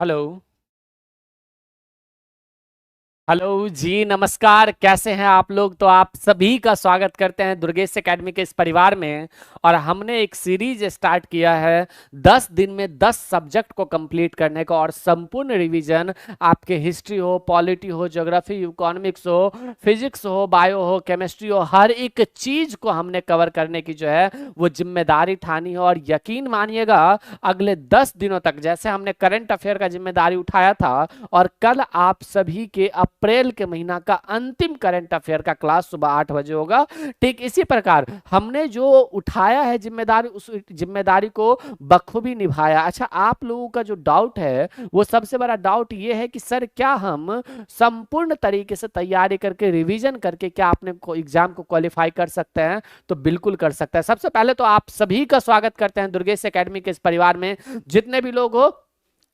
Hello. Hello जी, नमस्कार। कैसे हैं आप लोग? तो आप सभी का स्वागत करते हैं दुर्गेश एकेडमी के इस परिवार में। और हमने एक सीरीज स्टार्ट किया है 10 दिन में 10 सब्जेक्ट को कंप्लीट करने का, और संपूर्ण रिवीजन आपके हिस्ट्री हो, पॉलिटी हो, ज्योग्राफी, इकोनॉमिक्स हो, फिजिक्स हो, बायो हो, केमिस्ट्री हो, हर एक चीज को हमने कवर करने की जो है वो जिम्मेदारी ठानी है। और यकीन मानिएगा, अगले 10 दिनों तक, जैसे हमने करंट अफेयर का जिम्मेदारी उठाया था, और कल आप सभी के अप्रैल के महीना का अंतिम करंट अफेयर का क्लास सुबह 8 बजे होगा, ठीक इसी प्रकार हमने जो उठाया है जिम्मेदारी, उस जिम्मेदारी को बखूबी निभाया। अच्छा, आप लोगों का जो डाउट है, वो सबसे बड़ा डाउट ये है कि सर क्या हम संपूर्ण तरीके से तैयारी करके, रिवीजन करके, क्या अपने एग्जाम को क्वालिफाई कर सकते हैं? तो बिल्कुल कर सकते हैं। सबसे पहले तो आप सभी का स्वागत करते हैं दुर्गेश एकेडमी के इस परिवार में। जितने भी लोग हो,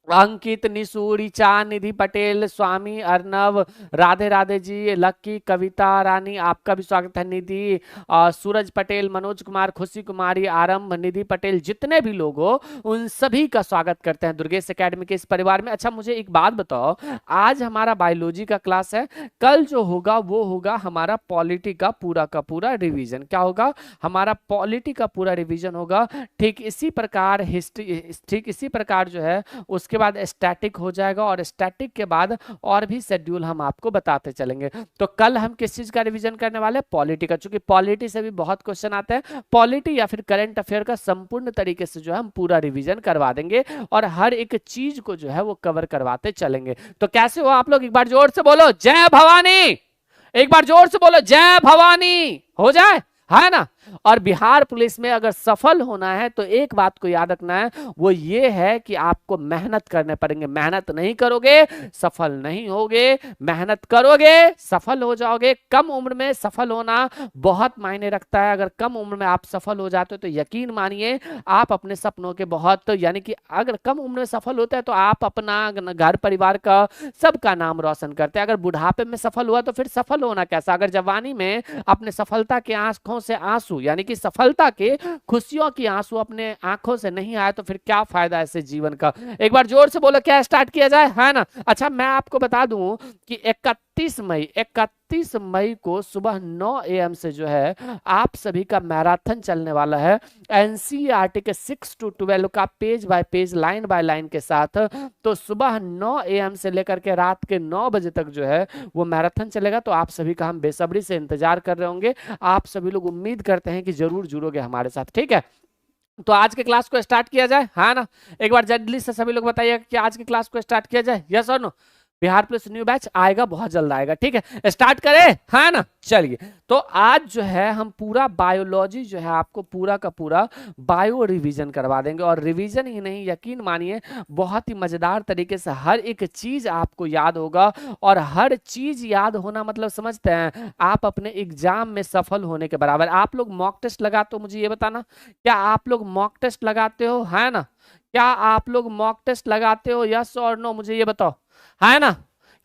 अंकित, निशु, ऋचा, निधि पटेल, स्वामी, अर्नव, राधे राधे जी, लक्की, कविता रानी, आपका भी स्वागत है। निधि, सूरज पटेल, मनोज कुमार, खुशी कुमारी, आरंभ, निधि पटेल, जितने भी लोग हो उन सभी का स्वागत करते हैं दुर्गेश एकेडमी के इस परिवार में। अच्छा, मुझे एक बात बताओ, आज हमारा बायोलॉजी का क्लास है, कल जो होगा वो होगा हमारा पॉलिटी का पूरा रिवीजन। क्या होगा? हमारा पॉलिटी का पूरा रिवीजन होगा। ठीक इसी प्रकार हिस्ट्री, ठीक इसी प्रकार जो है उसके बाद स्टैटिक हो जाएगा, और स्टैटिक के बाद और भी शेड्यूल हम आपको बताते चलेंगे। तो कल हम किस चीज का रिवीजन करने वाले हैं? पॉलिटी का। चूंकि पॉलिटी से भी बहुत क्वेश्चन आते हैं, पॉलिटी या फिर करंट अफेयर का संपूर्ण तरीके से जो है हम पूरा रिवीजन करवा देंगे, और हर एक चीज को जो है वो कवर करवाते चलेंगे। तो कैसे हो आप लोग? एक बार जोर से बोलो जय भवानी। एक बार जोर से बोलो जय भवानी। हो जाए, है ना? और बिहार पुलिस में अगर सफल होना है तो एक बात को याद रखना है, वो ये है कि आपको मेहनत करने पड़ेंगे। मेहनत नहीं करोगे सफल नहीं होगे, मेहनत करोगे सफल हो जाओगे। कम उम्र में सफल होना बहुत मायने रखता है। अगर कम उम्र में आप सफल हो जाते हो तो यकीन मानिए आप अपने सपनों के बहुत, यानी कि अगर कम उम्र में सफल होते हैं तो आप अपना, घर परिवार का, सबका नाम रोशन करते हैं। अगर बुढ़ापे में सफल हुआ तो फिर सफल होना कैसा? अगर जवानी में अपने सफलता के आंखों से आंसू, यानी कि सफलता के खुशियों की आंसू अपने आंखों से नहीं आए तो फिर क्या फायदा ऐसे जीवन का? एक बार जोर से बोलो, क्या स्टार्ट किया जाए, है ना? अच्छा, मैं आपको बता दूं कि 31 मई को सुबह 9 AM से जो है आप सभी का मैराथन चलने वाला है, एनसीईआरटी के 6 to 12 का, page bye page, line by line के साथ। तो सुबह 9 AM से लेकर के रात के 9 बजे तक जो है वो मैराथन चलेगा। तो आप सभी का हम बेसब्री से इंतजार कर रहे होंगे। आप सभी लोग उम्मीद करते हैं कि जरूर जुड़ोगे हमारे साथ, ठीक है? तो आज के क्लास को स्टार्ट किया जाए, है ना? एक बार जल्दी से सभी लोग बताइए कि आज के क्लास को स्टार्ट किया जाए, यस और no? Bihar police new batch आएगा, बहुत जल्द आएगा, ठीक है? स्टार्ट करें, है ना? चलिए, तो आज जो है हम पूरा बायोलॉजी जो है आपको पूरा का पूरा बायो रिवीजन करवा देंगे। और रिवीजन ही नहीं, यकीन मानिए बहुत ही मजेदार तरीके से हर एक चीज आपको याद होगा। और हर चीज याद होना मतलब समझते हैं आप अपने एग्जाम में सफल होने के बराबर। आप लोग मॉक टेस्ट लगाते हो, मुझे ये बताना, क्या आप लोग मॉक टेस्ट लगाते हो, है ना? क्या आप लोग मॉक टेस्ट लगाते हो, यस और नो? मुझे ये बताओ, है ना?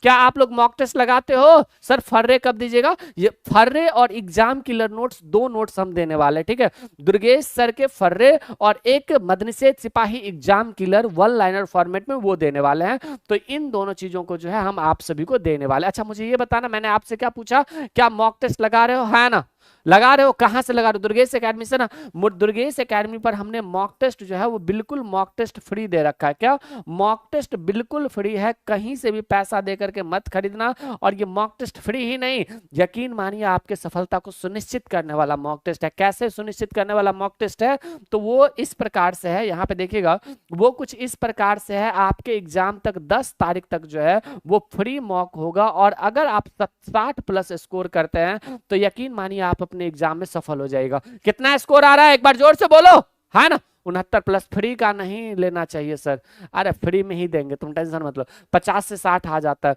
क्या आप लोग मॉक टेस्ट लगाते हो? सर फर्रे कब दीजिएगा? ये फर्रे और एग्जाम किलर नोट्स, दो नोट्स हम देने वाले हैं, ठीक है? दुर्गेश सर के फर्रे और एक मदनिषेध सिपाही एग्जाम किलर 1 लाइनर फॉर्मेट में वो देने वाले हैं। तो इन दोनों चीजों को जो है हम आप सभी को देने वाले। अच्छा, मुझे ये बताना, मैंने आपसे क्या पूछा, क्या मॉक टेस्ट लगा रहे हो, है ना? लगा रहे हो? कहां से लगा रहे हो? दुर्गेश एकेडमी से ना? दुर्गेश एकेडमी पर हमने मॉक टेस्ट जो है वो बिल्कुल मॉक टेस्ट फ्री दे रखा है। क्या मॉक टेस्ट बिल्कुल फ्री है, कहीं से भी पैसा दे करके मत खरीदना। और ये मॉक टेस्ट फ्री ही नहीं, यकीन मानिए आपके सफलता को सुनिश्चित करने वाला मॉक टेस्ट है। कैसे सुनिश्चित करने वाला मॉक टेस्ट है? तो वो इस प्रकार से है, यहाँ पे देखिएगा, वो कुछ इस प्रकार से है। आपके एग्जाम तक 10 तारीख तक जो है वो फ्री मॉक होगा। और अगर आप 60+ स्कोर करते हैं तो यकीन मानिए आप अपने एग्जाम में सफल हो जाएगा। कितना स्कोर आ रहा है? एक बार जोर से बोलो, है ना? 69+। फ्री का नहीं लेना चाहिए सर, अरे फ्री में ही देंगे, तुम टेंशन मत लो। 50 से 60 आ जाता है।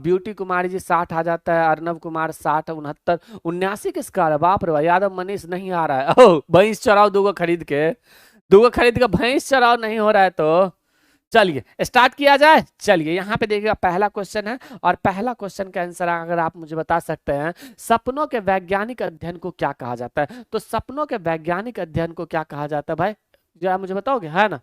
ब्यूटी कुमारी जी 60 आ जाता है, अर्नव कुमार 60, 69, 79 किसका आ रहा है? बाप रे, यादव मनीष नहीं आ रहा है। ओह, भैंस चराओ दूगो खरीद के, दूगो खरीद के भैंस चराओ, नहीं हो रहा है तो चलिए स्टार्ट किया जाए। चलिए, यहाँ पे देखिएगा पहला क्वेश्चन है, और पहला क्वेश्चन का आंसर अगर आप मुझे बता सकते हैं, सपनों के वैज्ञानिक अध्ययन को क्या कहा जाता है? तो सपनों के वैज्ञानिक अध्ययन को क्या कहा जाता है भाई, जरा मुझे बताओगे, है ना?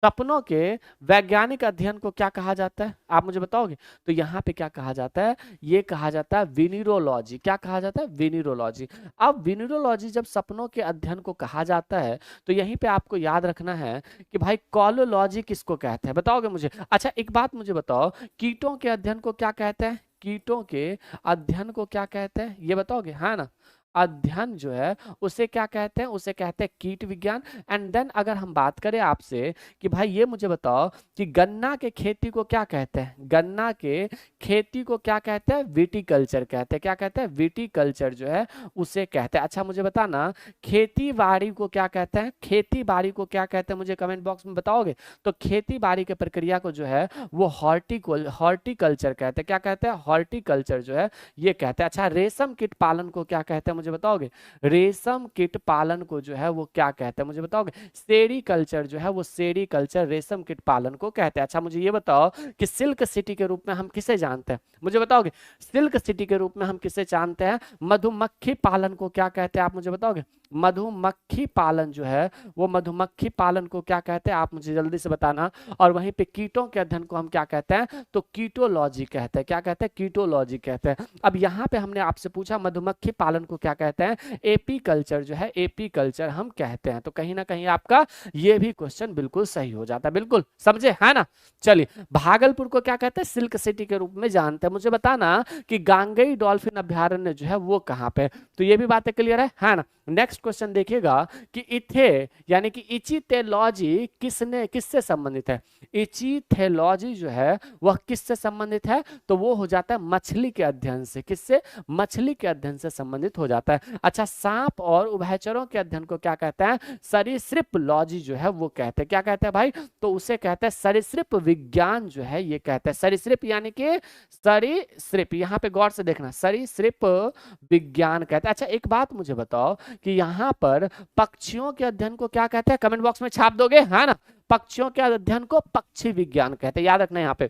सपनों के वैज्ञानिक अध्ययन को क्या कहा जाता है, आप मुझे बताओगे? तो यहाँ पे क्या कहा जाता है, ये कहा जाता है विनिरोलॉजी। क्या कहा जाता है? विनिरोलॉजी। अब विनिरोलॉजी जब सपनों के अध्ययन को कहा जाता है तो यहीं पे आपको याद रखना है कि भाई कॉलोलॉजी किसको कहते हैं, बताओगे मुझे? अच्छा एक बात मुझे बताओ, कीटों के अध्ययन को क्या कहते हैं? कीटों के अध्ययन को क्या कहते हैं, ये बताओगे? हाँ ना, अध्ययन जो है उसे क्या कहते हैं? उसे कहते हैं कीट विज्ञान। एंड देन अगर हम बात करें आपसे कि भाई ये मुझे बताओ कि गन्ना के खेती को क्या कहते हैं? गन्ना के खेती को क्या कहते हैं? विटीकल्चर कहते हैं। क्या कहते हैं? विटीकल्चर जो है उसे कहते हैं। अच्छा मुझे बताना, खेती बाड़ी को क्या कहते हैं? खेती बाड़ी को क्या कहते हैं, मुझे कमेंट बॉक्स में बताओगे? तो खेती बाड़ी के प्रक्रिया को जो है वो हॉर्टिकल्चर कहते हैं। क्या कहते हैं? हॉर्टिकल्चर जो है ये कहते हैं। अच्छा रेशम कीट पालन को क्या कहते हैं, मुझे बताओगे? रेशम कीट पालन को जो है वो क्या कहते हैं, मुझे बताओगे? सेरीकल्चर जो है वो सेरीकल्चर रेशम कीट पालन को कहते हैं। अच्छा मुझे ये बताओ कि सिल्क सिटी के रूप में हम किसे जानते हैं, मुझे बताओगे? सिल्क सिटी के रूप में हम किसे जानते हैं? मधुमक्खी पालन को क्या कहते हैं, आप मुझे बताओगे? मधुमक्खी पालन जो है वो मधुमक्खी पालन को क्या कहते हैं, आप मुझे जल्दी से बताना। और वहीं पे कीटों के अध्ययन को हम क्या कहते हैं? तो कीटोलॉजी कहते हैं। क्या कहते हैं? कीटोलॉजी कहते हैं। अब यहाँ पे हमने आपसे पूछा मधुमक्खी पालन को क्या कहते हैं? एपी कल्चर जो है एपी कल्चर हम कहते हैं। तो कहीं ना कहीं आपका ये भी क्वेश्चन बिल्कुल सही हो जाता है, बिल्कुल समझे है ना? चलिए भागलपुर को क्या कहते हैं? सिल्क सिटी के रूप में जानते हैं। मुझे बताना कि गांगेय डॉल्फिन अभ्यारण्य जो है वो कहाँ पे? तो ये भी बातें क्लियर है ना? नेक्स्ट क्वेश्चन देखिएगा कि इथे यानी कि इचिथेलॉजी किससे संबंधित है? इचिथेलॉजी जो है वह किससे संबंधित है? तो वो हो जाता है मछली के अध्ययन से। किससे? मछली के अध्ययन से संबंधित हो जाता है। अच्छा सांप और उभयचरों के अध्ययन को क्या कहते हैं? सरीसृप लॉजी जो है वो कहते हैं। क्या कहते हैं भाई? तो उसे कहते हैं सरीसृप विज्ञान जो है ये कहते हैं। सरीसृप यानी कि सरीसृप, यहाँ पे गौर से देखना, सरीसृप विज्ञान कहते हैं। अच्छा एक बात मुझे बताओ कि यहाँ पर पक्षियों के अध्ययन को क्या कहते हैं? कमेंट बॉक्स में छाप दोगे है ना? पक्षियों के अध्ययन को पक्षी विज्ञान कहते हैं, याद रखना यहाँ पे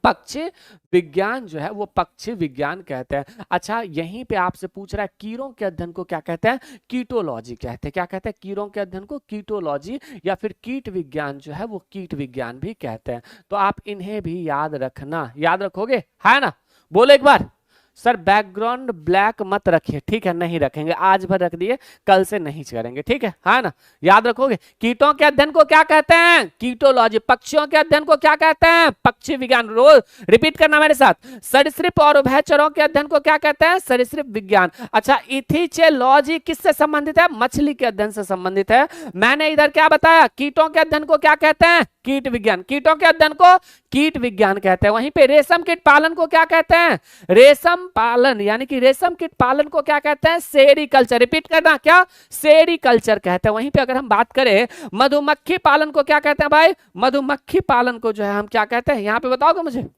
पक्षी विज्ञान जो है वो पक्षी विज्ञान कहते हैं। अच्छा यहीं पे आपसे पूछ रहा है कीड़ों के अध्ययन को क्या कहते हैं? कीटोलॉजी कहते हैं। क्या कहते हैं? कीड़ों के अध्ययन को कीटोलॉजी या फिर कीट विज्ञान जो है वो कीट विज्ञान भी कहते हैं। तो आप इन्हें भी याद रखना, याद रखोगे है ना? बोलो एक बार। सर बैकग्राउंड ब्लैक मत रखिए, ठीक है? नहीं रखेंगे, आज भर रख दिए, कल से नहीं करेंगे, ठीक है ना? याद रखोगे। कीटों के अध्ययन को क्या कहते हैं? कीटोलॉजी। पक्षियों के अध्ययन को क्या कहते हैं? पक्षी विज्ञान। रोज रिपीट करना मेरे साथ। सरीसृप और उभयचरों के अध्ययन को क्या कहते हैं? सरीसृप विज्ञान। अच्छा इथिचेलॉजी किससे संबंधित है? मछली के अध्ययन से संबंधित है। मैंने इधर क्या बताया? कीटों के अध्ययन को क्या कहते हैं? कीट विज्ञान। कीटों के अध्ययन को कीट विज्ञान कहते हैं। वहीं पे रेशम कीट पालन को क्या कहते हैं? रेशम पालन यानी कि रेशम कीट पालन को क्या कहते हैं? सेरीकल्चर। रिपीट करना, क्या? सेरीकल्चर कहते हैं। वहीं पे अगर हम बात करें मधुमक्खी पालन को क्या कहते हैं भाई? मधुमक्खी पालन को जो है हम क्या कहते हैं? यहाँ पे बताओगे मुझे?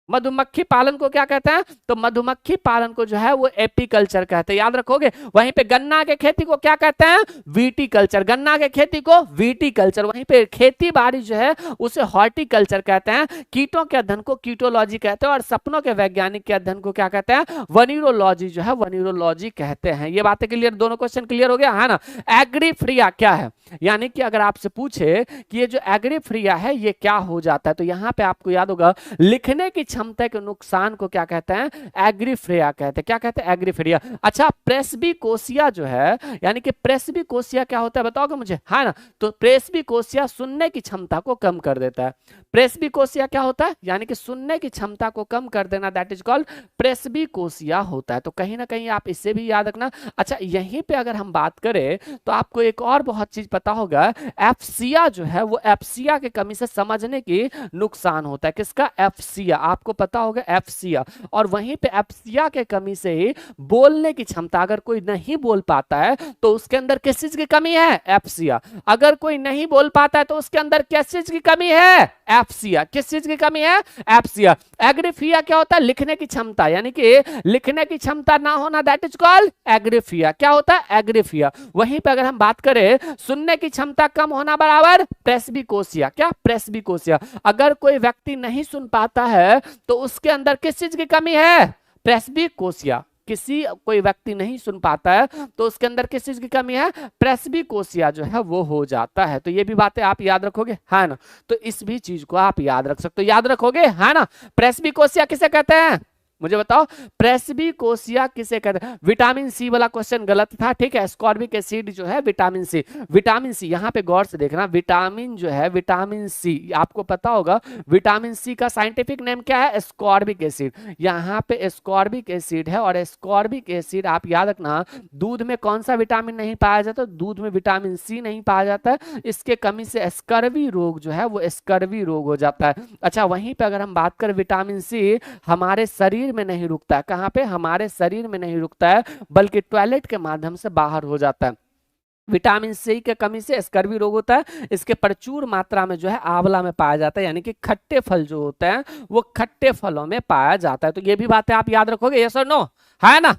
मधुमक्खी पालन को क्या कहते हैं? तो मधुमक्खी पालन को जो है वो एपीकल्चर कहते हैं, याद रखोगे। वहीं पे गन्ना के खेती को क्या कहते हैं? विटीकल्चर। गन्ना के खेती को विटीकल्चर। वहीं पे खेती बाड़ी जो है उसे हॉर्टिकल्चर कहते हैं। कीटों के अध्ययन को कीटोलॉजी कहते हैं और सपनों के वैज्ञानिक के अध्ययन को क्या कहते हैं? वनीरोलॉजी जो है वनीरोलॉजी कहते हैं। ये बातें क्लियर, दोनों क्वेश्चन क्लियर हो गया है ना? एग्रीफ्रिया क्या है? यानी कि अगर आपसे पूछे कि ये जो एग्रीफ्रिया है ये क्या हो जाता है, तो यहाँ पे आपको याद होगा लिखने की क्षमता के नुकसान को क्या कहते हैं? एग्रीफ्रिया कहते हैं। क्या कहते हैं? एग्रीफ्रिया। अच्छा प्रेस्बिकोसिया जो है यानी कि प्रेस्बिकोसिया क्या होता है बताओगे मुझे, है ना? तो प्रेस्बिकोसिया सुनने की क्षमता को कम कर देता है। प्रेस्बिकोसिया क्या होता है? यानी कि सुनने की क्षमता को कम कर देना, दैट इज कॉल्ड प्रेस्बिकोसिया होता है। तो कहीं ना कहीं आप इससे भी याद रखना। अच्छा यहीं पे अगर हम बात करें तो आपको एक और बहुत चीज पता होगा, एफसिया जो है वो एफसिया की कमी से समझने की नुकसान होता है। किसका? एफसिया। आपको पता होगा एफसिया। और वहीं पे एफसिया के कमी से ही बोलने की क्षमता, अगर कोई नहीं बोल पाता है तो उसके अंदर किस चीज की कमी है? एफसिया। अगर कोई नहीं बोल पाता है तो उसके अंदर किस चीज की कमी है? एफसिया। किस चीज की कमी है? एफसिया। एग्रीफिया क्या होता है? लिखने की क्षमता, यानी कि लिखने की क्षमता ना होना, दैट इज कॉल्ड एग्रीफिया। क्या होता है? एग्रीफिया। वहीं पे अगर हम बात करें सुनने की क्षमता कम होना बराबर प्रेस्बिकोसिया। क्या? प्रेस्बिकोसिया। अगर कोई व्यक्ति नहीं सुन पाता है तो उसके अंदर किस चीज की कमी है? प्रेस्बिकोसिया। किसी कोई व्यक्ति नहीं सुन पाता है तो उसके अंदर किस चीज की कमी है, प्रेस्बिकोसिया जो है वो हो जाता है। तो ये भी बातें आप याद रखोगे, है ना। तो इस भी चीज को आप याद रख सकते हो, याद रखोगे, है ना। प्रेस्बिकोसिया किसे कहते हैं, मुझे बताओ, प्रेस्बिकोसिया किसे कहते हैं। विटामिन सी वाला क्वेश्चन गलत था, ठीक है। एस्कॉर्बिक एसिड जो है विटामिन सी, विटामिन सी यहां पे गौर से देखना, विटामिन जो है विटामिन सी, आपको पता होगा विटामिन सी का साइंटिफिक नेम क्या है, एस्कॉर्बिक एसिड। यहाँ पे एस्कॉर्बिक एसिड है और एस्कॉर्बिक एसिड आप याद रखना, दूध में कौन सा विटामिन नहीं पाया जाता, दूध में विटामिन सी नहीं पाया जाता है, इसके कमी से स्कर्वी रोग जो है वो स्कर्वी रोग हो जाता है। अच्छा, वहीं पे अगर हम बात करें, विटामिन सी हमारे शरीर में नहीं रुकता है, कहां पे, हमारे शरीर में नहीं रुकता है, बल्कि टॉयलेट के माध्यम से बाहर हो जाता है। विटामिन सी के कमी से स्कर्वी रोग होता है। इसके प्रचुर मात्रा में जो है आंवला में पाया जाता है, यानी कि खट्टे फल जो होते हैं वो खट्टे फलों में पाया जाता है। तो ये भी बातें आप याद रखोगे, यस और नो, है ना।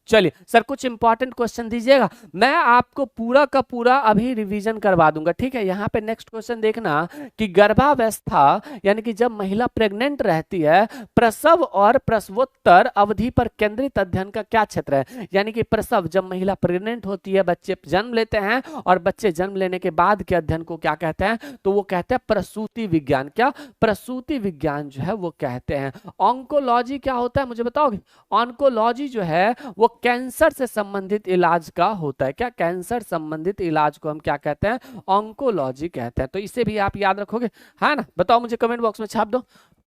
चलिए सर कुछ इंपॉर्टेंट क्वेश्चन दीजिएगा, मैं आपको पूरा का पूरा अभी रिवीजन करवा दूंगा, ठीक है। यहाँ पे नेक्स्ट क्वेश्चन देखना कि गर्भावस्था यानी कि जब महिला प्रेग्नेंट रहती है, प्रसव और प्रसवोत्तर अवधि पर केंद्रित अध्ययन का क्या क्षेत्र है। यानी कि प्रसव, जब महिला प्रेग्नेंट होती है, बच्चे जन्म लेते हैं, और बच्चे जन्म लेने के बाद के अध्ययन को क्या कहते हैं, तो वो कहते हैं प्रसूति विज्ञान। क्या, प्रसूति विज्ञान जो है वो कहते हैं। ऑन्कोलॉजी क्या होता है मुझे बताओगे, ऑन्कोलॉजी जो है वो कैंसर से संबंधित इलाज का होता है। क्या, कैंसर संबंधित इलाज को हम क्या कहते हैं, ऑन्कोलॉजी कहते हैं। तो इसे भी आप याद रखोगे, है ना। बताओ मुझे, कमेंट बॉक्स में छाप दो,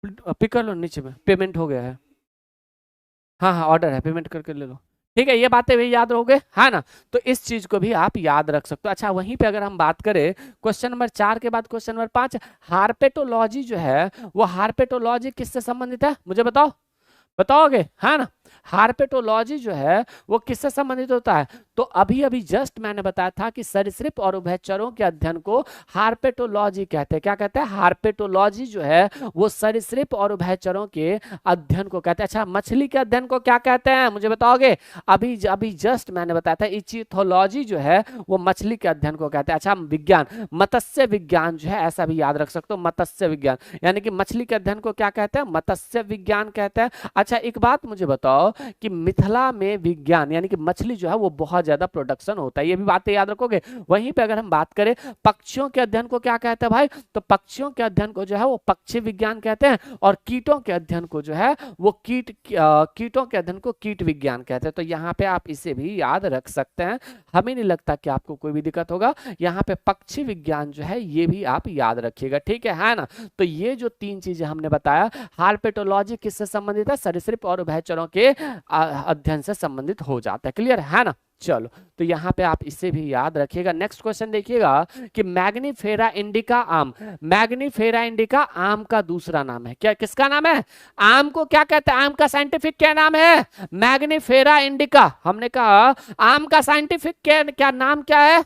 पिक कर लो नीचे में, पेमेंट हो गया है, हाँ हाँ ऑर्डर है, पेमेंट करके ले लो, ठीक है। ये बातें भी याद रहोगे, है ना। तो इस चीज को भी आप याद रख सकते हो। अच्छा, वहीं पे अगर हम बात करें क्वेश्चन नंबर 4 के बाद क्वेश्चन नंबर 5, हार्पेटोलॉजी जो है वो हार्पेटोलॉजी किससे संबंधित है, मुझे बताओ, बताओगे, है ना। हार्पेटोलॉजी जो है वो किससे संबंधित होता है, तो अभी अभी जस्ट मैंने बताया था कि सरीसृप और उभयचरों के अध्ययन को हार्पेटोलॉजी कहते हैं। क्या कहते हैं, हार्पेटोलॉजी जो है वो सरीसृप और उभयचरों के अध्ययन को कहते हैं। अच्छा, मछली के अध्ययन को क्या कहते हैं, मुझे बताओगे, अभी अभी जस्ट मैंने बताया था इचिथोलॉजी जो है वो मछली के अध्ययन को कहते हैं। अच्छा, विज्ञान, मत्स्य विज्ञान जो है, ऐसा भी याद रख सकते हो, मत्स्य विज्ञान, यानी कि मछली के अध्ययन को क्या कहते हैं, मत्स्य विज्ञान कहते हैं। अच्छा, एक बात मुझे बताओ कि मिथिला में विज्ञान यानी कि मछली जो है वो बहुत ज्यादा प्रोडक्शन होता है, ये भी बातें याद रखोगे। वहीं पे अगर हम बात करें पक्षियों के अध्ययन को क्या कहते हैं भाई, तो पक्षियों के अध्ययन को जो है वो पक्षी विज्ञान कहते हैं, और कीटों के अध्ययन को जो है वो कीटों के अध्ययन को कीट विज्ञान कहते हैं। तो यहाँ पे आप इसे भी याद रख सकते हैं, हमें नहीं लगता कि आपको कोई भी दिक्कत होगा। यहाँ पे पक्षी विज्ञान जो है ये भी आप याद रखिएगा, ठीक है ना। तो ये जो 3 चीजें हमने बताया, हार्पेटोलॉजी किससे संबंधित है, सरीसृप और उभयचरों के अध्ययन से संबंधित हो जाता है, क्लियर है ना। चलो, तो यहाँ पे आप इसे भी याद रखिएगा। नेक्स्ट क्वेश्चन देखिएगा कि मैग्नीफेरा इंडिका आम, मैग्नीफेरा इंडिका आम का दूसरा नाम है। क्या, किसका नाम है, आम को क्या कहते हैं, आम का साइंटिफिक क्या नाम है, मैग्नीफेरा इंडिका। हमने कहा आम का साइंटिफिक क्या नाम क्या है,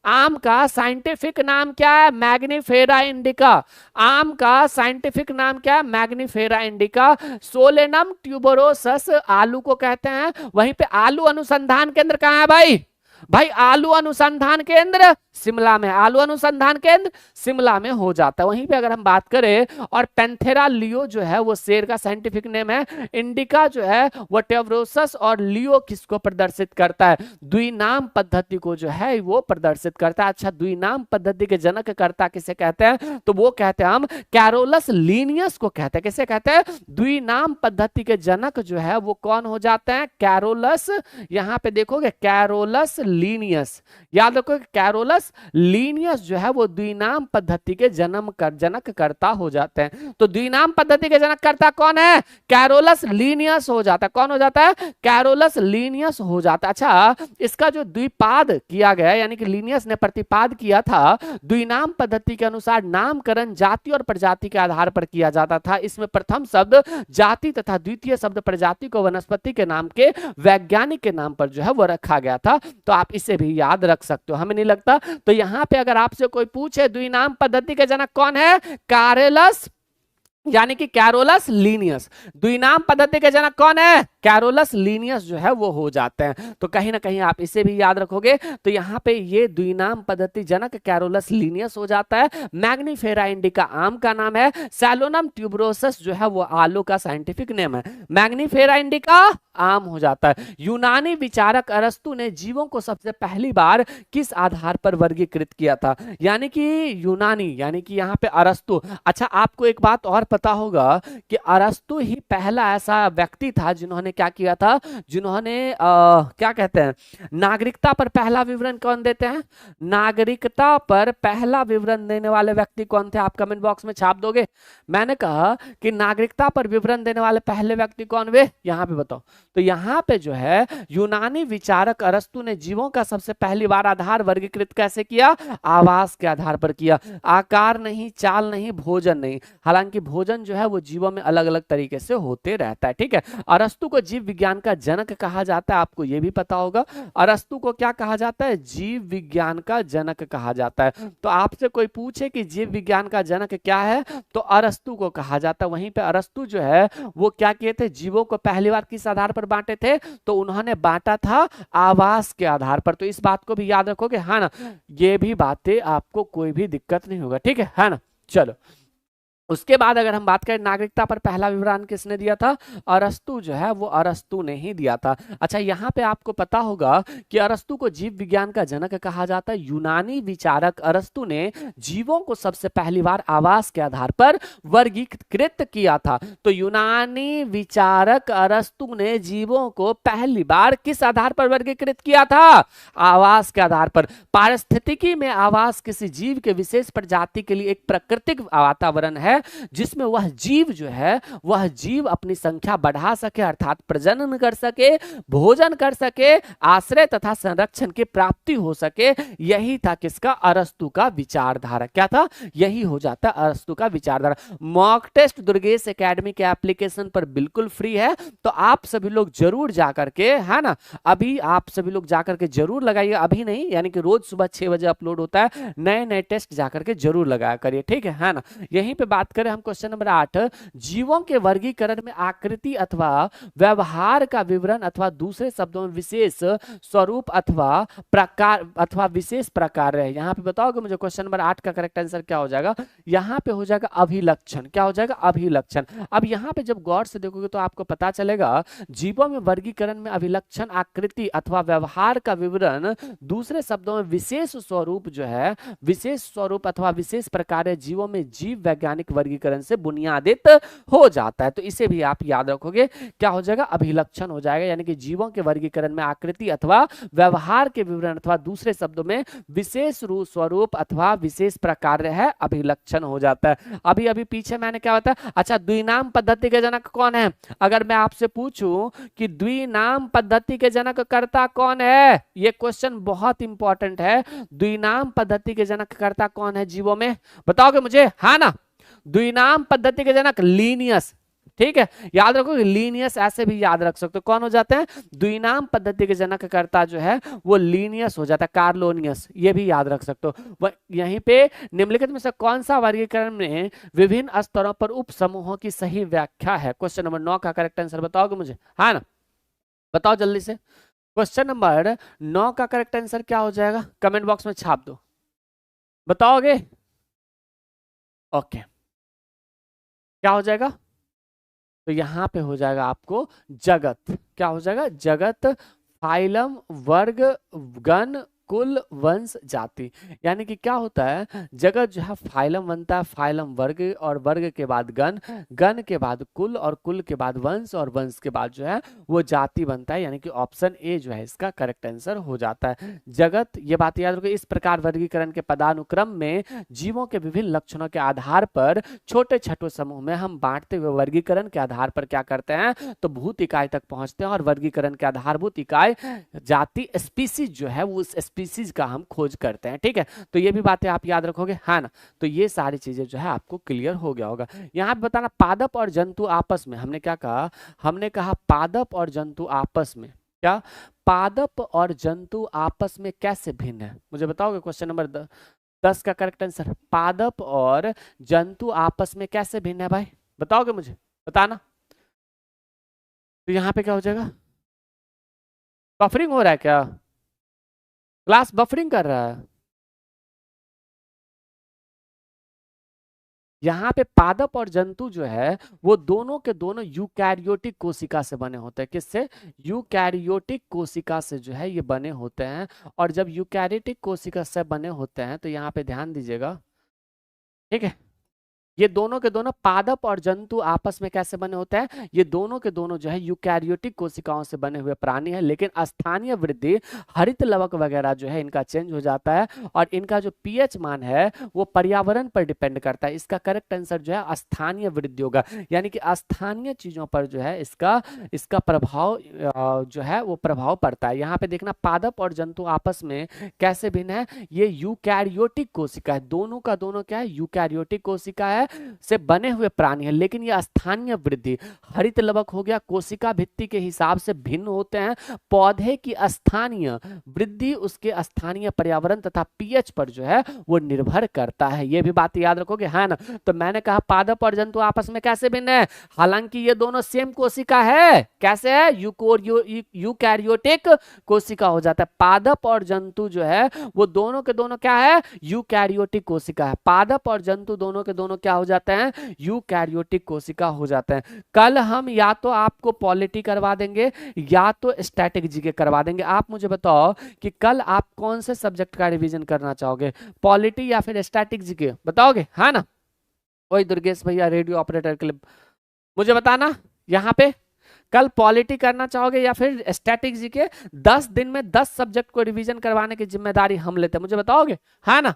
आम का साइंटिफिक नाम क्या है, मैग्नीफेरा इंडिका। आम का साइंटिफिक नाम क्या है, मैग्नीफेरा इंडिका। सोलेनम ट्यूबरोसस आलू को कहते हैं। वहीं पे आलू अनुसंधान केंद्र कहाँ है भाई, भाई आलू अनुसंधान केंद्र शिमला में, आलू अनुसंधान केंद्र शिमला में हो जाता है। वहीं पे अगर हम बात करें, और पैंथेरा लियो जो है वो शेर का साइंटिफिक नेम है, इंडिका जो है वो ट्यूबरोसस, और लियो किसको प्रदर्शित करता है, द्विनाम पद्धति को जो है वो प्रदर्शित करता है। अच्छा, द्विनाम पद्धति के जनक कर्ता किसे कहते हैं, तो वो कहते हैं हम कैरोलस लीनियस को कहते हैं। किसे कहते हैं, द्विनाम पद्धति के जनक जो है वो कौन हो जाते हैं, कैरोलस, यहाँ पे देखोगे कैरोलस लीनियस, याद रखो कैरोलस लीनियस जो है वो द्विनाम पद्धति के जनक कर्ता हो जाते हैं। तो द्विनाम पद्धति के जनक कर्ता कौन है, कैरोलस लीनियस हो जाता है। कौन हो जाता है, कैरोलस लीनियस हो जाता है। अच्छा, इसका जो द्विपाद किया गया यानी कि लीनियस ने प्रतिपाद किया था, द्विनाम पद्धति के अनुसार नामकरण जाति और प्रजाति के आधार पर किया जाता था। इसमें प्रथम शब्द जाति तथा द्वितीय शब्द प्रजाति को वनस्पति के नाम के वैज्ञानिक के नाम पर जो है वो रखा गया था। तो आप इसे भी याद रख सकते हो, हमें नहीं लगता। तो यहां पे अगर आपसे कोई पूछे द्विनाम पद्धति के जनक कौन है, कैरोलस यानी कि कैरोलस लीनियस। द्विनाम पद्धति के जनक कौन है, कैरोलस लीनियस जो है वो हो जाते हैं। तो कहीं ना कहीं आप इसे भी याद रखोगे। तो यहाँ पे ये द्विनाम पद्धति जनक कैरोलस लीनियस हो जाता है। मैग्नीफेरा इंडिका आम का नाम है। सैलोनम ट्यूबरोसस जो है वो आलू का साइंटिफिक नेम है। मैग्नीफेरा इंडिका आम हो जाता है। यूनानी विचारक अरस्तु ने जीवों को सबसे पहली बार किस आधार पर वर्गीकृत किया था? यानी कि यूनानी, यानी कि यहाँ पे अरस्तु। अच्छा, आपको एक बात और पता होगा कि अरस्तु ही पहला ऐसा व्यक्ति था जिन्होंने क्या किया था, जिन्होंने क्या कहते हैं, नागरिकता पर पहला विवरण कौन देते हैं? नागरिकता पर पहला विवरण देने वाले व्यक्ति कौन थे? आप कमेंट बॉक्स में छाप दोगे। मैंने कहा कि नागरिकता पर विवरण देने वाले पहले व्यक्ति कौन हुए, यहाँ पे बताओ। तो यहाँ पे जो है यूनानी विचारक अरस्तु ने जीवों का सबसे पहली बार आधार वर्गीकृत कैसे किया? आवास के आधार पर किया। आकार नहीं, चाल नहीं, भोजन नहीं। हालांकि भोजन जो है वो जीवों में अलग अलग तरीके से होते रहता है, ठीक है। अरस्तु को जीव विज्ञान का जनक कहा जाता है, आपको ये भी पता होगा। अरस्तु को क्या कहा जाता है? जीव विज्ञान का जनक कहा जाता है। तो आपसे कोई पूछे कि जीव विज्ञान का जनक क्या है, तो अरस्तु को कहा जाता है। वहीं पे अरस्तु जो है वो क्या किए थे? जीवों को पहली बार किस आधार पर बांटे थे? तो उन्होंने बांटा था आवास के आधार पर। तो इस बात को भी याद रखोगे, है ना। ये भी बातें आपको कोई भी दिक्कत नहीं होगा, ठीक है ना। चलो, उसके बाद अगर हम बात करें नागरिकता पर पहला विवरण किसने दिया था? अरस्तु जो है वो अरस्तु ने ही दिया था। अच्छा, यहाँ पे आपको पता होगा कि अरस्तु को जीव विज्ञान का जनक कहा जाता है। यूनानी विचारक अरस्तु ने जीवों को सबसे पहली बार आवास के आधार पर वर्गीकृत किया था। तो यूनानी विचारक अरस्तु ने जीवों को पहली बार किस आधार पर वर्गीकृत किया था? आवास के आधार पर। पारिस्थितिकी में आवास किसी जीव के विशेष प्रजाति के लिए एक प्राकृतिक वातावरण है जिसमें वह जीव जो है वह जीव अपनी संख्या बढ़ा सके, अर्थात प्रजनन कर सके, भोजन कर सके, आश्रय तथा संरक्षण की प्राप्ति हो सके। यही था किसका? अरस्तु का विचारधारा। क्या था? यही हो जाता अरस्तु का विचारधारा। मॉक टेस्ट दुर्गेश एकेडमी के एप्लीकेशन पर बिल्कुल फ्री है, तो आप सभी लोग जरूर जाकर के, है ना, अभी आप सभी लोग जाकर के जरूर लगाइए। अभी नहीं, यानी कि रोज सुबह 6 बजे अपलोड होता है, नए नए टेस्ट जाकर के जरूर लगाया करिए, ठीक है ना। यहीं पे बात करें हम क्वेश्चन नंबर 8, जीवों के वर्गीकरण में आकृति अथवा व्यवहार का विवरण अथवा दूसरे शब्दों में विशेष स्वरूप अथवा प्रकार अथवा विशेष प्रकार है। यहाँ पे बताओगे मुझे क्वेश्चन नंबर 8 का करेक्ट आंसर क्या हो जाएगा? यहाँ पे हो जाएगा अभिलक्षण। क्या हो जाएगा? अभिलक्षण। अब यहाँ पे जब गौर से देखोगे तो आपको पता चलेगा जीवों में वर्गीकरण में अभिलक्षण आकृति अथवा व्यवहार का विवरण, दूसरे शब्दों में विशेष स्वरूप जो है, विशेष स्वरूप अथवा विशेष प्रकार है, जीवों में जीव वैज्ञानिक वर्गीकरण से बुनियादित हो जाता है। तो इसे भी आप याद रखोगे, क्या हो जाएगा? अभिलक्षण हो जाएगा। यानी कि जीवों के वर्गीकरण में आकृति अथवा व्यवहार के विवरण अथवा दूसरे शब्दों में विशेष स्वरूप अथवा विशेष प्रकार है, अभिलक्षण हो जाता है। अभी अभी पीछे मैंने क्या बताया? अच्छा, द्विनाम पद्धति के जनक कौन है? अगर मैं आपसे पूछूं कि द्विनाम पद्धति के जनक कर्ता कौन है, ये क्वेश्चन बहुत इंपॉर्टेंट है। द्विनाम पद्धति के जनक कर्ता कौन है जीवों में? बताओगे मुझे, हाँ ना। द्विनाम पद्धति के जनक लीनियस, ठीक है, याद रखो। लीनियस ऐसे भी याद रख सकते हो, कौन हो जाते हैं? द्विनाम पद्धति के जनक कर्ता जो है वो लीनियस हो जाता है, कार्लोनियस, ये भी याद रख सकते हो। यहीं पे निम्नलिखित में से कौन सा वर्गीकरण में विभिन्न स्तरों पर उप समूहों की सही व्याख्या है? क्वेश्चन नंबर 9 का करेक्ट आंसर बताओगे मुझे, हाँ ना, बताओ जल्दी से। क्वेश्चन नंबर 9 का करेक्ट आंसर क्या हो जाएगा? कमेंट बॉक्स में छाप दो, बताओगे? ओके, क्या हो जाएगा? तो यहां पे हो जाएगा आपको जगत। क्या हो जाएगा? जगत, फाइलम, वर्ग, गण, कुल, वंश, जाति। यानी कि क्या होता है? जगत जो है फाइलम बनता है, फाइलम वर्ग, और वर्ग के बाद गण, गण के बाद कुल, और कुल के बाद वंश, और वंश के बाद जो है वो जाति बनता है। यानी कि ऑप्शन ए जो है इसका करेक्ट आंसर हो जाता है, जगत। ये बात याद रखो। इस प्रकार वर्गीकरण के पदानुक्रम में जीवों के विभिन्न लक्षणों के आधार पर छोटे छोटे समूह में हम बांटते हुए वर्गीकरण के आधार पर क्या करते हैं? तो भूत इकाई तक पहुंचते हैं, और वर्गीकरण के आधारभूत इकाई जाति, स्पीसीज जो है वो स्पीसीज का हम खोज करते हैं, ठीक है। तो ये भी बातें आप याद रखोगे, हाँ ना। तो ये सारी चीजें जो है आपको क्लियर हो गया होगा। यहाँ पे बताना, पादप और जंतु आपस में, हमने क्या कहा? हमने कहा पादप और जंतु आपस में, क्या पादप और जंतु आपस में कैसे भिन्न है? मुझे बताओगे क्वेश्चन नंबर 10 का करेक्ट आंसर। पादप और जंतु आपस में कैसे भिन्न है भाई? बताओगे मुझे? बताना। तो यहाँ पे क्या हो जाएगा, बफरिंग हो रहा है क्या, क्लास बफरिंग कर रहा है। यहाँ पे पादप और जंतु जो है वो दोनों के दोनों यूकैरियोटिक कोशिका से बने होते हैं। किससे, यूकैरियोटिक कोशिका से जो है ये बने होते हैं। और जब यूकैरियोटिक कोशिका से बने होते हैं तो यहाँ पे ध्यान दीजिएगा, ठीक है, ये दोनों के दोनों पादप और जंतु आपस में कैसे बने होते हैं, ये दोनों के दोनों जो है यूकैरियोटिक कोशिकाओं से बने हुए प्राणी है। लेकिन स्थानीय वृद्धि, हरित लवक वगैरह जो है इनका चेंज हो जाता है और इनका जो पीएच मान है वो पर्यावरण पर डिपेंड करता है। इसका करेक्ट आंसर जो है स्थानीय वृद्धि होगा, यानी कि स्थानीय चीजों पर जो है इसका इसका प्रभाव जो है वो प्रभाव पड़ता है। यहाँ पे देखना पादप और जंतु आपस में कैसे भिन्न है, ये यूकैरियोटिक कोशिका है, दोनों का दोनों क्या है, यूकैरियोटिक कोशिका है से बने हुए प्राणी है। लेकिन ये स्थानीय वृद्धि, हरित लवक हो गया, कोशिका भित्ति के हिसाब से भिन्न होते हैं। पौधे की स्थानीय वृद्धि उसके स्थानीय पर्यावरण तथा पीएच पर जो है वो निर्भर करता है। ये भी बात याद रखोगे, है ना। तो मैंने कहा पादप और जंतु आपस में कैसे भिन्न है, हालांकि ये दोनों सेम कोशिका है, कैसे है, यूकैरियोटिक कोशिका हो जाता है। पादप और जंतु जो है वो दोनों के दोनों क्या है, यूकैरियोटिक कोशिका है। पादप और जंतु दोनों के दोनों क्या हो जाते हैं, यूकैरियोटिक कोशिका हो जाते हैं। कल हम या तो आपको पॉलिटी करवा देंगे या तो स्टैटिक जीके करवा देंगे। आप मुझे बताओ कि कल आप कौन से सब्जेक्ट का रिवीजन करना चाहोगे, पॉलिटी या फिर स्टैटिक जीके, बताओगे, है ना। वही दुर्गेश भैया रेडियो ऑपरेटर के लिए मुझे बताना, यहाँ पे कल पॉलिटी करना चाहोगे या फिर स्टैटिक जीके। 10 दिन में 10 सब्जेक्ट को रिवीजन करवाने की जिम्मेदारी हम लेते हैं, मुझे बताओगे, है ना।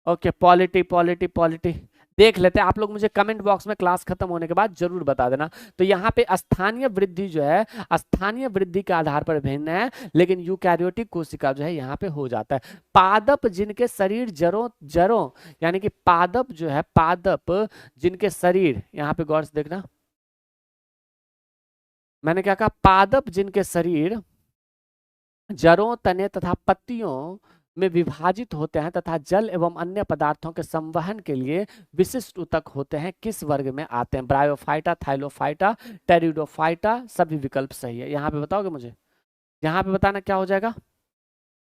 ओके, पॉलिटी पॉलिटी पॉलिटी देख लेते हैं। आप लोग मुझे कमेंट बॉक्स में क्लास खत्म होने के बाद जरूर बता देना। तो यहाँ पे स्थानीय वृद्धि जो है स्थानीय वृद्धि के आधार पर भिन्न है, लेकिन यूकैरियोटिक कोशिका जो है यहाँ पे हो जाता है। पादप जिनके शरीर जड़ों जड़ों यानी कि पादप जो है, पादप जिनके शरीर, यहाँ पे गौर से देखना, मैंने क्या कहा, पादप जिनके शरीर जड़ों, तने तथा पत्तियों में विभाजित होते हैं तथा जल एवं अन्य पदार्थों के संवहन के लिए विशिष्ट ऊतक होते हैं, किस वर्ग में आते हैं, ब्रायोफाइटा, थाइलोफाइटा, टेरिडोफाइटा। सभी विकल्प सही है। यहाँ पे बताओगे मुझे, यहाँ पे बताना क्या हो जाएगा,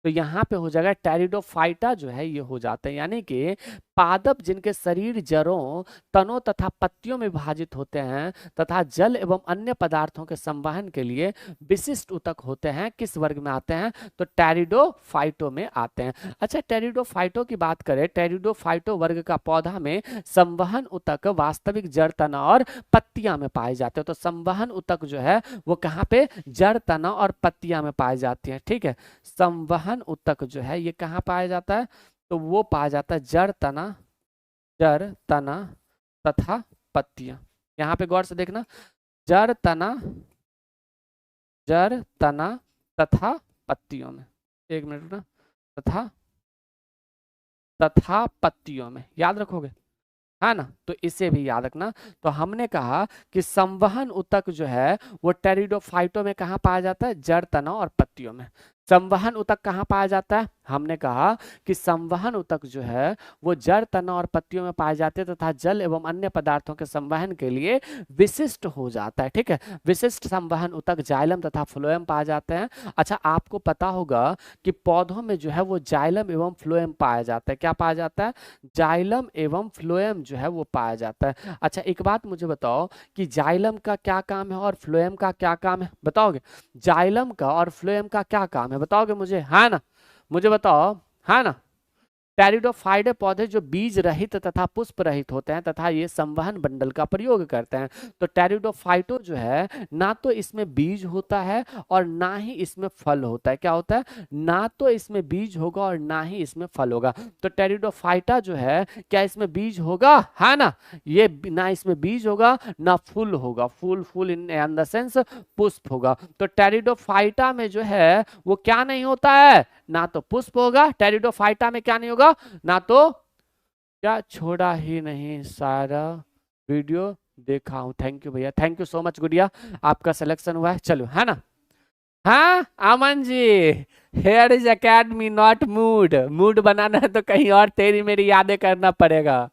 तो यहाँ पे हो जाएगा टेरिडोफाइटा जो है ये हो जाते हैं, यानी कि पादप जिनके शरीर जड़ों, तनों तथा पत्तियों में विभाजित होते हैं तथा जल एवं अन्य पदार्थों के संवहन के लिए विशिष्ट ऊतक होते हैं, किस वर्ग में आते हैं, तो टेरिडोफाइटो में आते हैं। अच्छा, टेरिडोफाइटो की बात करें, टेरिडोफाइटो वर्ग का पौधा में संवहन ऊतक वास्तविक जड़, तना और पत्तियां में पाए जाते हैं। तो संवहन ऊतक जो है वो कहाँ पे, जड़, तना और पत्तियां में पाए जाती है, ठीक है। संवहन ऊतक जो है ये कहाँ पाया जाता है, तो वो पाया जाता है जड़, तना तथा पत्तियां। यहाँ पे गौर से देखना, जड़, तना तथा पत्तियों में, एक मिनट ना, तथा पत्तियों में, याद रखोगे, है ना। तो इसे भी याद रखना। तो हमने कहा कि संवहन ऊतक जो है वो टेरिडोफाइटो में कहाँ पाया जाता है, जड़, तना और पत्तियों में। संवहन ऊतक कहाँ पाया जाता है, हमने कहा कि संवहन ऊतक जो है वो जड़, तना और पत्तियों में पाए जाते हैं तथा जल एवं अन्य पदार्थों के संवहन के लिए विशिष्ट हो जाता है, ठीक है। विशिष्ट संवहन ऊतक जाइलम तथा फ्लोएम पाए जाते हैं। अच्छा, आपको पता होगा कि पौधों में जो है वो जाइलम एवं फ्लोएम पाया जाता है। क्या पाया जाता है, जाइलम एवं फ्लोएम जो है वो पाया जाता है। अच्छा, एक बात मुझे बताओ कि जाइलम का क्या काम है और फ्लोएम का क्या काम है, बताओगे, जाइलम का और फ्लोएम का क्या काम है, बताओगे मुझे, है ना, मुझे बताओ, है ना। टेरिडोफाइड पौधे जो बीज रहित तथा पुष्प रहित होते हैं तथा ये संवहन बंडल का प्रयोग करते हैं। तो टेरिडोफाइटो जो है ना तो इसमें बीज होता है और ना ही इसमें फल होता है। क्या होता है, ना तो इसमें बीज होगा और ना ही इसमें फल होगा। तो टेरिडोफाइटा जो है, क्या इसमें बीज होगा, है ना, ये ना इसमें बीज होगा ना फूल होगा, फूल इन द सेंस पुष्प होगा। तो टेरिडोफाइटा में जो है वो क्या नहीं होता है, ना तो पुष्प होगा, टेरिडोफाइटा में क्या नहीं होगा, ना तो, क्या छोड़ा ही नहीं, सारा वीडियो देखा हूं। थैंक यू भैया, थैंक यू सो मच गुड़िया, आपका सिलेक्शन हुआ है, चलो, है ना। हाँ Aman ji, here is academy not mood, mood बनाना है तो कहीं और तेरी मेरी यादें करना पड़ेगा।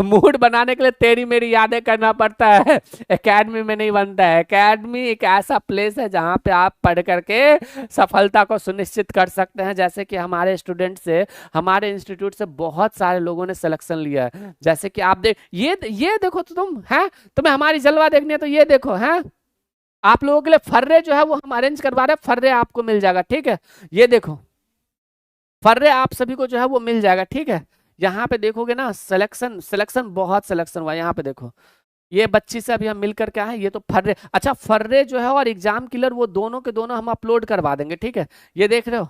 मूड बनाने के लिए तेरी मेरी यादें करना पड़ता है, एकेडमी में नहीं बनता है। एकेडमी एक ऐसा प्लेस है जहाँ पे आप पढ़ करके सफलता को सुनिश्चित कर सकते हैं। जैसे कि हमारे स्टूडेंट से, हमारे इंस्टीट्यूट से बहुत सारे लोगों ने सिलेक्शन लिया है। जैसे कि आप देख, ये देखो तो तुम है, तुम्हें हमारी जलवा देखनी है तो ये देखो है, आप लोगों के लिए फर्रे जो है वो हम अरेंज करवा रहे हैं, फर्रे आपको मिल जाएगा, ठीक है। ये देखो फर्रे आप सभी को जो है वो मिल जाएगा, ठीक है। यहाँ पे देखोगे ना, सिलेक्शन सिलेक्शन बहुत सिलेक्शन हुआ, यहाँ पे देखो ये बच्ची से अभी हम मिल करके आए, ये तो फर्रे, अच्छा फर्रे जो है और एग्जाम किलर वो दोनों के दोनों हम अपलोड करवा देंगे, ठीक है। ये देख रहे हो,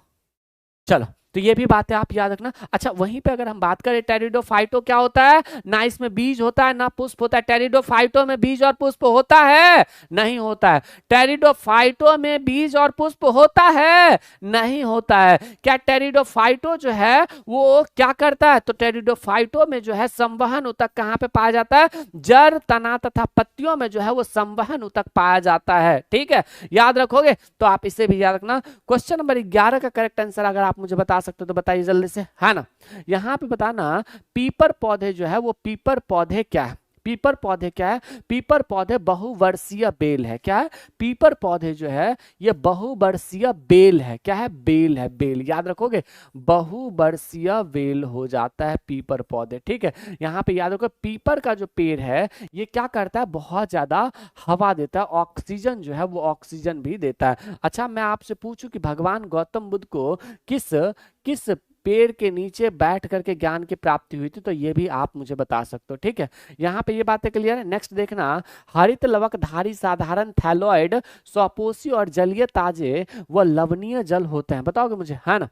चलो तो ये भी बातें आप याद रखना। अच्छा वहीं पे अगर हम बात करें टेरिडोफाइटो क्या होता है, ना इसमें बीज होता है ना पुष्प होता है। टेरिडोफाइटो में बीज और पुष्प होता है? नहीं होता है। टेरिडोफाइटो में बीज और पुष्प होता है? नहीं होता है। क्या टेरिडोफाइटो जो है वो क्या करता है, तो टेरिडोफाइटो में जो है संवहन ऊतक कहाँ पे पाया जाता है, जड़ तना तथा पत्तियों में जो है वो संवहन ऊतक पाया जाता है, ठीक है। याद रखोगे तो आप इसे भी याद रखना। क्वेश्चन नंबर 11 का करेक्ट आंसर अगर आप मुझे बता सकते हो तो बताइए जल्दी से, है ना। यहाँ पे बताना, पीपर पौधे जो है वो पीपर पौधे क्या है, पीपर पौधे क्या है, पीपर पौधे बहुवर्षीय बेल है। क्या है, पीपर पौधे जो है ये बहुवर्षीय बेल है। क्या है, बेल है, बेल याद रखोगे, बहुवर्षीय बेल हो जाता है पीपर पौधे, ठीक है। यहाँ पे याद रखो पीपर का जो पेड़ है ये क्या करता है, बहुत ज्यादा हवा देता है, ऑक्सीजन जो है वो ऑक्सीजन भी देता है। अच्छा मैं आपसे पूछूं कि भगवान गौतम बुद्ध को किस किस पेड़ के नीचे बैठ करके ज्ञान की प्राप्ति हुई थी, तो ये भी आप मुझे बता सकते हो, ठीक है। यहाँ पे ये बातें क्लियर है। नेक्स्ट देखना, हरित लवकधारी साधारण थैलोइड स्वपोषी और जलीय ताजे व लवणीय जल होते हैं, बताओगे मुझे, है ना।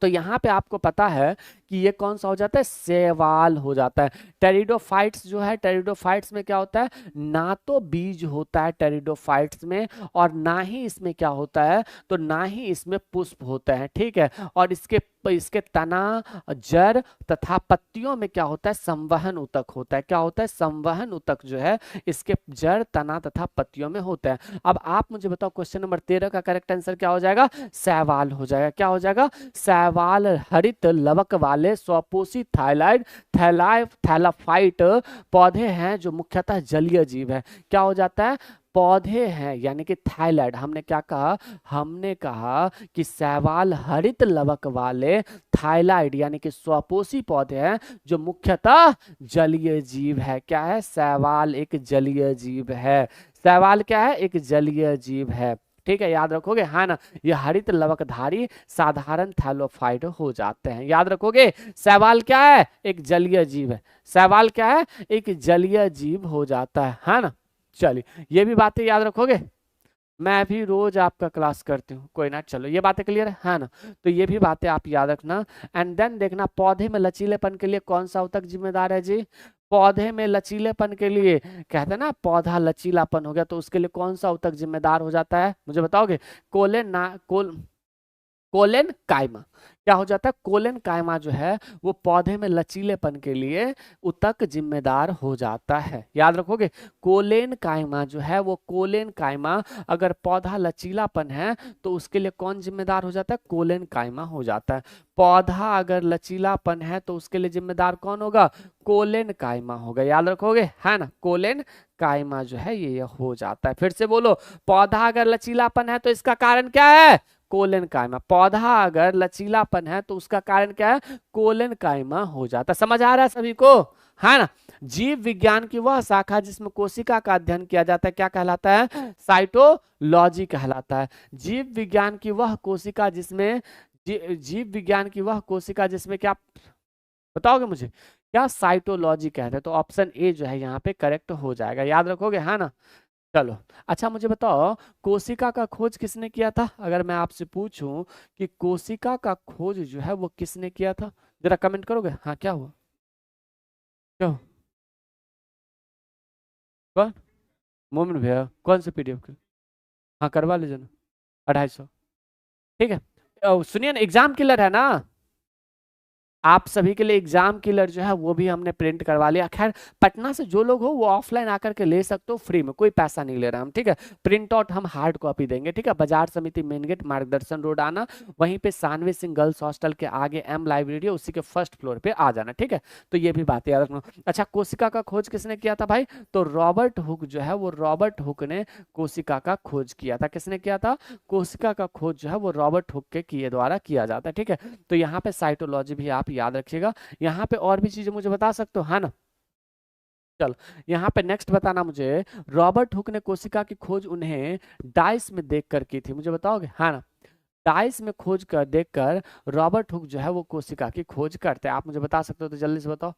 तो यहाँ पे आपको पता है कि ये कौन सा हो जाता है, शैवाल हो जाता है। टेरिडोफाइट्स जो है, टेरिडोफाइट्स में क्या होता है, ना तो बीज होता है टेरिडोफाइट्स में, और ना ही इसमें क्या होता है, तो ना ही इसमें पुष्प होता है, ठीक है। और इसके इसके तना, जड़ तथा पत्तियों में क्या होता है, संवहन ऊतक होता है। क्या होता है, संवहन ऊतक जो है इसके जड़, तना तथा पत्तियों में होता है। अब आप मुझे बताओ क्वेश्चन नंबर 13 का करेक्ट आंसर क्या हो जाएगा, शैवाल हो जाएगा। क्या हो जाएगा, शैवाल हरित लवक वाले स्वपोषी थाइलाइड थैलाफाइट पौधे हैं जो मुख्यतः जलीय जीव है। क्या हो जाता है, पौधे हैं यानी कि थाइलाइड, हमने क्या कहा, हमने कहा कि शैवाल हरित लवक वाले थाइलाइड यानी कि स्वपोषी पौधे हैं जो मुख्यतः जलीय जीव है। क्या है, शैवाल एक जलीय जीव है। शैवाल क्या है, एक जलीय जीव है, ठीक है। याद रखोगे, है ना। ये हरित लवकधारी साधारण थैलोफाइट हो जाते हैं, याद रखोगे। शैवाल क्या है, एक जलीय जीव है। शैवाल क्या है, एक जलीय जीव हो जाता है ना। चलिए ये भी बातें याद रखोगे, मैं भी रोज आपका क्लास करती हूँ, कोई ना। चलो ये बातें क्लियर है ना, तो ये भी बातें आप याद रखना। एंड देन देखना, पौधे में लचीलेपन के लिए कौन सा ऊतक जिम्मेदार है जी, पौधे में लचीलेपन के लिए, कहते हैं ना पौधा लचीलापन हो गया, तो उसके लिए कौन सा ऊतक जिम्मेदार हो जाता है, मुझे बताओगे। कोलेन ना कोलेन कायमा, क्या हो जाता है, कोलेन कायमा जो है वो पौधे में लचीलेपन के लिए ऊतक जिम्मेदार हो जाता है, याद रखोगे। कोलेन कायमा जो है वो, कोलेन कायमा अगर पौधा लचीलापन है तो उसके लिए कौन जिम्मेदार हो जाता है, कोलेन कायमा हो जाता है। पौधा अगर लचीलापन है तो उसके लिए जिम्मेदार कौन होगा, कोलेन कायमा होगा, याद रखोगे, है ना। कोलेन कायमा जो है ये हो जाता है। फिर से बोलो, पौधा अगर लचीलापन है तो इसका कारण क्या है, कोलेन कायमा। पौधा अगर लचीलापन है तो उसका कारण क्या है, कोलेन कायमा हो जाता है। समझ आ रहा है सभी को, है ना। जीव विज्ञान की वह शाखा जिसमें कोशिका का अध्ययन किया जाता है क्या कहलाता है, साइटोलॉजी कहलाता है। जीव विज्ञान की वह कोशिका जिसमें जीव विज्ञान की वह कोशिका जिसमें क्या, बताओगे मुझे, क्या साइटोलॉजी कहते हैं। तो ऑप्शन ए जो है यहाँ पे करेक्ट हो जाएगा, याद रखोगे, है ना। चलो अच्छा मुझे बताओ, कोशिका का खोज किसने किया था, अगर मैं आपसे पूछूं कि कोशिका का खोज जो है वो किसने किया था, जरा कमेंट करोगे। हाँ क्या हुआ, क्या हुआ? कौन, मोमिन भैया, कौन से पीडीएफ के, हाँ करवा लीजिए ना, 250, ठीक है। सुनिए ना, एग्जाम किलर है ना, आप सभी के लिए एग्जाम किलर जो है वो भी हमने प्रिंट करवा लिया। खैर पटना से जो लोग हो वो ऑफलाइन आकर के ले सकते हो फ्री में, कोई पैसा नहीं ले रहा हम, ठीक है। प्रिंट आउट हम हार्ड कॉपी देंगे, ठीक है। बाजार समिति मेन गेट मार्गदर्शन रोड आना, वहीं पे सानवी सिंह गर्ल्स हॉस्टल के आगे एम लाइब्रेरी है, उसी के फर्स्ट फ्लोर पे आ जाना, ठीक है। तो ये भी बात याद रखना। अच्छा, कोशिका का खोज किसने किया था भाई? तो रॉबर्ट हुक जो है वो रॉबर्ट हुक ने कोशिका का खोज किया था। किसने किया था? कोशिका का खोज जो है वो रॉबर्ट हुक के किए द्वारा किया जाता है, ठीक है। तो यहाँ पे साइटोलॉजी भी आप याद रखिएगा। यहाँ पे और भी चीजें मुझे बता सकते हो, है ना? चल, यहाँ पे नेक्स्ट बताना मुझे, रॉबर्ट हुक ने कोशिका की खोज उन्हें डाइस में देख कर की थी, मुझे बताओगे, है ना? डाइस में खोज कर देखकर रॉबर्ट हुक जो है वो कोशिका की खोज करते हैं। आप मुझे बता सकते हो तो जल्दी से बताओ।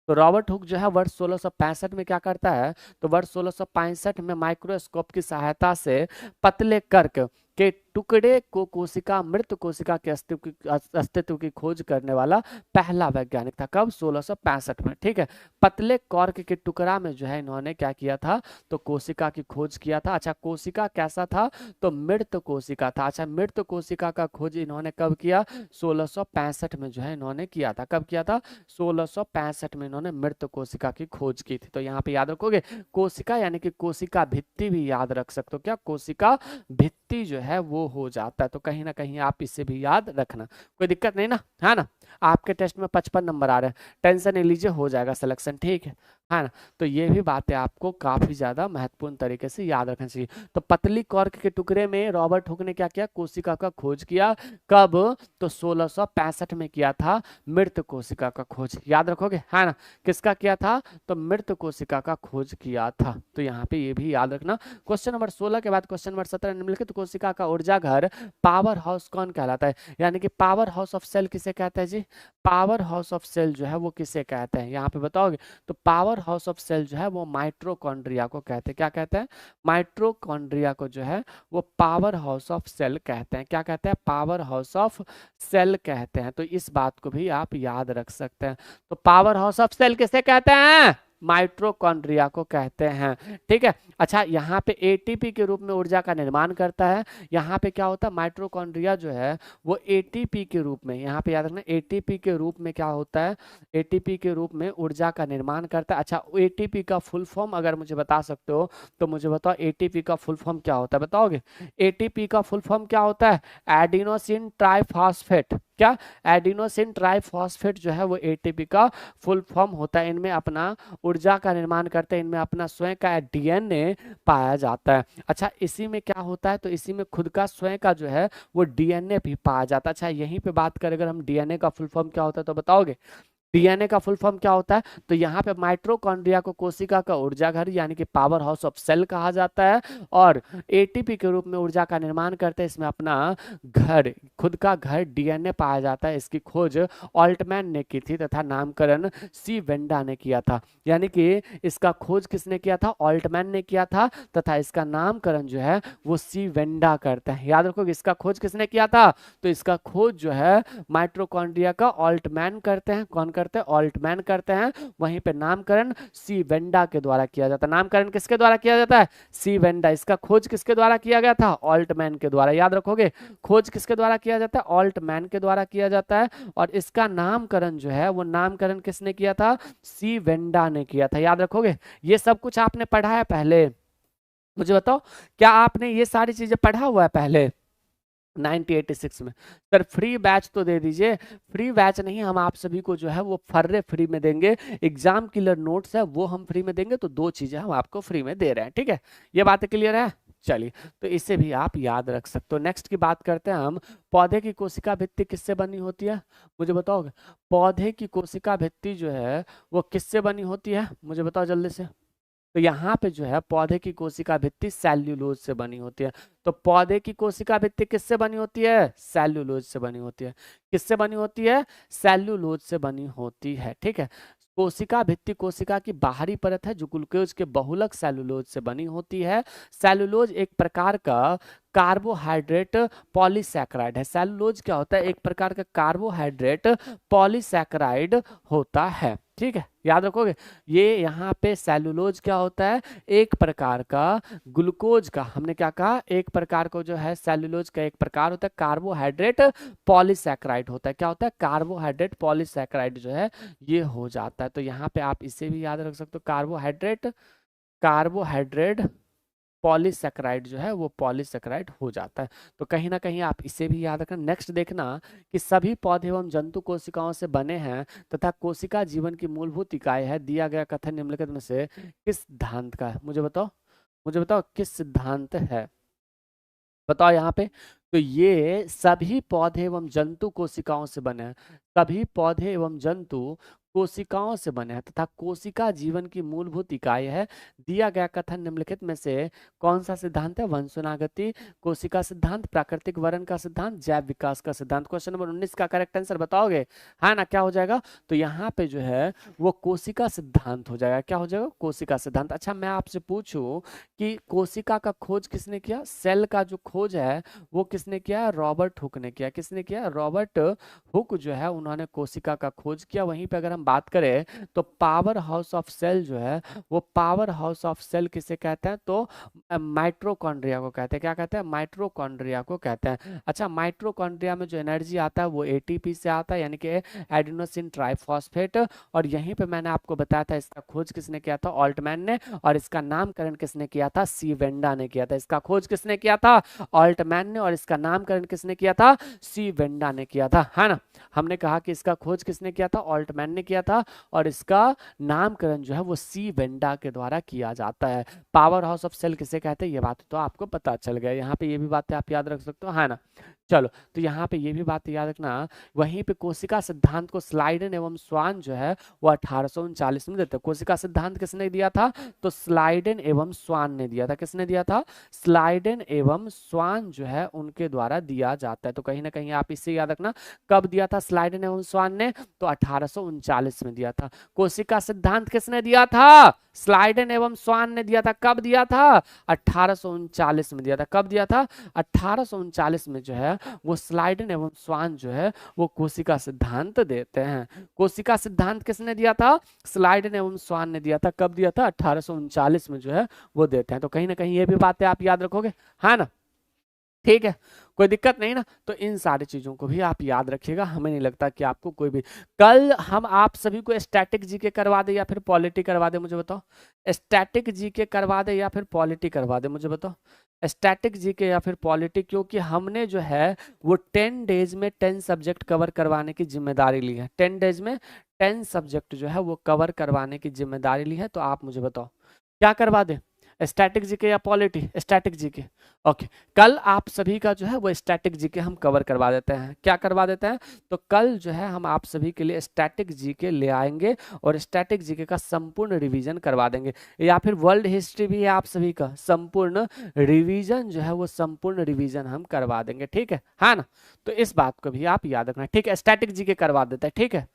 तो रॉबर्ट हुक जो है वर्ष 1665 में क्या करता है? तो वर्ष 1665 में माइक्रोस्कोप की सहायता से पतले कर्क के टुकड़े को कोशिका, मृत कोशिका के अस्तित्व की खोज करने वाला पहला वैज्ञानिक था। कब? 1665 में, ठीक है। पतले कॉर्क के टुकड़ा में जो है इन्होंने क्या किया था? तो कोशिका की खोज किया था। अच्छा, कोशिका कैसा था? तो मृत कोशिका था। अच्छा, मृत कोशिका का खोज इन्होंने कब किया? 1665 में जो है इन्होंने किया था। कब किया था? 1665 में इन्होंने मृत कोशिका की खोज की थी। तो यहाँ पे याद रखोगे कोशिका यानी कि कोशिका भित्ति भी याद रख सकते हो। क्या? कोशिका भित्ति जो है वो हो जाता है। तो कहीं ना कहीं आप इसे भी याद रखना, कोई दिक्कत नहीं ना, है ना? आपके टेस्ट में 55 नंबर आ रहे हैं, टेंशन नहीं लीजिए, हो जाएगा सिलेक्शन, ठीक है ना? तो ये भी बातें आपको काफी ज्यादा महत्वपूर्ण तरीके से याद रखना चाहिए। तो पतली कॉर्क के टुकड़े में रॉबर्ट हुक ने क्या किया? कोशिका का खोज किया। कब? तो 1665 में किया था मृत कोशिका का खोज, याद रखोगे, है ना? किसका किया था? तो मृत कोशिका का खोज किया था। तो यहाँ पे ये भी याद रखना। क्वेश्चन नंबर 16 के बाद क्वेश्चन नंबर 17, निम्नलिखित कोशिका का ऊर्जा घर पावर हाउस कौन कहलाता है? यानी कि पावर हाउस ऑफ सेल किसे कहते हैं जी? पावर हाउस ऑफ सेल जो है वो किसे कहते हैं, यहाँ पे बताओगे? तो पावर हाउस ऑफ सेल जो है वो माइट्रोकॉन्ड्रिया को कहते हैं। क्या कहते हैं? माइट्रोकॉन्ड्रिया को जो है वो पावर हाउस ऑफ सेल कहते हैं। क्या कहते हैं? पावर हाउस ऑफ सेल कहते हैं। तो इस बात को भी आप याद रख सकते हैं। तो पावर हाउस ऑफ सेल किसे कहते हैं? माइट्रोकॉन्ड्रिया को कहते हैं, ठीक है। अच्छा, यहाँ पे एटीपी के रूप में ऊर्जा का निर्माण करता है। यहाँ पे क्या होता है? माइट्रोकॉन्ड्रिया जो है वो एटीपी के रूप में, यहाँ पे याद रखना, एटीपी के रूप में क्या होता है? एटीपी के रूप में ऊर्जा का निर्माण करता है। अच्छा, एटीपी का फुल फॉर्म अगर मुझे बता सकते हो तो मुझे बताओ, एटीपी का फुल फॉर्म क्या होता है, बताओगे? एटीपी का फुल फॉर्म क्या होता है? Adenosine triphosphate. क्या? एडिनोसिन ट्राइफॉस्फेट जो है वो एटीपी का फुल फॉर्म होता है। इनमें अपना ऊर्जा का निर्माण करते हैं, इनमें अपना स्वयं का डीएनए पाया जाता है। अच्छा, इसी में क्या होता है? तो इसी में खुद का स्वयं का जो है वो डीएनए भी पाया जाता है। अच्छा, यहीं पे बात करें अगर हम डीएनए का फुल फॉर्म क्या होता है तो बताओगे? डीएनए का फुल फॉर्म क्या होता है? तो यहाँ पे माइट्रोकॉन्ड्रिया को कोशिका का ऊर्जा घर यानी कि पावर हाउस ऑफ सेल कहा जाता है, और एटीपी के रूप में ऊर्जा का निर्माण करते हैं, इसमें अपना घर, खुद का घर डीएनए पाया जाता है। इसकी खोज ऑल्टमैन ने की थी तथा नामकरण सी वेंडा ने किया था। यानी कि इसका खोज किसने किया था? ऑल्टमैन ने किया था, तथा इसका नामकरण जो है वो सी वेंडा करते हैं। याद रखो, इसका खोज किसने किया था? तो इसका खोज जो है माइट्रोकॉन्ड्रिया का ऑल्टमैन करते हैं। कौन करते हैं? ऑल्टमैन करते हैं। वहीं पे नामकरण सी वेंडा के द्वारा किया जाता है। नामकरण किसके द्वारा किया जाता है? सी वेंडा। इसका खोज किसके द्वारा किया गया था? ऑल्टमैन के द्वारा। याद रखोगे, खोज किसके द्वारा किया जाता है? ऑल्टमैन के द्वारा किया जाता है। और इसका नामकरण जो है वो नामकरण किसने किया था? सी वेंडा ने किया था। याद रखोगे, ये सब कुछ आपने पढ़ा है पहले? मुझे बताओ, क्या आपने ये सारी चीजें पढ़ा हुआ है पहले 1986 में? सर फ्री बैच तो दे दीजिए। फ्री बैच नहीं, हम आप सभी को जो है वो फर्रे फ्री में देंगे। एग्जाम किलर नोट्स है वो हम फ्री में देंगे। तो दो चीजें हम आपको फ्री में दे रहे हैं, ठीक है। ये बातें क्लियर है? चलिए, तो इसे भी आप याद रख सकते हो। नेक्स्ट की बात करते हैं हम, पौधे की कोशिका भित्ति किससे बनी होती है? मुझे बताओगे, पौधे की कोशिका भित्ति जो है वो किससे बनी होती है? मुझे बताओ जल्दी से। तो यहाँ पे जो है पौधे की कोशिका भित्ति सेल्यूलोज से बनी होती है। तो पौधे की कोशिका भित्ति किससे बनी होती है? सेल्यूलोज से बनी होती है। किससे बनी होती है? सेल्यूलोज से बनी होती है, ठीक है। कोशिका भित्ति कोशिका की बाहरी परत है जो ग्लूकोज के बहुलक सेल्यूलोज से बनी होती है। सेल्यूलोज एक प्रकार का कार्बोहाइड्रेट पॉलीसैकेराइड है। सेलुलोज क्या होता है? एक प्रकार का कार्बोहाइड्रेट पॉलीसैकेराइड होता है। ठीक है, याद रखोगे। ये यहाँ पे सेलुलोज क्या होता है? एक प्रकार का ग्लूकोज का, हमने क्या कहा, एक प्रकार को जो है सेलुलोज का एक प्रकार होता है कार्बोहाइड्रेट पॉलीसैकेराइड होता है। क्या होता है? कार्बोहाइड्रेट पॉलीसैकेराइड जो है ये हो जाता है। तो यहाँ पे आप इसे भी याद रख सकते हो, कार्बोहाइड्रेट पॉलीसैकेराइड जो है वो पॉलीसैकेराइड हो जाता है। तो कहीं ना कहीं आप इसे भी याद रखना। नेक्स्ट देखना कि सभी पौधे एवं जंतु कोशिकाओं से बने हैं तथा कोशिका जीवन की मूलभूत इकाई है। दिया गया कथन निम्नलिखित में से किस सिद्धांत का है? मुझे बताओ किस सिद्धांत है? बताओ यहाँ पे। तो ये सभी पौधे एवं जंतु कोशिकाओं से बने हैं। सभी पौधे एवं जंतु कोशिकाओं से बने हैं तथा कोशिका जीवन की मूलभूत इकाई है। दिया गया कथन निम्नलिखित में से कौन सा सिद्धांत है? वंशानुगति, कोशिका सिद्धांत, प्राकृतिक वर्ण का सिद्धांत, जैव विकास का सिद्धांत। क्वेश्चन नंबर 19 का करेक्ट आंसर बताओगे? हाँ ना, क्या हो जाएगा? तो यहाँ पे जो है वो कोशिका सिद्धांत हो जाएगा। क्या हो जाएगा? कोशिका सिद्धांत। अच्छा, मैं आपसे पूछूं कि कोशिका का खोज किसने किया? सेल का जो खोज है वो किसने किया? रॉबर्ट हुक ने किया। किसने किया? रॉबर्ट हुक जो है उन्होंने कोशिका का खोज किया। वहीं पे अगर हम बात करें तो पावर हाउस ऑफ सेल जो है वो पावर हाउस ऑफ सेल किसे कहते हैं? तो माइट्रोकॉन्ड्रिया को कहते हैं। क्या कहते हैं? माइट्रोकॉन्ड्रिया को कहते हैं। अच्छा, माइट्रोकॉन्ड्रिया में जो एनर्जी आता है वो एटीपी से आता है, यानी कि एडिनोसिन ट्राइफॉस्फेट। और यहीं पे मैंने आपको बताया था इसका खोज किसने किया था? ऑल्टमैन ने। और इसका नामकरण किसने किया था? सी वेंडा ने किया था। इसका खोज किसने किया था? ऑल्टमैन ने। और इसका नामकरण किसने किया था? सी वेंडा ने किया था, है ना। हमने कहा कि इसका खोज किसने किया था? ऑल्टमैन ने किया था। और इसका नामकरण जो है वो सी वेंडा के द्वारा किया जाता है। पावर हाउस ऑफ सेल किसे कहते हैं ये बात तो आपको पता चल गया। यहाँ पे ये भी बातें आप याद रख सकते हो, है ना। चलो, तो यहाँ पे ये भी बात याद रखना। वहीं पे कोशिका सिद्धांत को स्लाइडन एवं स्वान जो है वो 1839 में देते हैं। कोशिका सिद्धांत किसने दिया था? तो स्लाइडन एवं स्वान ने दिया था। किसने दिया था? स्लाइडन एवं स्वान जो है उनके द्वारा दिया जाता है। तो कहीं ना कहीं आप इससे याद रखना, कब दिया था स्लाइडन एवं स्वान ने? तो 1839 में दिया था। कोशिका सिद्धांत किसने दिया था? स्लाइडन एवं स्वान ने दिया था। कब दिया था? 1839 में दिया था। कब दिया था? 1839 में जो है वो स्लाइडन एवं स्वान जो है वो कोशिका सिद्धांत देते हैं। कोशिका सिद्धांत किसने दिया था? स्लाइडन एवं स्वान ने दिया था। कब दिया था? 1839 में जो है वो देते हैं। तो कहीं ना कहीं ये भी बातें आप याद रखोगे, है ना। ठीक है, कोई दिक्कत नहीं ना। तो इन सारी चीजों को भी आप याद रखिएगा। हमें नहीं लगता कि आपको कोई भी, कल हम आप सभी को स्टैटिक जीके करवा दे या फिर पॉलिटी करवा दे, मुझे बताओ। स्टैटिक जीके करवा दे या फिर पॉलिटी करवा दे, मुझे बताओ। स्टैटिक जीके या फिर पॉलिटी, क्योंकि हमने जो है वो 10 डेज में 10 सब्जेक्ट कवर करवाने की जिम्मेदारी ली है। 10 डेज में 10 सब्जेक्ट जो है वो कवर करवाने की जिम्मेदारी ली है। तो आप मुझे बताओ क्या करवा दे, स्टैटिक जीके या पॉलिटी? Static GK. ओके, कल आप सभी का जो है वो स्टैटिक जीके हम कवर करवा देते हैं। क्या करवा देते हैं? तो कल जो है हम आप सभी के लिए स्टैटिक जीके ले आएंगे और स्टैटिक जीके का संपूर्ण रिवीजन करवा देंगे। या फिर वर्ल्ड हिस्ट्री भी है आप सभी का संपूर्ण रिवीजन जो है वो संपूर्ण रिवीजन हम करवा देंगे। ठीक है ना। तो इस बात को भी आप याद रखना। ठीक है, स्टैटिक जीके करवा देते हैं। ठीक है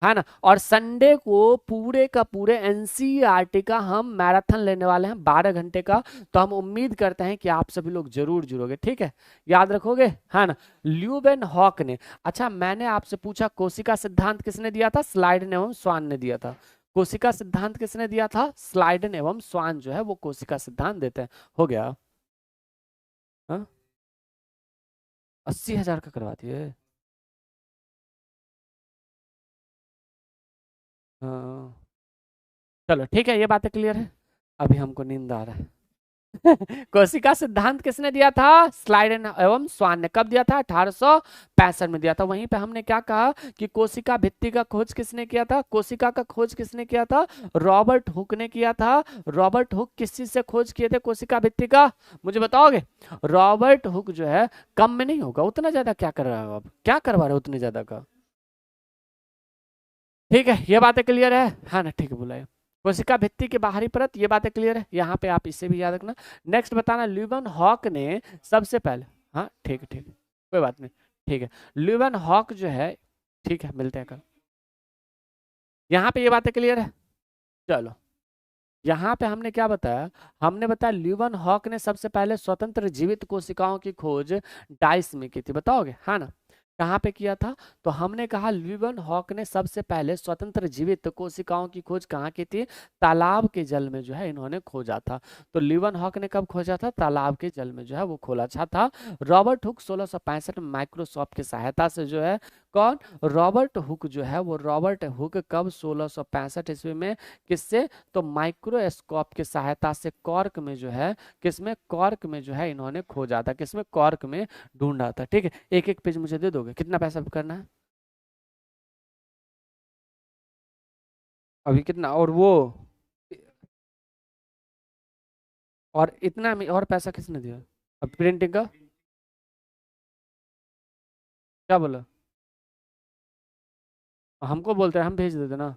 ना। और संडे को पूरे का पूरे एनसीईआरटी का हम मैराथन लेने वाले हैं 12 घंटे का। तो हम उम्मीद करते हैं कि आप सभी लोग जरूर जुड़ोगे। ठीक है, याद रखोगे, है ना। ल्यूवेन हॉक ने, अच्छा मैंने आपसे पूछा कोशिका सिद्धांत किसने दिया था? स्लाइडन एवं स्वान ने दिया था। कोशिका सिद्धांत किसने दिया था? स्लाइडन एवं स्वान जो है वो कोशिका सिद्धांत देते हैं। हो गया। 80,000 का करवा दिए। हाँ, चलो ठीक है, ये बातें क्लियर है। अभी हमको नींद आ रहा है। कोशिका सिद्धांत किसने दिया था? स्लाइडन एवं स्वान ने। कब दिया था? 1865 में दिया था। वहीं पे हमने क्या कहा कि कोशिका भित्ति का खोज किसने किया था? कोशिका का खोज किसने किया था? रॉबर्ट हुक ने किया था। रॉबर्ट हुक किस चीज से खोज किए थे कोशिका भित्ति का? मुझे बताओगे। रॉबर्ट हुक जो है कम में नहीं होगा, उतना ज्यादा क्या कर रहा है आप? क्या करवा रहे हो उतने ज्यादा का? ठीक है, ये बातें क्लियर है, हाँ ना। ठीक है, बुलाए कोशिका भित्ति की बाहरी परत, ये बातें क्लियर है। यहाँ पे आप इसे भी याद रखना। नेक्स्ट बताना, ल्यूवन हॉक ने सबसे पहले, हाँ ठीक है ठीक है, कोई बात नहीं। ठीक है, ल्यूवन हॉक जो है, ठीक है मिलते हैं कल। यहाँ पे ये बातें क्लियर है। चलो, यहाँ पे हमने क्या बताया, हमने बताया ल्यूवन हॉक ने सबसे पहले स्वतंत्र जीवित कोशिकाओं की खोज डाइस में की थी, बताओगे, है ना। कहाँ पे किया था, तो हमने कहा ल्यूवन हॉक ने सबसे पहले स्वतंत्र जीवित कोशिकाओं की खोज कहाँ की थी, तालाब के जल में जो है इन्होंने खोजा था। तो ल्यूवन हॉक ने कब खोजा था, तालाब के जल में जो है वो खोला था। रॉबर्ट हुक 1665 में माइक्रोसॉफ्ट की सहायता से जो है, कौन, रॉबर्ट हुक जो है वो, रॉबर्ट हुक कब 1665 ईस्वी में, किससे, तो माइक्रोस्कोप की सहायता से कॉर्क में जो है, किसमें, कॉर्क में जो है इन्होंने खोजा था, किसमें, कॉर्क में ढूंढा था। ठीक है, एक एक पेज मुझे दे दोगे, कितना पैसा करना है अभी, कितना, और वो, और इतना में और पैसा किसने दिया, अब प्रिंटिंग का क्या बोला, हमको बोलते हैं, हम भेज देते ना।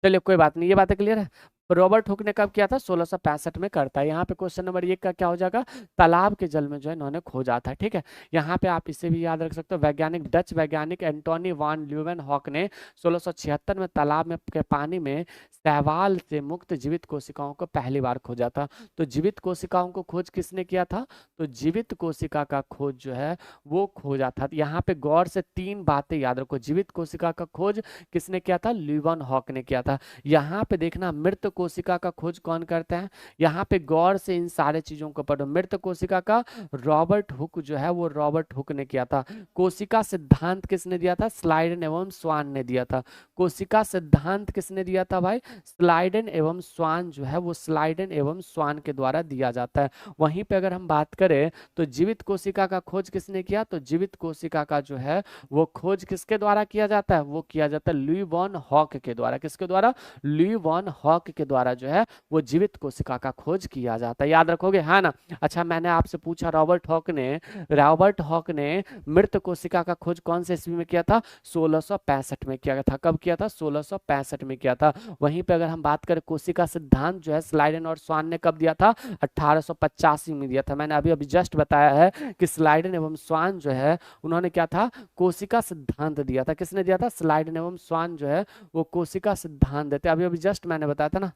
चलिए कोई बात नहीं, ये बातें क्लियर है। रॉबर्ट हुक ने कब किया था, 1665 में करता है। यहाँ पे क्वेश्चन नंबर 1 का क्या हो जाएगा, तालाब के जल में जो है इन्होंने खोजा था। ठीक है, यहाँ पे आप इसे भी याद रख सकते हो, वैज्ञानिक, डच वैज्ञानिक एंटोनी वान ल्यूवेन हॉक ने 1676 में तालाब में के पानी में शैवाल से मुक्त जीवित कोशिकाओं को पहली बार खोजा था। तो जीवित कोशिकाओं को खोज किसने किया था, तो जीवित कोशिका का खोज जो है वो खोजा था। यहाँ पे गौर से 3 बातें याद रखो, जीवित कोशिका का खोज किसने किया था, ल्यूवेन हॉक ने किया था। यहाँ पे देखना, मृत कोशिका का खोज कौन करता है, यहाँ पे गौर से इन सारे चीजों को पढ़ो। मृत कोशिका का रॉबर्ट हुक जो है वो, रॉबर्ट हुक ने किया था। कोशिका सिद्धांत किसने दिया था, स्लाइडन एवं स्वान ने दिया था। कोशिका सिद्धांत किसने दिया था भाई, स्लाइडन एवं स्वान जो है वो, स्लाइडन एवं स्वान के द्वारा दिया जाता है। वहीं पे अगर हम बात करें तो जीवित कोशिका का खोज किसने किया, तो जीवित कोशिका का जो है वो खोज किसके द्वारा किया जाता है, वो किया जाता है ल्यूवेन हॉक के द्वारा। किसके द्वारा, ल्यूवेन हॉक के द्वारा जो है वो जीवित कोशिका का खोज किया जाता है, याद रखोगे, है ना। अच्छा, मैंने आपसे पूछा, रॉबर्ट हॉक ने मृत कोशिका का खोज कौन से ईस्वी में किया था, 1665 में किया था। कब किया था, 1665 में किया था। वहीं पे अगर हम बात करें, कोशिका सिद्धांत जो है स्लाइडन और स्वान ने कब दिया था, 1885 में दिया था। मैंने अभी अभी जस्ट बताया है कि स्लाइडन एवं स्वान जो है उन्होंने क्या था, कोशिका सिद्धांत दिया था। किसने दिया था, स्लाइडन एवं स्वान जो है वो कोशिका सिद्धांत देते। अभी अभी जस्ट मैंने बताया था ना,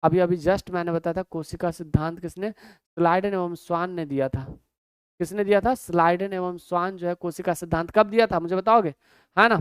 अभी अभी जस्ट मैंने बताया था, कोशिका सिद्धांत किसने, स्लाइडन एवं स्वान ने दिया था। किसने दिया था, स्लाइडन एवं स्वान जो है कोशिका सिद्धांत कब दिया था, मुझे बताओगे, है ना।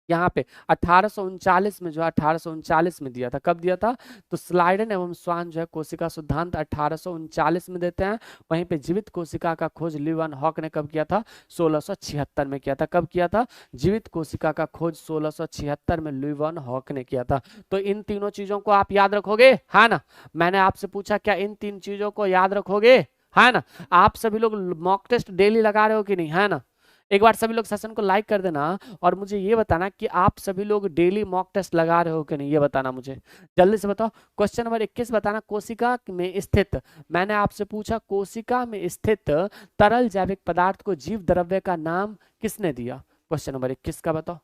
यहाँ पे 1839 में जो है, 1839 में दिया था। कब दिया था, तो स्लाइडन एवं स्वान जो है कोशिका सिद्धांत 1839 में देते हैं। वहीं पे जीवित कोशिका का खोज ल्यूवेन हॉक ने कब किया था, 1676 में किया था। कब किया था, जीवित कोशिका का खोज 1676 में ल्यूवेन हॉक ने किया था। तो इन तीनों चीजों को आप याद रखोगे, है ना। मैंने आपसे पूछा क्या इन 3 चीजों को याद रखोगे, है ना। आप सभी लोग मॉक टेस्ट डेली लगा रहे हो कि नहीं, है ना। एक बार सभी लोग सेशन को लाइक कर देना, और मुझे ये बताना कि आप सभी लोग डेली मॉक टेस्ट लगा रहे हो कि नहीं, ये बताना मुझे, जल्दी से बताओ। क्वेश्चन नंबर 21 बताना, कोशिका में स्थित, मैंने आपसे पूछा कोशिका में स्थित तरल जैविक पदार्थ को जीव द्रव्य का नाम किसने दिया। क्वेश्चन नंबर 21 का बताओ,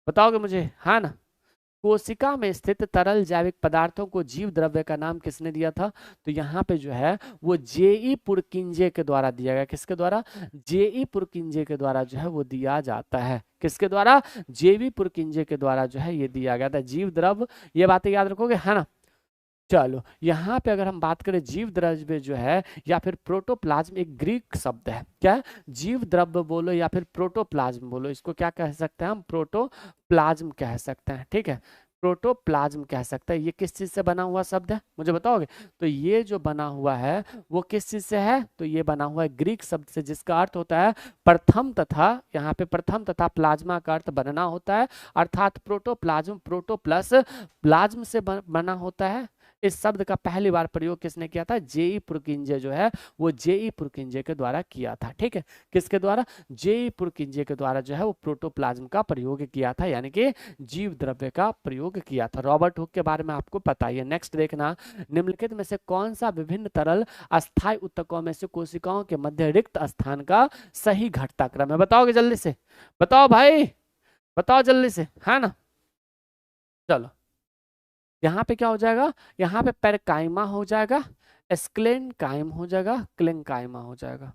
बताओगे मुझे, है ना। कोशिका में स्थित तरल जैविक पदार्थों को जीव द्रव्य का नाम किसने दिया था, तो यहाँ पे जो है वो जेई पुरकिंजे के द्वारा दिया गया। किसके द्वारा, जेई पुरकिंजे के द्वारा जो है वो दिया जाता है। किसके द्वारा, जेवी पुरकिंजे के द्वारा जो है ये दिया गया था, जीव द्रव्य। ये बातें याद रखोगे, है ना। चलो, यहाँ पे अगर हम बात करें जीव द्रव्य जो है या फिर प्रोटोप्लाज्म, एक ग्रीक शब्द है, क्या है, जीव द्रव्य बोलो या फिर प्रोटोप्लाज्म बोलो, इसको क्या कह सकते हैं हम, प्रोटोप्लाज्म कह सकते हैं। ठीक है, प्रोटोप्लाज्म कह सकते हैं। ये किस चीज से बना हुआ शब्द है, मुझे बताओगे। तो ये जो बना हुआ है वो किस चीज से है, तो ये बना हुआ है ग्रीक शब्द से, जिसका अर्थ होता है प्रथम तथा, यहाँ पे प्रथम तथा प्लाज्मा का अर्थ बनना होता है। अर्थात प्रोटोप्लाज्म, प्रोटो प्लस प्लाज्म से बना होता है। इस शब्द का पहली बार प्रयोग किसने किया था, जेई पुरकिंजे जो है वो जेई पुरकिंजे के द्वारा किया था। ठीक है, किसके द्वारा, जेई पुरकिंजे के द्वारा जो है वो प्रोटोप्लाज्म का प्रयोग किया था, यानी कि जीव द्रव्य का प्रयोग किया था। रॉबर्ट हुक के बारे में आपको पता ही है। नेक्स्ट देखना, निम्नलिखित में से कौन सा विभिन्न तरल अस्थायी ऊतकों में से कोशिकाओं के मध्य रिक्त स्थान का सही घटता क्रम है, बताओगे जल्दी से, बताओ भाई, बताओ जल्दी से, है ना। चलो, यहाँ पे क्या हो जाएगा, यहाँ पे पेरकाइमा हो जाएगा, स्क्लेनकाइम हो जाएगा, क्लेनकाइमा हो जाएगा।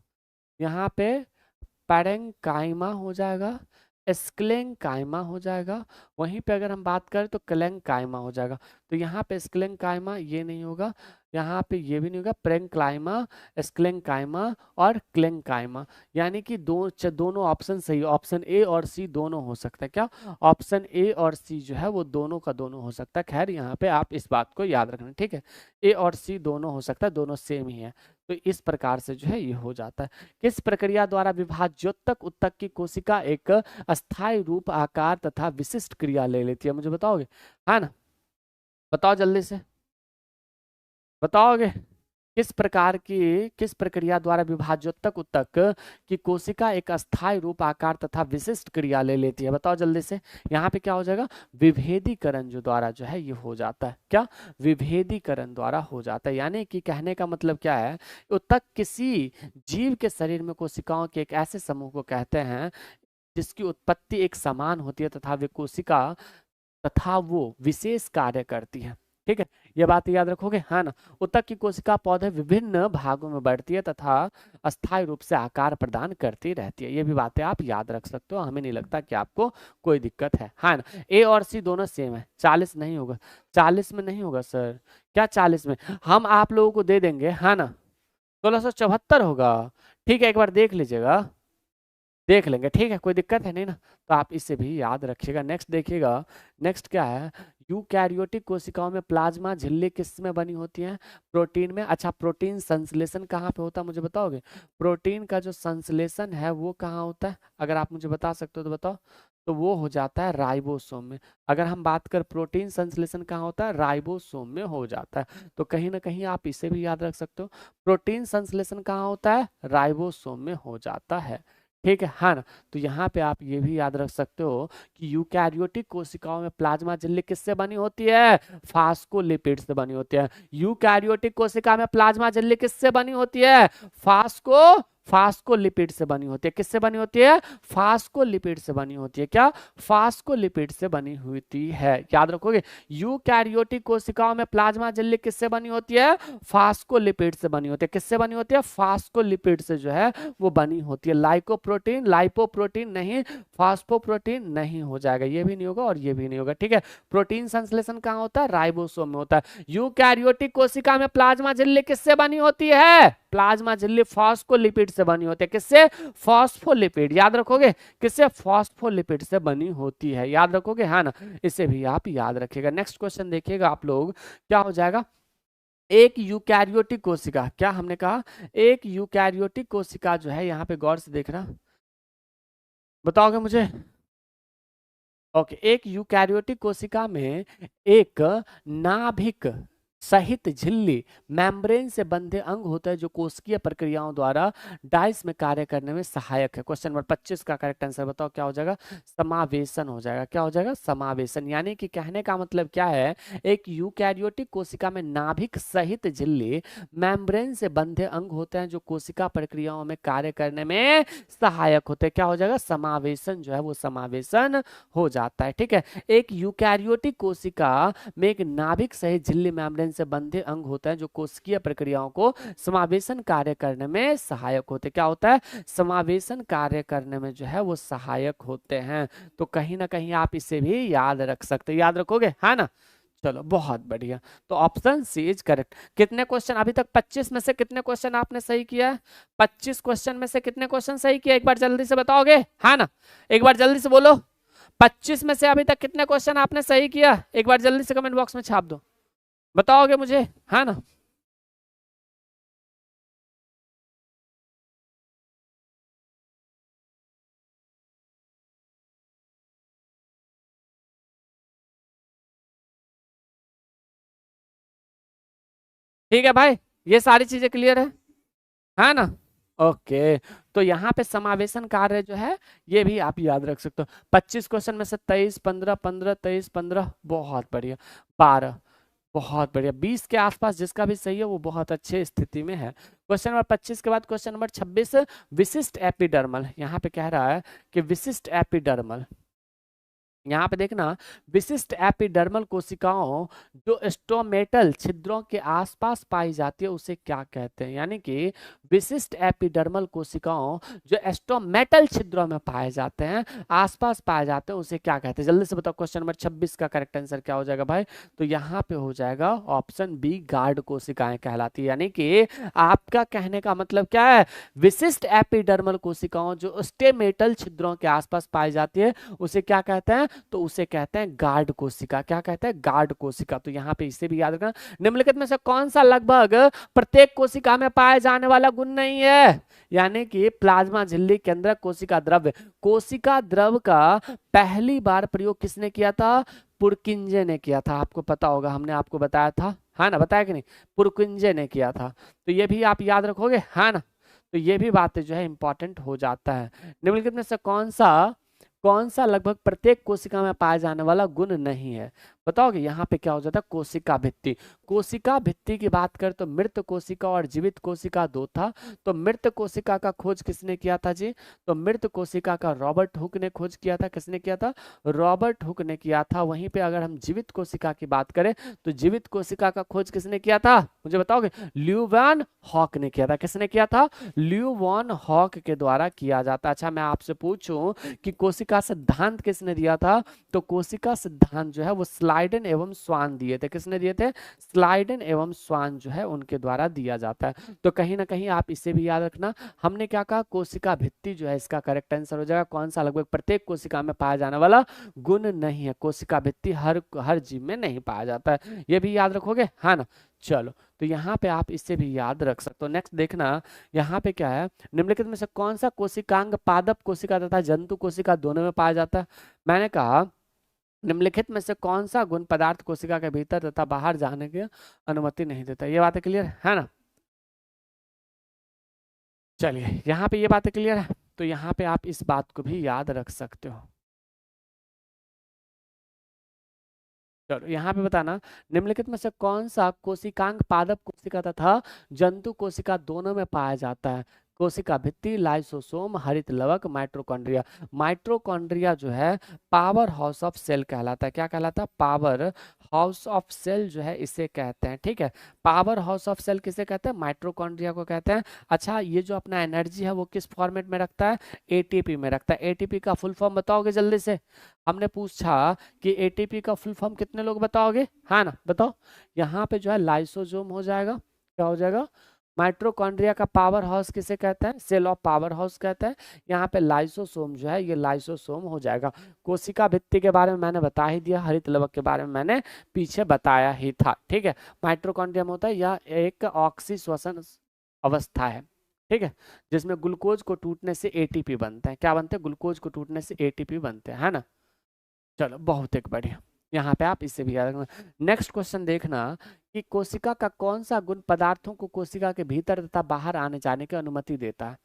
यहाँ पे पेरेंकाइमा हो जाएगा, स्क्लेंकाइमा हो जाएगा। वहीं पे अगर हम बात करें तो क्लेंकाइमा हो जाएगा। तो यहाँ पे स्क्लेंकाइमा ये नहीं होगा, यहाँ पे ये भी नहीं होगा, प्रेंक्लाइमा, स्क्लेंकाइमा और क्लेंकाइमा। यानी कि दोनों ऑप्शन सही, ऑप्शन ए और सी दोनों हो सकता है। क्या ऑप्शन ए और सी जो है वो दोनों का दोनों हो सकता है। खैर यहाँ पे आप इस बात को याद रखना, ठीक है, ए और सी दोनों हो सकता है, दोनों सेम ही है। तो इस प्रकार से जो है ये हो जाता है। किस प्रक्रिया द्वारा विभाज्योतक उत्तक की कोशिका एक अस्थायी रूप, आकार तथा विशिष्ट क्रिया ले लेती है, मुझे बताओगे? है ना, बताओ जल्दी से, बताओगे? किस प्रक्रिया द्वारा विभाज्योतक उत्तक की कोशिका एक अस्थायी रूप, आकार तथा विशिष्ट क्रिया ले लेती है, बताओ जल्दी से। यहाँ पे क्या हो जाएगा? विभेदीकरण जो द्वारा जो है ये हो जाता है। क्या? विभेदीकरण द्वारा हो जाता है। यानी कि कहने का मतलब क्या है, उत्तक किसी जीव के शरीर में कोशिकाओं के एक ऐसे समूह को कहते हैं जिसकी उत्पत्ति एक समान होती है तथा वे कोशिका तथा वो विशेष कार्य करती है। ठीक है, ये बात याद रखोगे, है ना। उत्तक की कोशिका पौधे विभिन्न भागों में बढ़ती है तथा अस्थायी रूप से आकार प्रदान करती रहती है। ये भी बातें आप याद रख सकते हो, हमें नहीं लगता कि आपको कोई दिक्कत है ना। ए और सी दोनों सेम है। 40 नहीं होगा, 40 में नहीं होगा सर। क्या 40 में? हम आप लोगों को दे देंगे, है ना, 1674 होगा। ठीक है, एक बार देख लीजिएगा, देख लेंगे, ठीक है, कोई दिक्कत है नहीं ना। तो आप इसे भी याद रखिएगा। नेक्स्ट देखिएगा, नेक्स्ट क्या है, यूकैरियोटिक कोशिकाओं में प्लाज्मा झिल्ली किस में बनी होती है? प्रोटीन में। अच्छा, प्रोटीन संश्लेषण कहाँ पे होता है, मुझे बताओगे? प्रोटीन का जो संश्लेषण है वो कहाँ होता है, अगर आप मुझे बता सकते हो तो बताओ। तो वो हो जाता है राइबोसोम में। अगर हम बात कर प्रोटीन संश्लेषण कहाँ होता है, राइबोसोम में हो जाता है। तो कहीं ना कहीं आप इसे भी याद रख सकते हो, प्रोटीन संश्लेषण कहाँ होता है, राइबोसोम में हो जाता है। ठीक है ना। तो यहाँ पे आप ये भी याद रख सकते हो कि यूकैरियोटिक कोशिकाओं में प्लाज्मा झिल्ली किससे बनी होती है? फास्फोलिपिड से बनी होती है। यूकैरियोटिक कोशिका में प्लाज्मा झिल्ली किससे बनी होती है? फास्फोलिपिड से बनी होती है। किससे बनी होती है? फास्फोलिपिड से बनी होती है। क्या? फास्फोलिपिड से बनी होती है, याद रखोगे। यूकैरियोटिक कोशिकाओं में प्लाज्मा झिल्ली किससे बनी होती है? फास्फोलिपिड से बनी होती है। किससे बनी होती है? फास्फोलिपिड से जो है वो बनी होती है। लाइकोप्रोटीन, लाइपोप्रोटीन नहीं, फास्फोप्रोटीन नहीं हो जाएगा, ये भी नहीं होगा और ये भी नहीं होगा। ठीक है, प्रोटीन संश्लेषण कहाँ होता है? राइबोसोम में होता है। यूकैरियोटिक कोशिका में प्लाज्मा झिल्ली किससे बनी होती है? प्लाज्मा झिल्ली फास्फोलिपिड से बनी होती है। किससे? फास्फोलिपिड, याद रखोगे, किससे? फास्फोलिपिड से बनी होती है, याद रखोगे, है ना। इसे भी आप याद रखिएगा। नेक्स्ट क्वेश्चन देखिएगा आप लोग, क्या हो जाएगा, एक यूकैरियोटिक कोशिका, क्या हमने कहा, एक यूकैरियोटिक कोशिका जो है, यहाँ पे गौर से देखना, बताओगे मुझे? ओके, एक यूकैरियोटिक कोशिका में एक नाभिक सहित झिल्ली मेम्ब्रेन से बंधे अंग होता है जो कोशिकीय प्रक्रियाओं द्वारा डाइस में कार्य करने में सहायक है। क्वेश्चन नंबर 25 का करेक्ट आंसर बताओ, क्या हो जाएगा? समावेशन हो जाएगा। क्या हो जाएगा? समावेशन। यानी कि कहने का मतलब क्या है, एक यूकैरियोटिक कोशिका में नाभिक सहित झिल्ली मेम्ब्रेन से बंधे अंग होते हैं जो कोशिका प्रक्रियाओं में कार्य करने में सहायक होते हैं। क्या हो जाएगा? समावेशन जो है वो समावेशन हो जाता है। ठीक है, एक यूकैरियोटिक कोशिका में एक नाभिक सहित झिल्ली मेम्ब्रेन से बंधे अंग होता है जो कोशिकीय प्रक्रियाओं को समावेशन कार्य करने में सहायक होते हैं। क्या होता है? समावेशन कार्य करने में जो है वो सहायक होते हैं। तो कहीं ना कहीं आप इसे भी याद रख सकते हैं, याद रखोगे, है ना। चलो, बहुत बढ़िया। तो ऑप्शन सी इज करेक्ट। कितने क्वेश्चन अभी तक? 25 में से कितने क्वेश्चन आपने सही किया? 25 क्वेश्चन में से कितने क्वेश्चन सही किया, एक बार जल्दी से बताओगे, है ना, एक बार जल्दी से बोलो। 25 में से अभी तक कितने क्वेश्चन आपने सही किया, एक बार जल्दी से कमेंट बॉक्स में छाप दो, बताओगे मुझे, है ना। ठीक है भाई, ये सारी चीजें क्लियर है ना। ओके, तो यहाँ पे समावेशन कार्य जो है ये भी आप याद रख सकते हो। 25 क्वेश्चन में से 23, 15, 15, 23, 15, बहुत बढ़िया, 12, बहुत बढ़िया, 20 के आसपास जिसका भी सही है वो बहुत अच्छे स्थिति में है। क्वेश्चन नंबर 25 के बाद क्वेश्चन नंबर 26, विशिष्ट एपिडर्मल। यहाँ पे कह रहा है कि विशिष्ट एपिडर्मल, यहाँ पे देखना, विशिष्ट एपिडर्मल कोशिकाओं जो स्टोमेटल छिद्रों के आसपास पाई जाती है उसे क्या कहते हैं? यानी कि विशिष्ट एपिडर्मल कोशिकाओं जो स्टोमेटल छिद्रों में पाए जाते हैं, आसपास पाए जाते हैं, उसे क्या कहते हैं? जल्दी से बताओ, क्वेश्चन नंबर 26 का करेक्ट आंसर क्या हो जाएगा भाई? तो यहाँ पे हो जाएगा ऑप्शन बी, गार्ड कोशिकाएं कहलाती है। यानी कि आपका कहने का मतलब क्या है? विशिष्ट एपिडर्मल कोशिकाओं जो स्टेमेटल छिद्रों के आसपास पाई जाती है उसे क्या कहते हैं? तो उसे कहते हैं गार्ड कोशिका। क्या कहते हैं? गार्ड कोशिका। तो यहाँ पे इसे भी याद रखना। निम्नलिखित में से कौन सा लगभग प्रत्येक कोशिका में पाए जाने वाला गुण नहीं है? यानी कि प्लाज्मा झिल्ली केंद्रक कोशिका द्रव्य। कोशिका द्रव का पहली बार प्रयोग किसने किया था? पुरकिंजे ने किया था। आपको पता होगा, हमने आपको बताया था, है ना? बताया कि नहीं? पुरकिंजे ने किया था। तो ये भी आप याद रखोगे, है ना? तो ये भी बातें जो है इंपॉर्टेंट हो जाता है। निम्नलिखित में से कौन सा लगभग प्रत्येक कोशिका में पाया जाने वाला गुण नहीं है? बताओगे? यहाँ पे क्या हो जाता है? कोशिका भित्ति। कोशिका भित्ति की बात करें तो मृत कोशिका और जीवित कोशिका दो था। तो मृत कोशिका का खोज किसने किया था जी? तो मृत कोशिका का रॉबर्ट हुक ने खोज किया था। किसने किया था? रॉबर्ट हुक ने किया था। वहीं पे अगर हम जीवित कोशिका की बात करें तो जीवित कोशिका का खोज किसने किया था? मुझे बताओगे? ल्यू वैन हॉक ने किया था। किसने किया था? ल्यू वॉन हॉक के द्वारा किया जाता। अच्छा, मैं आपसे पूछूं कि कोशिका सिद्धांत किसने दिया था? तो कोशिका सिद्धांत जो है वो स्लाइडन एवं स्वान दिए थे। किसने दिए थे? स्लाइडन एवं स्वान जो है उनके द्वारा दिया जाता है। तो कहीं ना कहीं आप इसे भी याद रखना। हमने क्या कहा? कोशिका भित्ति जो है इसका करेक्ट आंसर हो जाएगा। कौन सा लगभग प्रत्येक कोशिका में पाया जाने वाला गुण नहीं है? कोशिका भित्ति हर जीव में नहीं पाया जाता है। ये भी याद रखोगे, है ना? चलो, तो यहाँ पे आप इसे भी याद रख सकते हो। नेक्स्ट देखना, यहाँ पे क्या है? निम्नलिखित में से कौन सा कोशिकांग पादप कोशिका तथा जंतु कोशिका दोनों में पाया जाता है? मैंने कहा निम्नलिखित में से कौन सा गुण पदार्थ कोशिका के भीतर तथा बाहर जाने की अनुमति नहीं देता? ये बातें क्लियर है ना? चलिए, यहाँ पे ये बातें क्लियर है। तो यहाँ पे आप इस बात को भी याद रख सकते हो। चलो, यहाँ पे बताना, निम्नलिखित में से कौन सा कोशिकांग पादप कोशिका तथा जंतु कोशिका दोनों में पाया जाता है? कोशिका भित्ति, लाइसोसोम, हरित लवक, माइट्रोकॉन्ड्रिया। माइट्रोकॉन्ड्रिया जो है पावर हाउस ऑफ सेल कहलाता है। क्या कहलाता है? पावर हाउस ऑफ सेल जो है इसे कहते हैं। ठीक है, पावर हाउस ऑफ सेल किसे कहते हैं? माइट्रोकॉन्ड्रिया को कहते हैं। अच्छा, ये जो अपना एनर्जी है वो किस फॉर्मेट में रखता है? एटीपी में रखता है। एटीपी का फुल फॉर्म बताओगे जल्दी से? हमने पूछा कि एटीपी का फुल फॉर्म कितने लोग बताओगे? हाँ ना, बताओ। यहाँ पे जो है लाइसोसोम हो जाएगा। क्या हो जाएगा? माइट्रोकॉन्ड्रिया का पावर हाउस किसे कहते हैं? सेल ऑफ पावर हाउस कहते हैं। यहाँ पे लाइसोसोम जो है ये लाइसोसोम हो जाएगा। कोशिका भित्ति के बारे में मैंने बता ही दिया, हरित लवक के बारे में मैंने पीछे बताया ही था। ठीक है, माइट्रोकॉन्ड्रिया में होता है यह एक ऑक्सी श्वसन अवस्था है। ठीक है, जिसमें ग्लूकोज को टूटने से एटीपी बनते हैं। क्या बनते हैं? ग्लूकोज को टूटने से एटीपी बनते हैं, है ना? चलो, बहुत एक बढ़िया। यहाँ पे आप इससे भी याद रखना। नेक्स्ट क्वेश्चन देखना कि कोशिका का कौन सा गुण पदार्थों को कोशिका के भीतर तथा बाहर आने जाने की अनुमति देता है?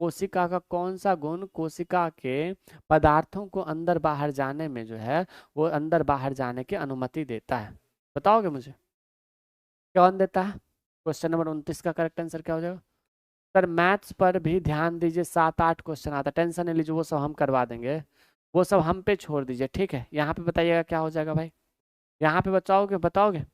कोशिका का कौन सा गुण कोशिका के पदार्थों को अंदर बाहर जाने में जो है वो अंदर बाहर जाने की अनुमति देता है? बताओगे मुझे? कौन देता है? क्वेश्चन नंबर 29 का करेक्ट आंसर क्या हो जाएगा? सर, मैथ्स पर भी ध्यान दीजिए, 7-8 क्वेश्चन आता है, टेंशन नहीं लीजिए, वो सब हम करवा देंगे। वो सब हम पे छोड़ दीजिए। ठीक है, यहाँ पे बताइएगा क्या हो जाएगा भाई? यहाँ पे बताओगे? बताओगे?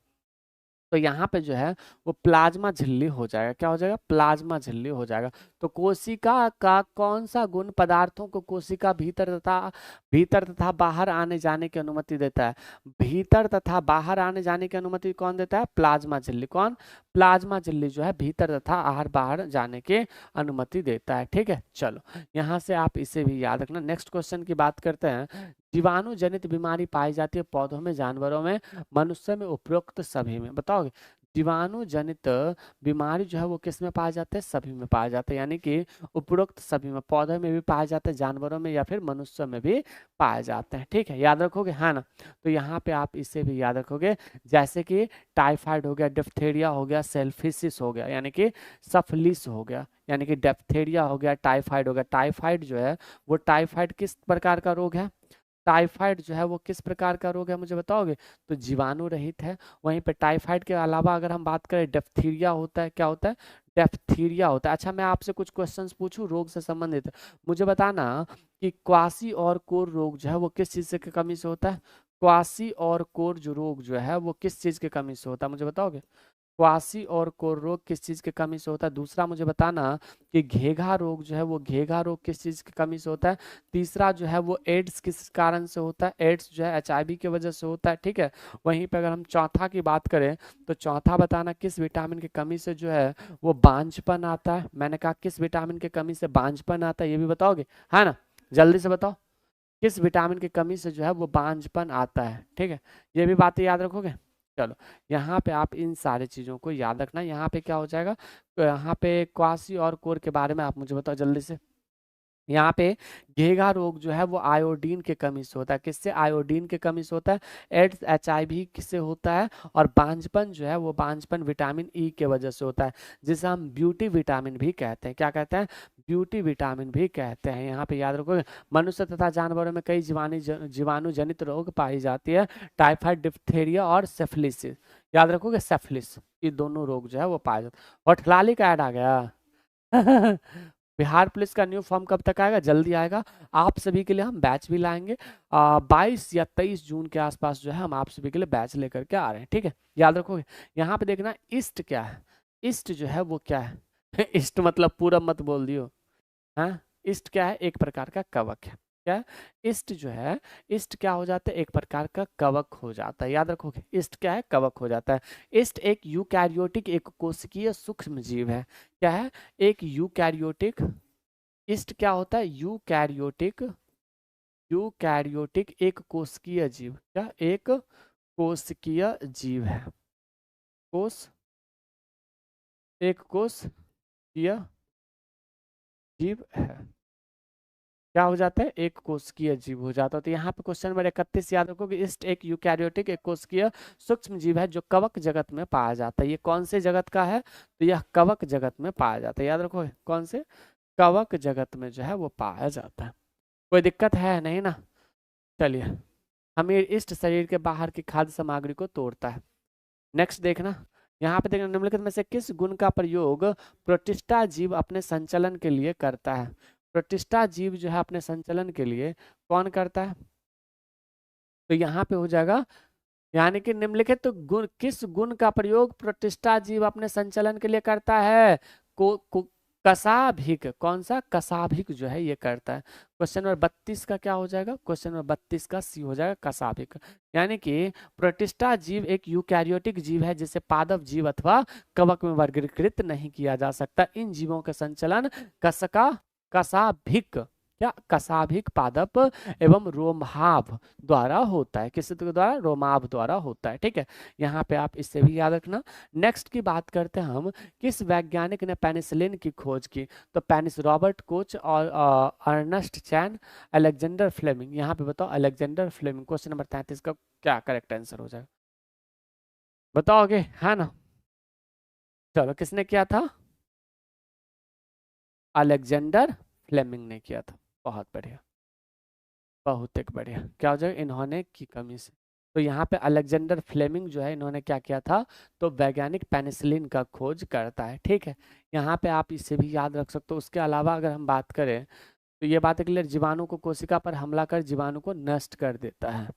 तो यहाँ पे जो है वो प्लाज्मा झिल्ली हो जाएगा। क्या हो जाएगा? प्लाज्मा झिल्ली हो जाएगा। तो कोशिका का कौन सा गुण पदार्थों को कोशिका भीतर तथा बाहर आने जाने की अनुमति देता है? भीतर तथा बाहर आने जाने की अनुमति कौन देता है? प्लाज्मा झिल्ली। कौन? प्लाज्मा झिल्ली जो है भीतर तथा बाहर जाने की अनुमति देता है। ठीक है, चलो, यहाँ से आप इसे भी याद रखना। नेक्स्ट क्वेश्चन की बात करते हैं। जीवाणु जनित बीमारी पाई जाती है पौधों में, जानवरों में, मनुष्य में, उपरोक्त सभी में? बताओगे? जीवाणु जनित बीमारी जो है वो किस में पाया जाता है? सभी में पाया जाता है। यानी कि उपरोक्त सभी में, पौधों में भी पाया जाता है, जानवरों में या फिर मनुष्य में भी पाए जाते हैं। ठीक है, याद रखोगे, हाँ ना? तो यहाँ पे आप इसे भी याद रखोगे, जैसे कि टाइफाइड हो गया, डिप्थीरिया हो गया, सेल्फिसिस हो गया, यानी कि सफलिस हो गया, यानी कि डिप्थीरिया हो गया, टाइफाइड हो गया। टाइफाइड जो है वो टाइफाइड किस प्रकार का रोग है? टाइफाइड जो है वो किस प्रकार का रोग है, मुझे बताओगे? तो जीवाणु रहित है। वहीं पे टाइफाइड के अलावा अगर हम बात करें, डिप्थीरिया होता है। क्या होता है? डेफ्थीरिया होता है। अच्छा, मैं आपसे कुछ क्वेश्चंस पूछूं रोग से संबंधित, मुझे बताना कि क्वासी और कोर रोग जो है वो किस चीज से की कमी से होता है। क्वासी और कोर जो रोग जो है वो किस चीज की कमी से होता है, मुझे बताओगे। क्वासी और कोर रोग किस चीज की कमी से होता है। दूसरा मुझे बताना कि घेघा रोग जो है वो घेघा रोग किस चीज की कमी से होता है। तीसरा जो है वो एड्स किस कारण से होता है, एड्स जो है एचआईवी की वजह से होता है, ठीक है। वहीं पे अगर हम चौथा की बात करें तो चौथा बताना किस विटामिन की कमी से जो है वो बांझपन आता है। मैंने कहा किस विटामिन की कमी से बांझपन आता है, ये भी बताओगे, है ना। जल्दी से बताओ किस विटामिन की कमी से जो है वो बांझपन आता है, ठीक है। ये भी बातें याद रखोगे। चलो, यहाँ पे आप इन सारी चीज़ों को याद रखना। यहाँ पे क्या हो जाएगा, तो यहाँ पे क्वासी और कोर के बारे में आप मुझे बताओ जल्दी से। यहाँ पे घेघा रोग जो है वो आयोडीन के कमी से होता है। किससे, आयोडीन के कमी से होता है। एड्स एचआईवी किससे होता है, और बांझपन जो है वो बांझपन विटामिन ई के वजह से होता है, जिसे हम ब्यूटी विटामिन भी कहते हैं। क्या कहते हैं, ब्यूटी विटामिन भी कहते हैं। यहाँ पे याद रखोगे। मनुष्य तथा जानवरों में कई जीवाणु जनित रोग पाई जाती है, टाइफाइड, डिप्थेरिया और सेफलिस। याद रखोगे, सेफलिस, ये दोनों रोग जो है वो पाए जाते हैं। और ठलाली का ऐड आ गया बिहार पुलिस का न्यू फॉर्म कब तक आएगा, जल्दी आएगा। आप सभी के लिए हम बैच भी लाएंगे। 22 या 23 जून के आसपास जो है हम आप सभी के लिए बैच लेकर के आ रहे हैं, ठीक है। याद रखोगे। यहाँ पे देखना ईस्ट क्या है, ईस्ट जो है वो क्या है ईस्ट मतलब पूरब मत बोल दियो। हाँ, ईस्ट क्या है, एक प्रकार का कवक है। क्या है? ईस्ट जो है, ईस्ट क्या हो जाता है, एक प्रकार का कवक हो जाता है। याद रखोगे, ईस्ट क्या है, कवक हो जाता है। ईस्ट एक यूकैरियोटिक एक कोशिकीय सूक्ष्म जीव है। क्या है, एक यूकैरियोटिक। ईस्ट क्या होता है, यूकैरियोटिक, यूकैरियोटिक एक कोशिकीय जीव। क्या, एक कोशिकीय जीव है। कोश, एक कोशिकीय जीव है। क्या हो जाता है, एक कोशिकीय जीव हो जाता है। तो यहाँ पे क्वेश्चन नंबर 31 याद रखो कि ईस्ट एक यूकैरियोटिक एक कोशिकीय सूक्ष्म जीव है जो कवक जगत में पाया जाता है। ये कौन से जगत का है, तो यह कवक जगत में पाया जाता है। याद रखो कौन से, कवक जगत में जो है वो पाया जाता है। कोई दिक्कत है नहीं ना। चलिए, हमीर ईस्ट शरीर के बाहर की खाद्य सामग्री को तोड़ता है। नेक्स्ट देखना, यहाँ पे देखना निम्नलिखित में से किस गुण का प्रयोग प्रोटिस्टा जीव अपने संचलन के लिए करता है। प्रोटिस्टा जीव जो है अपने संचलन के लिए कौन करता है, तो यहाँ पे हो जाएगा, यानी कि निम्नलिखित तो गुण, किस गुण का प्रयोग प्रोटिस्टा जीव अपने संचलन के लिए करता है। कसाभिक, कौन सा, कसाभिक जो है ये करता है। क्वेश्चन नंबर 32 का क्या हो जाएगा, क्वेश्चन नंबर 32 का सी हो जाएगा, कसाभिक। यानी कि प्रोटिस्टा जीव एक यूकैरियोटिक जीव है जिसे पादप जीव अथवा कवक में वर्गीकृत नहीं किया जा सकता। इन जीवों का संचलन कसका कसाभिक, क्या, कसाभिक पादप एवं रोमाभ द्वारा होता है। किस द्वारा, रोमाभ द्वारा होता है, ठीक है। यहाँ पे आप इससे भी याद रखना। नेक्स्ट की बात करते हैं हम, किस वैज्ञानिक ने पेनिसिलिन की खोज की, तो पेनिस, रॉबर्ट कोच और अर्नस्ट चैन, अलेक्जेंडर फ्लेमिंग। यहाँ पे बताओ अलेक्जेंडर फ्लेमिंग। क्वेश्चन नंबर 33 का क्या करेक्ट आंसर हो जाएगा, बताओगे, है ना। चलो, किसने किया था, अलेक्जेंडर फ्लेमिंग ने किया था। बहुत बढ़िया, बहुत एक बढ़िया। क्या हो जाएगा, इन्होंने की कमी से। तो यहाँ पे अलेक्जेंडर फ्लेमिंग जो है इन्होंने क्या किया था, तो वैज्ञानिक पेनिसिलिन का खोज करता है, ठीक है। यहाँ पे आप इसे भी याद रख सकते हो। उसके अलावा अगर हम बात करें तो ये बात है क्लियर, जीवाणु को कोशिका पर हमला कर जीवाणु को नष्ट कर देता है।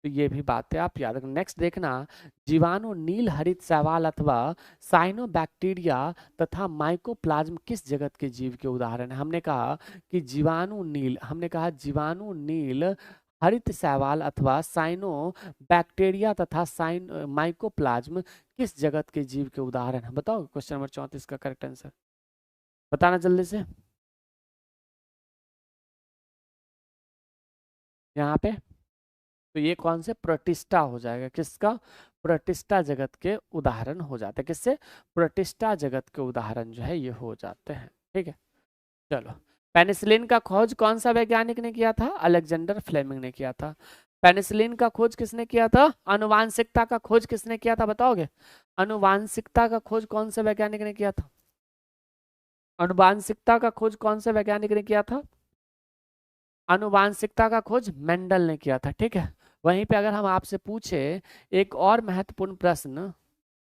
तो ये भी बातें आप याद रखना। नेक्स्ट देखना, जीवाणु नील हरित शैवाल अथवा साइनोबैक्टीरिया तथा माइकोप्लाज्म किस जगत के जीव के उदाहरण है। हमने कहा कि जीवाणु नील, हमने कहा जीवाणु नील हरित शैवाल अथवा साइनो बैक्टीरिया तथा साइन माइकोप्लाज्म किस जगत के जीव के उदाहरण है, बताओ। क्वेश्चन नंबर 34 का करेक्ट आंसर बताना जल्दी से। यहाँ पे तो ये कौन से, प्रोटिस्टा हो जाएगा। किसका, प्रोटिस्टा जगत के उदाहरण हो जाते हैं। किससे, प्रोटिस्टा जगत के उदाहरण जो है ये हो जाते हैं, ठीक है। चलो, पेनिसिलिन का खोज कौन सा वैज्ञानिक ने किया था, अलेक्जेंडर फ्लेमिंग ने किया था। पेनिसिलिन का खोज किसने किया था, आनुवांशिकता का खोज किसने किया था, बताओगे। आनुवांशिकता का खोज कौन से वैज्ञानिक ने किया था, आनुवांशिकता का खोज कौन से वैज्ञानिक ने किया था। आनुवांशिकता का खोज मेंडल ने किया था, ठीक है। वहीं पे अगर हम आपसे पूछे एक और महत्वपूर्ण प्रश्न,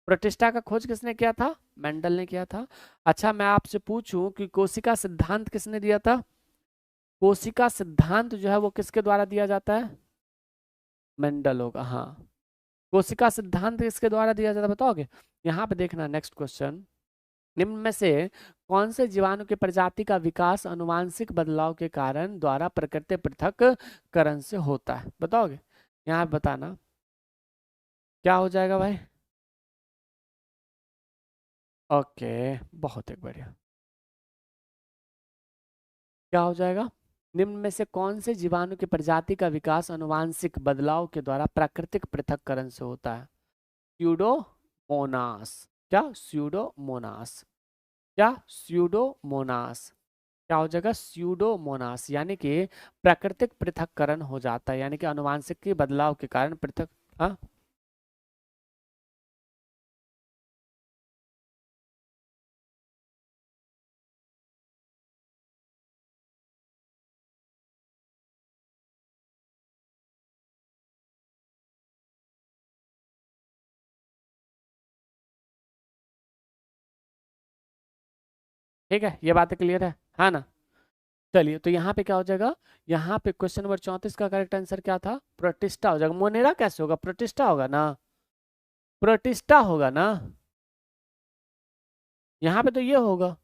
प्रोटिस्टा का खोज किसने किया था? मेंडल ने किया था। अच्छा मैं आपसे पूछूं कि कोशिका सिद्धांत किसने दिया था? कोशिका सिद्धांत जो है वो किसके द्वारा दिया जाता है? मेंडल होगा, हाँ। कोशिका सिद्धांत किसके द्वारा दिया जाता है बताओगे? यहाँ पे देखना नेक्स्ट क्वेश्चन, निम्न में से कौन से जीवाणु की प्रजाति का विकास आनुवंशिक बदलाव के कारण द्वारा प्रकृति पृथक्करण से होता है? बताओगे? यहाँ पे बताना क्या हो जाएगा भाई। ओके, बहुत एक बढ़िया। क्या हो जाएगा? निम्न में से कौन से जीवाणु की प्रजाति का विकास आनुवंशिक बदलाव के द्वारा प्राकृतिक पृथक्करण से होता है? स्यूडोमोनास। क्या? स्यूडोमोनास। क्या? स्यूडोमोनास। क्या हो जाएगा? स्यूडोमोनास, यानी कि प्राकृतिक पृथक्करण हो जाता है, यानी कि आनुवंशिक के बदलाव के कारण पृथक। हाँ, ठीक है, ये बातें क्लियर है? हाँ ना? चलिए, तो यहाँ पे क्या हो जाएगा? यहाँ पे क्वेश्चन नंबर 34 का करेक्ट आंसर क्या था? प्रोटिस्टा हो जाएगा। मोनेरा कैसे होगा? प्रोटिस्टा होगा ना? प्रोटिस्टा होगा ना? यहाँ पे तो ये होगा।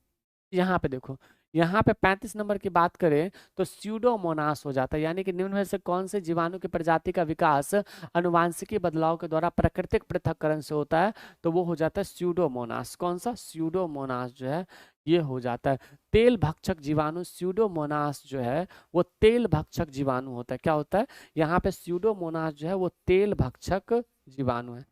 यहाँ पे देखो, यहाँ पे 35 नंबर की बात करें तो स्यूडोमोनास हो जाता है, यानी कि निम्न में से कौन से जीवाणु की प्रजाति का विकास आनुवंशिकी बदलाव के द्वारा प्राकृतिक पृथक्करण से होता है? तो वो हो जाता है स्यूडोमोनास। कौन सा? स्यूडोमोनास जो है ये हो जाता है। तेल भक्षक जीवाणु स्यूडोमोनास जो है वो तेल भक्षक जीवाणु होता है। क्या होता है? यहाँ पे स्यूडोमोनास जो है वो तेल भक्षक जीवाणु है।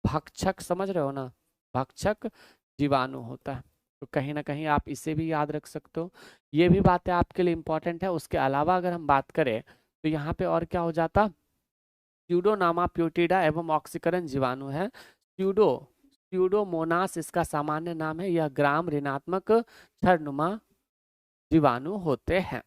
भक्षक समझ रहे हो ना? भक्षक जीवाणु होता है। तो कहीं ना कहीं आप इसे भी याद रख सकते हो। ये भी बातें आपके लिए इंपॉर्टेंट है। उसके अलावा अगर हम बात करें तो यहाँ पे और क्या हो जाता? स्यूडोनामा प्यूटिडा एवं ऑक्सीकरण जीवाणु है। स्यूडोमोनास इसका सामान्य नाम है। यह ग्राम ऋणात्मक क्षरनुमा जीवाणु होते हैं।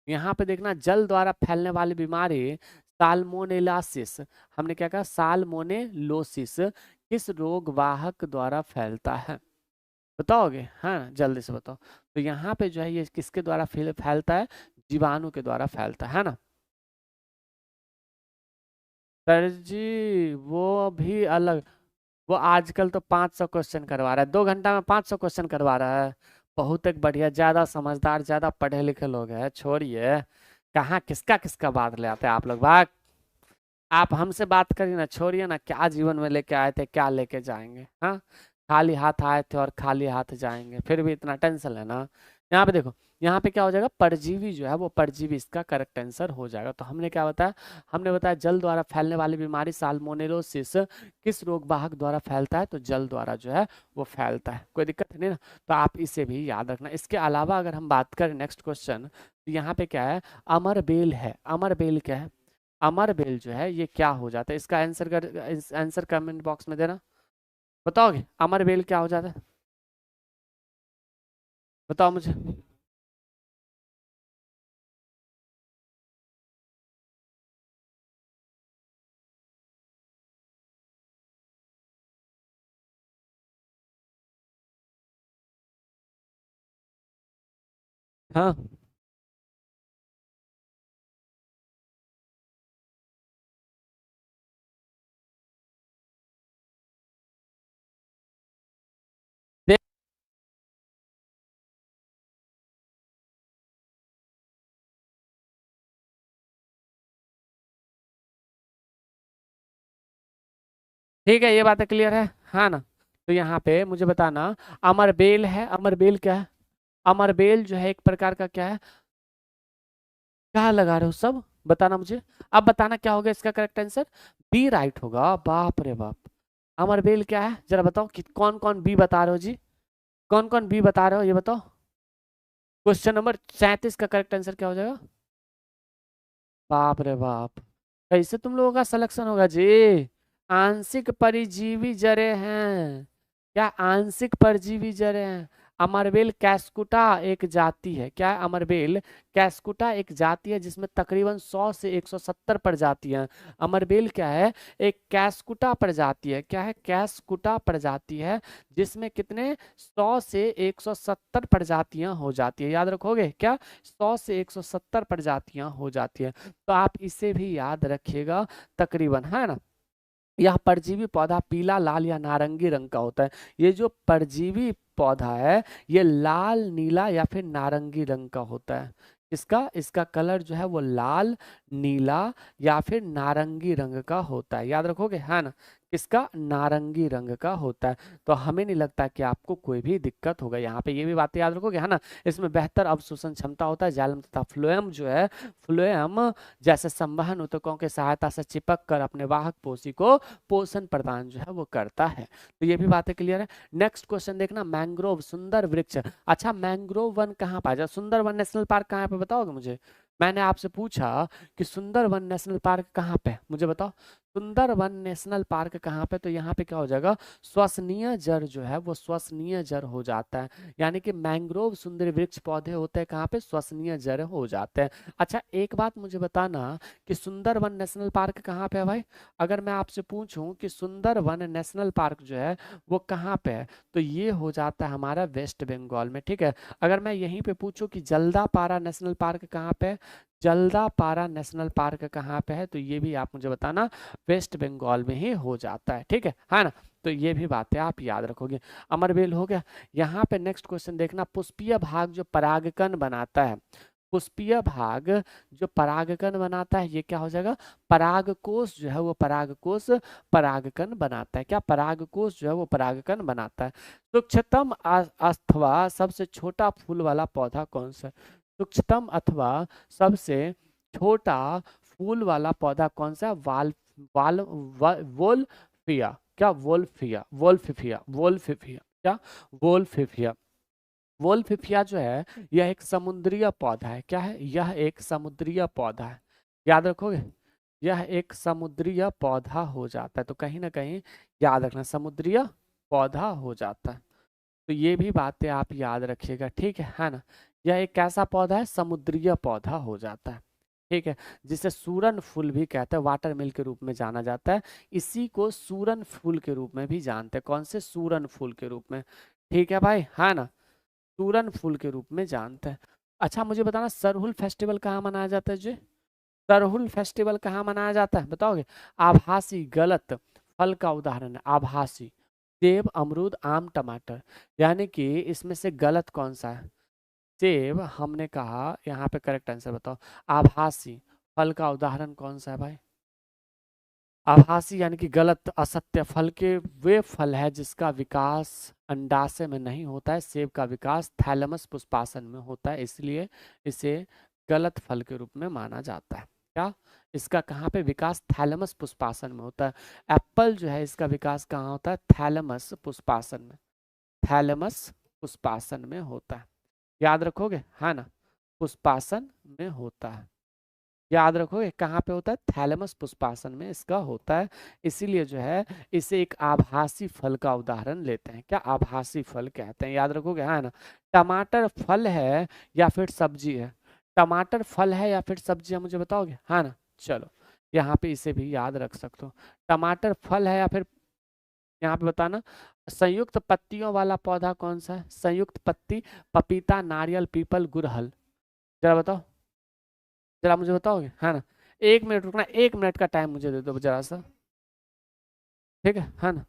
यहाँ पे देखना, जल द्वारा फैलने वाली बीमारी साल्मोनेलासिस, हमने क्या कहा? साल्मोनेलोसिस किस रोग वाहक द्वारा फैलता है? बताओगे? हाँ, जल्दी से बताओ। तो यहाँ पे जो है ये किसके द्वारा फैलता है? जीवाणु के द्वारा फैलता है ना? सर जी वो भी अलग, वो आजकल तो 500 क्वेश्चन करवा रहा है, 2 घंटा में 500 क्वेश्चन करवा रहा है। बहुत एक बढ़िया, ज्यादा समझदार, ज्यादा पढ़े लिखे लोग हैं। छोड़िए, कहाँ किसका किसका बात ले आते हैं आप लोग। भाग, आप हमसे बात करिए ना, छोड़िए ना। क्या जीवन में लेके आए थे, क्या लेके जाएंगे? हाँ, खाली हाथ आए थे और खाली हाथ जाएंगे, फिर भी इतना टेंशन लेना। यहाँ पे देखो, यहाँ पे क्या हो जाएगा? परजीवी जो है वो परजीवी इसका करेक्ट आंसर हो जाएगा। तो हमने क्या बताया? हमने बताया जल द्वारा फैलने वाली बीमारी साल्मोनेलोसिस किस रोग वाहक द्वारा फैलता है? तो जल द्वारा जो है वो फैलता है। कोई दिक्कत नहीं ना? तो आप इसे भी याद रखना। इसके अलावा अगर हम बात करें नेक्स्ट क्वेश्चन, तो यहाँ पे क्या है? अमर बेल है। अमर बेल क्या है? अमर बेल जो है ये क्या हो जाता है? इसका आंसर कर, आंसर कमेंट बॉक्स में देना। बताओगे अमर बेल क्या हो जाता है? बताओ मुझे। हाँ, देख, ठीक है, ये बातें क्लियर है? हाँ ना? तो यहाँ पे मुझे बताना, अमर बेल है। अमर बेल क्या है? अमर बेल जो है एक प्रकार का क्या है? क्या लगा रहे हो सब? बताना मुझे। अब बताना क्या होगा इसका करेक्ट आंसर? बी राइट होगा। बाप रे बाप, अमर बेल क्या है जरा बताओ कि कौन कौन बी बता रहे हो जी? कौन कौन बी बता रहे हो ये बताओ। क्वेश्चन नंबर 37 का करेक्ट आंसर क्या हो जाएगा? बाप रे बाप, कैसे तुम लोगों का सिलेक्शन होगा जी? आंशिक परजीवी जरे हैं। क्या आंशिक परजीवी जरे हैं? अमरबेल कैस्कुटा एक जाति है। क्या है? अमरबेल कैस्कुटा एक जाति है जिसमें तकरीबन 100 से 170 प्रजातियां। अमरबेल क्या है? एक कैस्कुटा प्रजाति है। क्या है? कैस्कुटा प्रजाति है जिसमें कितने 100 से 170 प्रजातियां हो जाती है। याद रखोगे क्या? 100 से 170 प्रजातियां हो जाती है। तो आप इसे भी याद रखिएगा तकरीबन, है ना। यह परजीवी पौधा पीला, लाल या नारंगी रंग का होता है। ये जो परजीवी पौधा है ये लाल, नीला या फिर नारंगी रंग का होता है। इसका कलर जो है वो लाल, नीला या फिर नारंगी रंग का होता है। याद रखोगे, है ना। किसका? नारंगी रंग का होता है। तो हमें नहीं लगता कि आपको कोई भी दिक्कत होगा यहाँ पे। ये भी बातें याद रखोगे, है ना। इसमें बेहतर अवशोषण क्षमता होता है। जाइलम तथा फ्लोएम जो है, फ्लोएम जैसे संवहन ऊतकों की सहायता से चिपक कर अपने वाहक पोषी को पोषण प्रदान जो है वो करता है। तो ये भी बातें क्लियर है। नेक्स्ट क्वेश्चन देखना, मैंग्रोव सुंदर वृक्ष। अच्छा, मैंग्रोव वन कहाँ पाया जाए? सुंदरवन नेशनल पार्क कहाँ पे बताओगे मुझे? मैंने आपसे पूछा कि सुंदरवन नेशनल पार्क कहाँ पे, मुझे बताओ। सुंदरवन नेशनल पार्क कहाँ पे? तो यहाँ पे क्या हो जाएगा? श्वसनीय जड़ जो है वो श्वसनीय जड़ हो जाता है। यानी कि मैंग्रोव सुंदर वृक्ष पौधे होते हैं कहाँ पे? श्वसनीय जड़ हो जाते हैं। अच्छा, एक बात मुझे बताना कि सुंदरवन नेशनल पार्क कहाँ पे है भाई? अगर मैं आपसे पूछूं कि सुंदरवन नेशनल पार्क जो है वो कहाँ पे है, तो ये हो जाता है हमारा वेस्ट बंगाल में, ठीक है। अगर मैं यहीं पे पूछूं कि जल्दापारा नेशनल पार्क कहाँ पे है, जल्दापारा नेशनल पार्क कहाँ पे है, तो ये भी आप मुझे बताना वेस्ट बंगाल में ही हो जाता है, ठीक है ना। तो ये भी बातें आप याद रखोगे। अमरबेल हो गया। यहाँ पे नेक्स्ट क्वेश्चन देखना, पुष्पीय भाग जो परागकण बनाता है, पुष्पीय भाग जो परागकण बनाता है ये क्या हो जाएगा? परागकोश जो है वो परागकोश परागकण बनाता है। क्या? परागकोश जो है वो परागकण बनाता है। सूक्ष्मतम अथवा सबसे छोटा फूल वाला पौधा कौन सा है? सूक्ष्मतम अथवा सबसे छोटा फूल वाला पौधा कौन सा है? वोल्फिया। क्या? वोल्फिया, वोल्फिफिया, वोल्फिफिया। क्या? वोल्फिफिया। वोल्फिफिया जो है यह एक समुद्रीय पौधा है। क्या है? यह एक समुद्रीय पौधा है। याद रखोगे, यह एक समुद्रीय पौधा हो जाता है। तो कहीं ना कहीं याद रखना, समुद्रीय पौधा हो जाता है। तो ये भी बातें आप याद रखिएगा, ठीक है ना। यह एक कैसा पौधा है? समुद्रीय पौधा हो जाता है, ठीक है। जिसे सूरन फूल भी कहते हैं, वाटर मिल के रूप में जाना जाता है। इसी को सूरन फूल के रूप में भी जानते हैं। कौन से? सूरन फूल के रूप में, ठीक है भाई, है ना। सूरन फूल के रूप में जानते हैं। अच्छा, मुझे बताना सरहुल फेस्टिवल कहाँ मनाया जाता है जी? सरहुल फेस्टिवल कहाँ मनाया जाता है बताओगे? आभासी, गलत। फल का उदाहरण है आभासी, सेब, अमरूद, आम, टमाटर। यानी कि इसमें से गलत कौन सा है? सेब हमने कहा। यहाँ पे करेक्ट आंसर बताओ। आभासी फल का उदाहरण कौन सा है भाई? आभासी यानी कि गलत, असत्य। फल के वे फल है जिसका विकास अंडाशय में नहीं होता है। सेब का विकास थैलेमस पुष्पासन में होता है, इसलिए इसे गलत फल के रूप में माना जाता है। क्या? इसका कहाँ पे विकास? थैलेमस पुष्पासन में होता है। एप्पल जो है इसका विकास कहाँ होता है? थैलेमस पुष्पासन में, थैलेमस पुष्पासन में होता है। याद रखोगे, है ना। पुष्पासन में होता है। याद रखोगे कहाँ पे होता है? थैलेमस पुष्पासन में इसका होता है। इसीलिए जो है इसे एक आभासी फल का उदाहरण लेते हैं। क्या? आभासी फल कहते हैं। याद रखोगे, है ना। टमाटर फल है या फिर सब्जी है? टमाटर फल है या फिर सब्जी है, मुझे बताओगे, है ना। चलो, यहाँ पे इसे भी याद रख सकते हो। टमाटर फल है या फिर, यहाँ पे बताना। संयुक्त पत्तियों वाला पौधा कौन सा है? संयुक्त पत्ती, पपीता, नारियल, पीपल, गुड़हल। जरा बताओ, जरा मुझे बताओगे, है ना। 1 मिनट रुकना, 1 मिनट का टाइम मुझे दे दो जरा सा, ठीक है ना।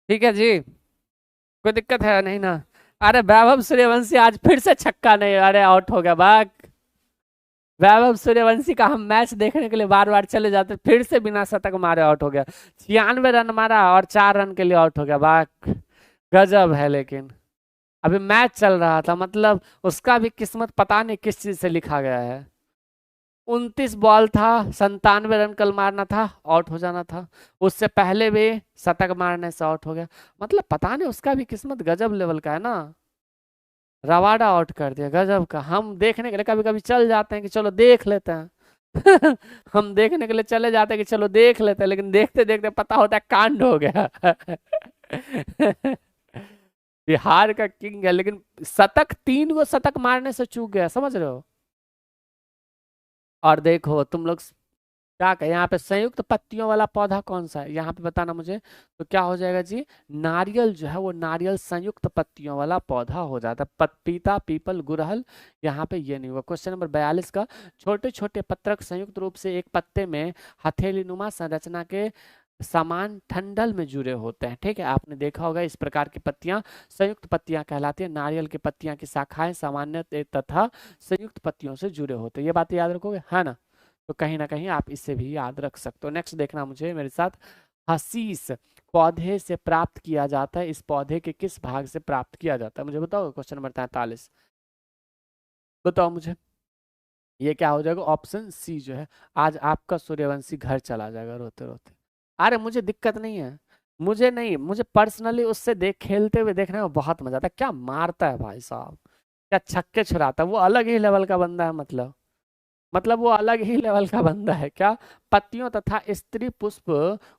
ठीक है जी, कोई दिक्कत है नहीं ना? अरे वैभव सूर्यवंशी आज फिर से छक्का नहीं, अरे आउट हो गया भाग। वैभव सूर्यवंशी का हम मैच देखने के लिए बार बार चले जाते, फिर से बिना शतक मारे आउट हो गया। 96 रन मारा और 4 रन के लिए आउट हो गया भाग। गजब है लेकिन। अभी मैच चल रहा था, मतलब उसका भी किस्मत पता नहीं किस चीज से लिखा गया है। 29 बॉल था, 97 रन कल मारना था, आउट हो जाना था। उससे पहले भी शतक मारने से आउट हो गया। मतलब पता नहीं, उसका भी किस्मत गजब लेवल का है ना। रवाडा आउट कर दिया, गजब का। हम देखने के लिए कभी कभी चल जाते हैं कि चलो देख लेते हैं। हम देखने के लिए चले जाते हैं कि चलो देख लेते हैं, लेकिन देखते देखते पता होता है कांड हो गया। बिहार का किंग है, लेकिन शतक, 3 गो शतक मारने से चूक गया, समझ रहे हो। और देखो तुम लोग क्या कहें, यहाँ पे संयुक्त पत्तियों वाला पौधा कौन सा है, यहाँ पे बताना मुझे। तो क्या हो जाएगा जी, नारियल जो है वो नारियल संयुक्त पत्तियों वाला पौधा हो जाता है। पपीता, पीपल, गुड़हल, यहाँ पे ये नहीं हुआ। क्वेश्चन नंबर 42 का, छोटे छोटे पत्रक संयुक्त रूप से एक पत्ते में हथेलीनुमा संरचना के समान ठंडल में जुड़े होते हैं। ठीक है, आपने देखा होगा इस प्रकार की पत्तियां संयुक्त पत्तियां कहलाती है। नारियल की पत्तियां की शाखाएं सामान्य तथा संयुक्त पत्तियों से जुड़े होते हैं। ये बात याद रखोगे, है ना। तो कहीं ना कहीं आप इसे भी याद रख सकते हो। नेक्स्ट देखना मुझे मेरे साथ। हसीस पौधे से प्राप्त किया जाता है, इस पौधे के किस भाग से प्राप्त किया जाता है, मुझे बताओ। क्वेश्चन नंबर 43, बताओ मुझे। ये क्या हो जाएगा, ऑप्शन सी जो है। आज आपका सूर्यवंशी घर चला जाएगा रोते रोते। अरे मुझे दिक्कत नहीं है, मुझे नहीं, मुझे पर्सनली उससे देख खेलते हुए देखने में बहुत मजा आता है। क्या मारता है भाई साहब, क्या छक्के छुड़ाता है, वो अलग ही लेवल का बंदा है। मतलब वो अलग ही लेवल का बंदा है क्या। पत्तियों तथा स्त्री पुष्प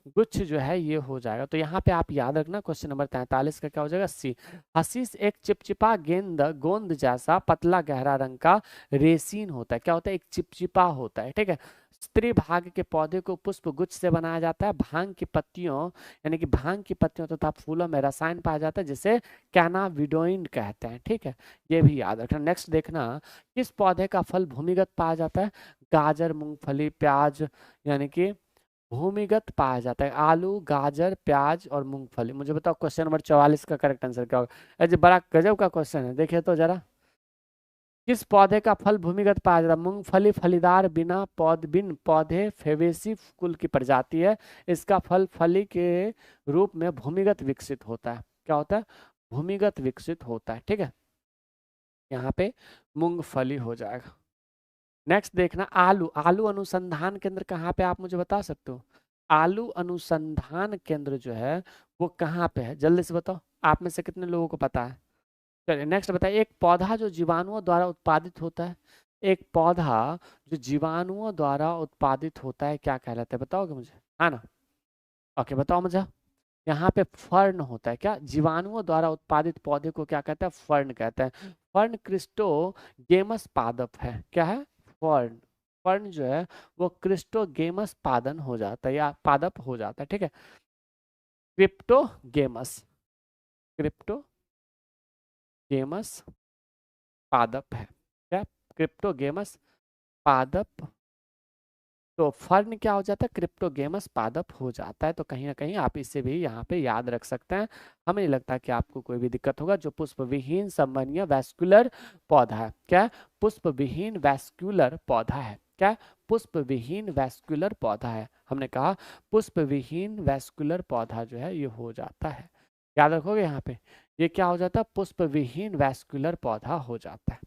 गुच्छ जो है ये हो जाएगा। तो यहाँ पे आप याद रखना, क्वेश्चन नंबर 43 का क्या हो जाएगा, सी। हसीस एक चिपचिपा गोंद जैसा पतला गहरा रंग का रेसिन होता है। क्या होता है, एक चिपचिपा होता है। ठीक है, स्त्री भाग के पौधे को पुष्प गुच्छ से बनाया जाता है। भांग की पत्तियों, यानी कि भांग की पत्तियों तथा फूलों में रसायन पाया जाता है जिसे कैनाबिडोइन कहते हैं। ठीक है, ये भी याद रखना। नेक्स्ट देखना, किस पौधे का फल भूमिगत पाया जाता है। गाजर, मूंगफली, प्याज, यानी कि भूमिगत पाया जाता है। आलू, गाजर, प्याज और मूंगफली। मुझे बताओ क्वेश्चन नंबर 44 का करेक्ट आंसर क्या होगा। अरे बड़ा गजब का क्वेश्चन है, देखिए तो जरा। किस पौधे का फल भूमिगत पाया जाता है। मूंगफली फलीदार बिन पौधे फेवेसी कुल की प्रजाति है। इसका फल फली के रूप में भूमिगत विकसित होता है। क्या होता है, भूमिगत विकसित होता है। ठीक है, यहाँ पे मूंगफली हो जाएगा। नेक्स्ट देखना, आलू। आलू अनुसंधान केंद्र कहाँ पे, आप मुझे बता सकते हो। आलू अनुसंधान केंद्र जो है वो कहाँ पे है, जल्दी से बताओ। आप में से कितने लोगों को पता है। चलिए नेक्स्ट बताइए, एक पौधा जो जीवाणुओं द्वारा उत्पादित होता है। एक पौधा जो जीवाणुओं द्वारा उत्पादित होता है क्या कहलाता है, बताओगे मुझे, है ना। ओके बताओ मुझे। यहाँ पे फर्न होता है। क्या, जीवाणुओं द्वारा उत्पादित पौधे को क्या कहते हैं, फर्न कहते हैं। फर्न क्रिस्टोगेमस पादप है। क्या है, फर्न। फर्न जो है वो क्रिस्टोगेमस पादन हो जाता है या पादप हो जाता है। ठीक है, क्रिप्टोगेमस, क्रिप्टोगेमस पादप है। क्या, क्रिप्टोगेमस पादप। तो फर्न क्या हो जाता है, क्रिप्टोगेमस पादप हो जाता है। तो कहीं ना कहीं आप इसे भी यहाँ पे याद रख सकते हैं। हमें नहीं लगता कि आपको कोई भी दिक्कत होगा। जो पुष्प विहीन संवहनीय वैस्कुलर पौधा है। क्या, पुष्प विहीन वैस्कुलर पौधा है। क्या, पुष्प विहीन वैस्कुलर पौधा है। हमने कहा पुष्प विहीन वैस्कुलर पौधा जो है ये हो जाता है। याद रखोगे यहाँ पे, ये क्या हो जाता है, पुष्प विहीन वैस्कुलर पौधा हो जाता है।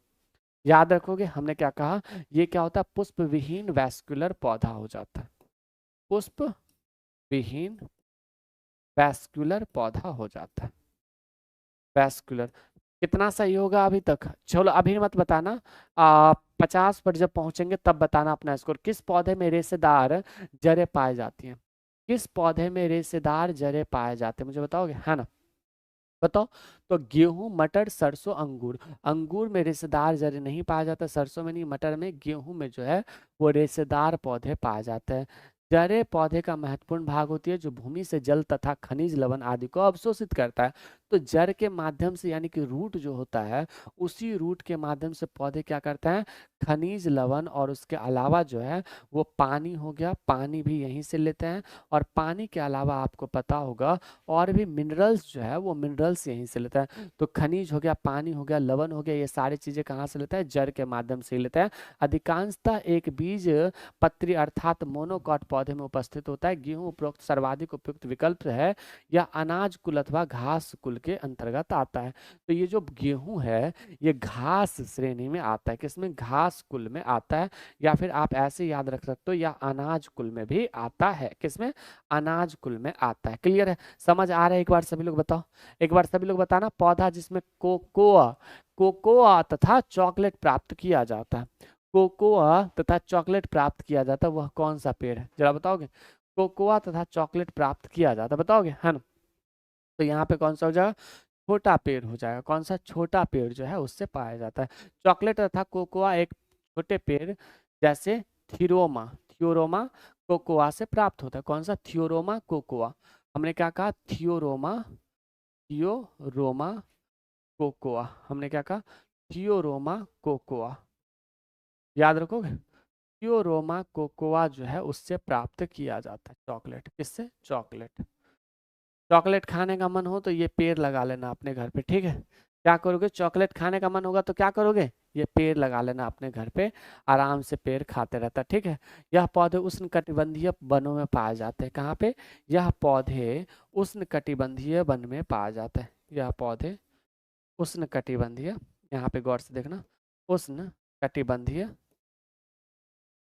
याद रखोगे हमने क्या कहा, ये क्या होता है, पुष्प विहीन वैस्कुलर पौधा हो जाता है। पुष्प विहीन वैस्कुलर पौधा हो जाता है। वैस्कुलर कितना सही होगा अभी तक, चलो अभी मत बताना। 50 पर जब पहुंचेंगे तब बताना अपना स्कोर। किस पौधे में रेशेदार जड़ें पाई जाती हैं। किस पौधे में रेशेदार जड़ें पाए जाते हैं, मुझे बताओगे, है ना। बताओ। तो गेहूं, मटर, सरसों, अंगूर। अंगूर में रेशेदार जड़ नहीं पाया जाता, सरसों में नहीं, मटर में, गेहूं में जो है वो रेशेदार पौधे पाए जाते हैं। जड़ें पौधे का महत्वपूर्ण भाग होती है जो भूमि से जल तथा खनिज लवण आदि को अवशोषित करता है। तो जड़ के माध्यम से, यानी कि रूट जो होता है, उसी रूट के माध्यम से पौधे क्या करते हैं, खनिज लवण और उसके अलावा जो है वो पानी हो गया, पानी भी यहीं से लेते हैं। और पानी के अलावा आपको पता होगा और भी मिनरल्स जो है वो मिनरल्स यहीं से लेता है। तो खनिज हो गया, पानी हो गया, लवण हो गया, ये सारी चीजें कहाँ से लेता है, जड़ के माध्यम से ही लेता है। अधिकांशतः एक बीज पत्री अर्थात मोनोकॉट पौधे में उपस्थित होता है। गेहूं उपरोक्त सर्वाधिक उपयुक्त विकल्प है। यह अनाज कुल अथवा घास कुल के अंतर्गत आता है। तो ये जो गेहूं है ये घास श्रेणी में आता है, किसमें, घास कुल में आता है, या फिर आप ऐसे याद रख सकते हो या अनाज कुल में भी आता है, किसमें, अनाज कुल में आता है। क्लियर है, समझ आ रहा है? एक बार सभी लोग बताओ, एक बार सभी लोग बताना, पौधा जिसमें कोकोआ कोकोआ तथा चॉकलेट प्राप्त किया जाता है, कोकोआ तथा चॉकलेट प्राप्त किया जाता है, वह कौन सा पेड़ है, जरा बताओगे? कोकोआ तथा चॉकलेट प्राप्त किया जाता है, बताओगे, है ना? तो यहाँ पे कौन सा हो जाएगा, छोटा पेड़ हो जाएगा। कौन सा, छोटा पेड़ जो है उससे पाया जाता है। चॉकलेट तथा कोकोआ एक छोटे पेड़ जैसे थियोरोमा थियोरोमा कोकोआ से प्राप्त होता है। कौन सा, थियोरोमा कोकोआ। हमने क्या कहा, थियोरोमा थियोरोमा कोकोआ, हमने क्या कहा, थियोरोमा कोकोआ, याद रखोगे? थियोरोमा कोकोआ जो है उससे प्राप्त किया जाता है चॉकलेट, किससे, चॉकलेट। चॉकलेट खाने का मन हो तो ये पेड़ लगा लेना अपने घर पे, ठीक है? क्या करोगे, चॉकलेट खाने का मन होगा तो क्या करोगे, ये पेड़ लगा लेना अपने घर पे, आराम से पेड़ खाते रहता, ठीक है? यह पौधे उष्णकटिबंधीय वनों में पाए जाते हैं। कहाँ पे, यह पौधे उष्णकटिबंधीय वन में पाए जाते हैं। यह पौधे उष्णकटिबंधीय, यहाँ पे गौर से देखना, उष्णकटिबंधीय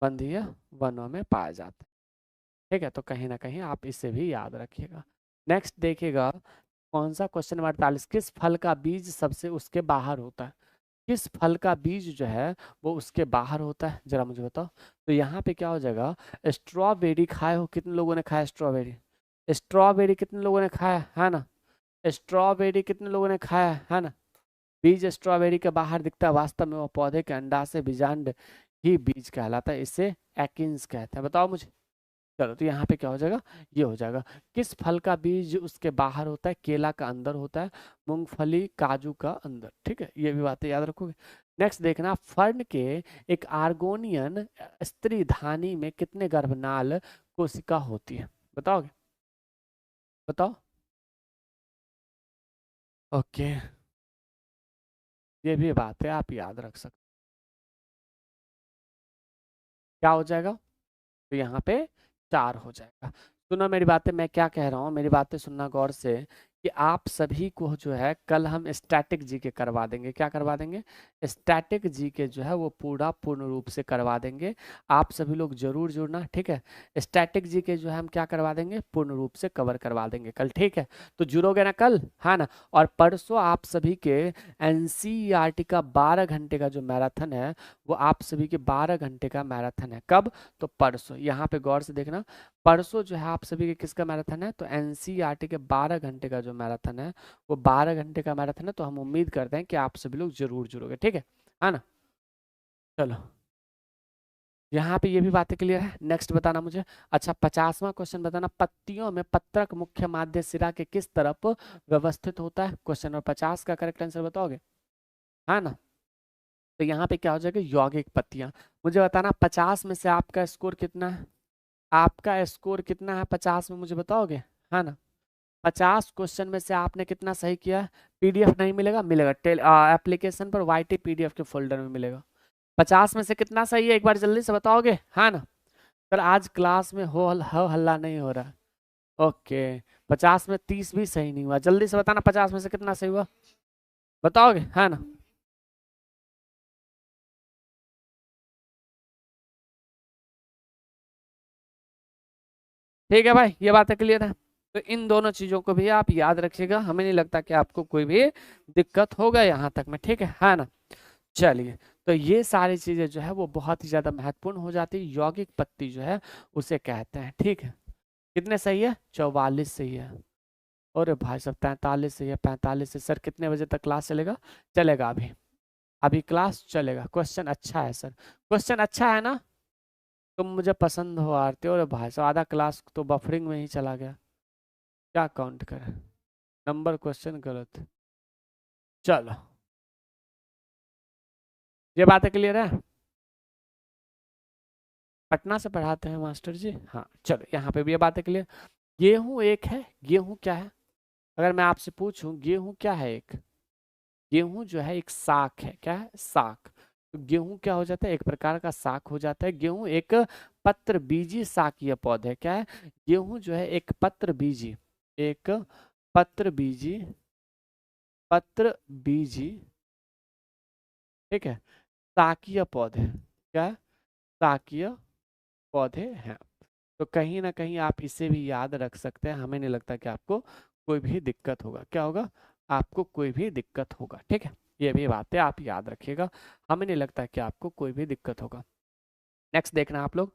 बंधीय वनों में पाए जाते हैं, ठीक है? तो कहीं ना कहीं आप इसे भी याद रखिएगा। नेक्स्ट देखिएगा, कौन सा, क्वेश्चन नंबर 48, किस फल का बीज सबसे उसके बाहर होता है? किस फल का बीज जो है वो उसके बाहर होता है, जरा मुझे बताओ। तो यहाँ पे क्या हो जाएगा, स्ट्रॉबेरी खाए हो, कितने लोगों ने खाया स्ट्रॉबेरी? स्ट्रॉबेरी कितने लोगों ने खाया है ना? स्ट्रॉबेरी कितने लोगों ने खाया है ना? बीज स्ट्रॉबेरी के बाहर दिखता है, वास्तव में वो पौधे के अंडा से बीजांड ही बीज कहलाता है, इसे एकिन्स कहते हैं। बताओ मुझे। चलो, तो यहाँ पे क्या हो जाएगा, ये हो जाएगा, किस फल का बीज उसके बाहर होता है? केला का अंदर होता है, मूंगफली काजू का अंदर, ठीक है? ये भी बातें याद रखोगे। नेक्स्ट देखना, फर्न के एक आर्गोनियन स्त्री धानी में कितने गर्भनाल कोशिका होती है, बताओगे? बताओ। ओके, ये भी बात है, आप याद रख सकते, क्या हो जाएगा, तो यहाँ पे 4 हो जाएगा। सुनो मेरी बातें, मैं क्या कह रहा हूँ, मेरी बातें सुनना गौर से, कि आप सभी को जो है कल हम स्टैटिक जीके करवा देंगे। क्या करवा देंगे, स्टैटिक जीके जो है वो पूर्ण रूप से करवा देंगे। आप सभी लोग जरूर जुड़ना, ठीक है? स्टैटिक जीके जो है हम क्या करवा देंगे, पूर्ण रूप से कवर करवा देंगे कल, ठीक है? तो जुड़ोगे ना कल, हाँ ना? और परसों आप सभी के एनसीईआरटी का 12 घंटे का जो मैराथन है, वो आप सभी के 12 घंटे का मैराथन है। कब, तो परसों। यहाँ पे गौर से देखना, परसों जो है आप सभी के किसका मैराथन है, तो एनसीईआरटी के 12 घंटे का जो मैराथन है वो 12 घंटे का मैराथन है। तो हम उम्मीद करते हैं कि आप सभी लोग जरूर जुड़ोगे, ठीक है ना? चलो, यहाँ पे ये भी बातें क्लियर है। नेक्स्ट बताना मुझे, अच्छा 50वां क्वेश्चन बताना, पत्तियों में पत्रक मुख्य माध्य सिरा के किस तरफ व्यवस्थित होता है? क्वेश्चन नंबर 50 का करेक्ट आंसर बताओगे, है ना? तो यहाँ पे क्या हो जाएगा, यौगिक पत्तियां। मुझे बताना 50 में से आपका स्कोर कितना है, आपका स्कोर कितना है 50 में, मुझे बताओगे, है ना? 50 क्वेश्चन में से आपने कितना सही किया? पीडीएफ नहीं मिलेगा, मिलेगा एप्लीकेशन पर वाईटी पीडीएफ के फोल्डर में मिलेगा। 50 में से कितना सही है, एक बार जल्दी से बताओगे, है ना? सर आज क्लास में हो हल्ला नहीं हो रहा। ओके, 50 में 30 भी सही नहीं हुआ, जल्दी से बताना 50 में से कितना सही हुआ, बताओगे, है ना? ठीक है भाई, ये बात है, क्लियर है? तो इन दोनों चीजों को भी आप याद रखिएगा, हमें नहीं लगता कि आपको कोई भी दिक्कत होगा यहाँ तक में, ठीक है ना? चलिए, तो ये सारी चीजें जो है वो बहुत ही ज्यादा महत्वपूर्ण हो जाती है। यौगिक पत्ती जो है उसे कहते हैं, ठीक है? कितने सही है, 44 सही है। और भाई साहब 43 सही है, 45 से। सर कितने बजे तक क्लास चलेगा? चलेगा अभी, अभी क्लास चलेगा। क्वेश्चन अच्छा है सर, क्वेश्चन अच्छा है ना? तुम मुझे पसंद हो आरती हो। और भाई साहब आधा क्लास तो बफरिंग में ही चला गया, क्या काउंट करें, नंबर क्वेश्चन गलत। चलो, ये बातें क्लियर है? पटना से पढ़ाते हैं मास्टर जी, हाँ। चलो, यहाँ पे भी ये बातें क्लियर। गेहूं एक है, गेहूं क्या है? अगर मैं आपसे पूछूं गेहूं क्या है, एक गेहूं जो है एक साग है, क्या है, साग। तो गेहूं क्या हो जाता है, एक प्रकार का साग हो जाता है। गेहूं एक पत्र बीजी सागीय पौधे, क्या है, गेहूं जो है एक पत्र बीजी, एक पत्र बीजी पत्र बीजी, ठीक है, शाकीय पौधे, क्या शाकीय पौधे हैं। तो कहीं ना कहीं आप इसे भी याद रख सकते हैं, हमें नहीं लगता कि आपको कोई भी दिक्कत होगा। क्या होगा? आपको कोई भी दिक्कत होगा, ठीक है, ये भी बातें आप याद रखिएगा, हमें नहीं लगता कि आपको कोई भी दिक्कत होगा। नेक्स्ट देखना आप लोग,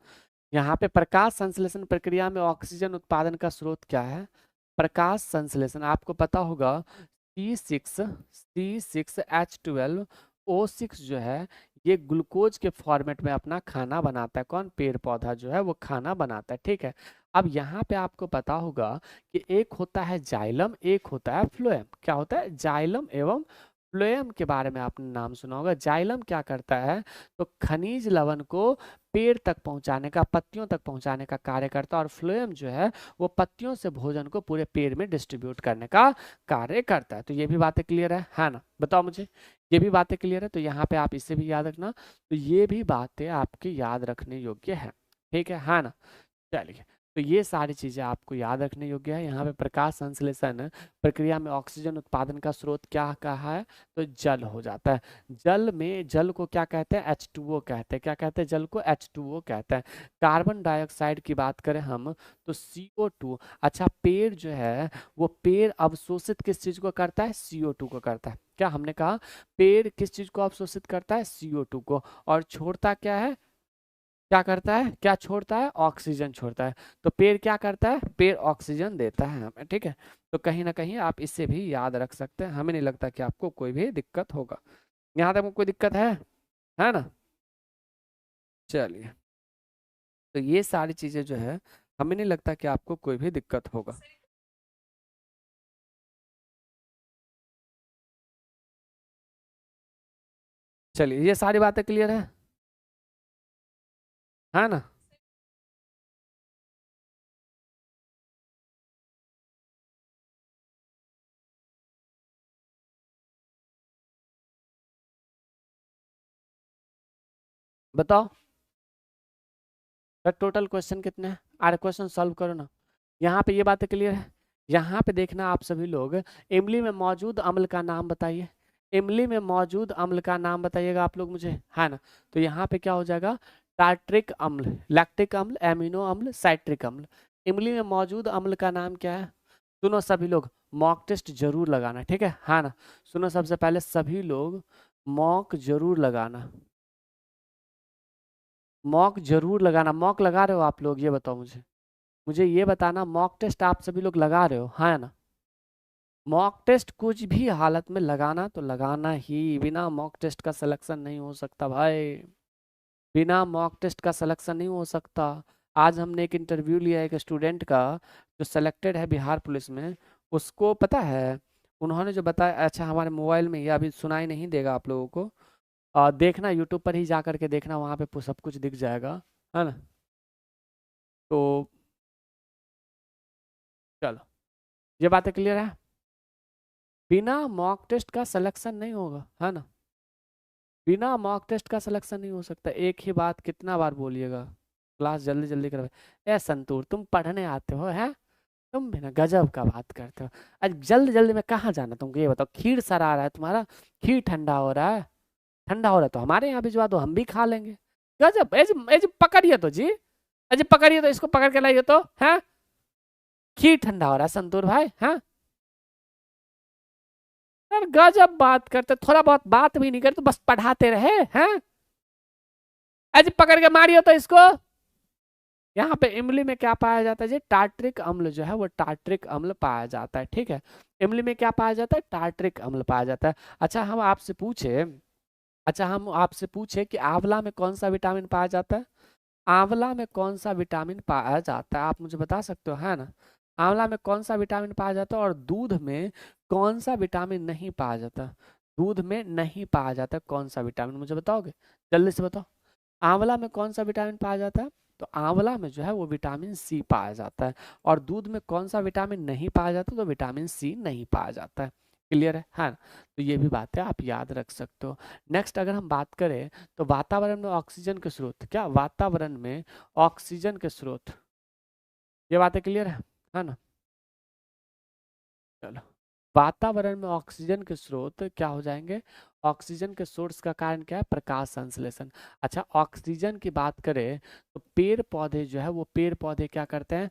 यहाँ पे प्रकाश संश्लेषण प्रक्रिया में ऑक्सीजन उत्पादन का स्रोत क्या है? प्रकाश संश्लेषण आपको पता होगा, C6H12O6 जो है ये ग्लूकोज के फॉर्मेट में अपना खाना बनाता है। कौन? पेड़ पौधा जो है वो खाना बनाता है, ठीक है। अब यहाँ पे आपको पता होगा कि एक होता है जाइलम, एक होता है फ्लोएम। क्या होता है? जाइलम एवं फ्लोएम के बारे में आपने नाम सुना होगा। जाइलम क्या करता है? तो खनिज लवण को पेड़ तक पहुंचाने का, पत्तियों तक पहुंचाने का कार्य करता है, और फ्लोएम जो है वो पत्तियों से भोजन को पूरे पेड़ में डिस्ट्रीब्यूट करने का कार्य करता है। तो ये भी बातें क्लियर है ना? बताओ मुझे, ये भी बातें क्लियर है? तो यहाँ पे आप इसे भी याद रखना, तो ये भी बातें आपके याद रखने योग्य है, ठीक है ना? चलिए, तो ये सारी चीजें आपको याद रखने योग्य है। यहाँ पे प्रकाश संश्लेषण प्रक्रिया में ऑक्सीजन उत्पादन का स्रोत क्या कहा है? तो जल हो जाता है। जल में, जल को क्या कहते हैं? H2O कहते हैं। क्या कहते हैं? जल को H2O कहते हैं। कार्बन डाइऑक्साइड की बात करें हम तो CO2। अच्छा, पेड़ जो है वो पेड़ अवशोषित किस चीज को करता है? CO2 को करता है। क्या हमने कहा? पेड़ किस चीज को अवशोषित करता है? CO2 को। और छोड़ता क्या है? क्या करता है? क्या छोड़ता है? ऑक्सीजन छोड़ता है। तो पेड़ क्या करता है? पेड़ ऑक्सीजन देता है हमें, ठीक है। तो कहीं ना कहीं आप इससे भी याद रख सकते हैं, हमें नहीं लगता कि आपको कोई भी दिक्कत होगा। यहाँ तक कोई दिक्कत है ना? चलिए, तो ये सारी चीजें जो है हमें नहीं लगता कि आपको कोई भी दिक्कत होगा। चलिए, ये सारी बातें क्लियर है ना? बताओ, टोटल क्वेश्चन कितने हैं? अरे क्वेश्चन सॉल्व करो ना। यहाँ पे ये बातें क्लियर है? यहाँ पे देखना आप सभी लोग, इमली में मौजूद अम्ल का नाम बताइए। इमली में मौजूद अम्ल का नाम बताइएगा आप लोग मुझे, है ना? तो यहाँ पे क्या हो जाएगा? टार्ट्रिक अम्ल, लैक्टिक अम्ल, एमिनो अम्ल, साइट्रिक अम्ल। इमली में मौजूद अम्ल का नाम क्या है? सुनो सभी लोग, मॉक टेस्ट जरूर लगाना, ठीक है ना? सुनो, सबसे पहले सभी लोग मॉक जरूर लगाना, मॉक जरूर लगाना। मॉक लगा रहे हो आप लोग? ये बताओ मुझे, मुझे ये बताना, मॉक टेस्ट आप सभी लोग लगा रहे हो, हाँ ना? मॉक टेस्ट कुछ भी हालत में लगाना तो लगाना ही, बिना मॉक टेस्ट का सिलेक्शन नहीं हो सकता भाई, बिना मॉक टेस्ट का सिलेक्शन नहीं हो सकता। आज हमने एक इंटरव्यू लिया एक स्टूडेंट का जो सेलेक्टेड है बिहार पुलिस में, उसको पता है उन्होंने जो बताया, अच्छा हमारे मोबाइल में ये अभी सुनाई नहीं देगा आप लोगों को, देखना यूट्यूब पर ही जा करके देखना, वहाँ पे सब कुछ दिख जाएगा, है ना? तो चलो, ये बातें क्लियर है? बिना मॉक टेस्ट का सिलेक्शन नहीं होगा, है ना? बिना मॉक टेस्ट का सिलेक्शन नहीं हो सकता। एक ही बात कितना बार बोलिएगा? क्लास जल्दी जल्दी करवाए। ए संतूर, तुम पढ़ने आते हो हैं? तुम भी ना गजब का बात करते हो। आज जल्दी जल्दी में कहाँ जाना तुमको? ये बताओ, खीर सर आ रहा है तुम्हारा, खीर ठंडा हो रहा है, ठंडा हो रहा है तो हमारे यहाँ भिजवा दो, हम भी खा लेंगे। गजब, एज पकड़िए तो जी, अजी पकड़िए तो, इसको पकड़ के लाइए तो, है? खीर ठंडा हो रहा है संतूर भाई, है? यार गजब बात करते, थोड़ा बहुत बात भी नहीं करते, बस पढ़ाते रहे हैं। अजी पकड़ के मारियो तो इसको। यहाँ पे इमली में क्या पाया जाता है जी? टार्ट्रिक अम्ल जो है वो टार्ट्रिक अम्ल पाया जाता है, ठीक है। इमली में क्या पाया जाता है? टार्ट्रिक अम्ल पाया जाता है। अच्छा हम आपसे पूछे, अच्छा हम आपसे पूछे कि आंवला में कौन सा विटामिन पाया जाता है? आंवला में कौन सा विटामिन पाया जाता है, आप मुझे बता सकते हो, है ना? आंवला में कौन सा विटामिन पाया जाता है? और दूध में कौन सा विटामिन नहीं पाया जाता? दूध में नहीं पाया जाता कौन सा विटामिन, मुझे बताओगे? जल्दी से बताओ, आंवला में कौन सा विटामिन पाया जाता है? तो आंवला में जो है वो विटामिन सी पाया जाता है। और दूध में कौन सा विटामिन नहीं पाया जाता? तो विटामिन सी नहीं पाया जाता है। क्लियर है? हाँ, तो ये भी बातें आप याद रख सकते हो। नेक्स्ट अगर हम बात करें तो वातावरण में ऑक्सीजन के स्रोत, क्या वातावरण में ऑक्सीजन के स्रोत, ये बातें क्लियर है ना? चलो, वातावरण में ऑक्सीजन के स्रोत क्या हो जाएंगे? ऑक्सीजन के सोर्स का कारण क्या है? प्रकाश संश्लेषण। अच्छा, ऑक्सीजन की बात करें तो पेड़ पौधे जो है वो पेड़ पौधे क्या करते हैं?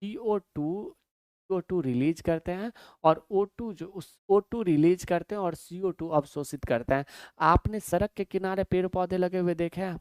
CO2 रिलीज करते हैं, और O2 जो उस O2 रिलीज करते हैं और CO2 अवशोषित करते हैं। आपने सड़क के किनारे पेड़ पौधे लगे हुए देखे हैं?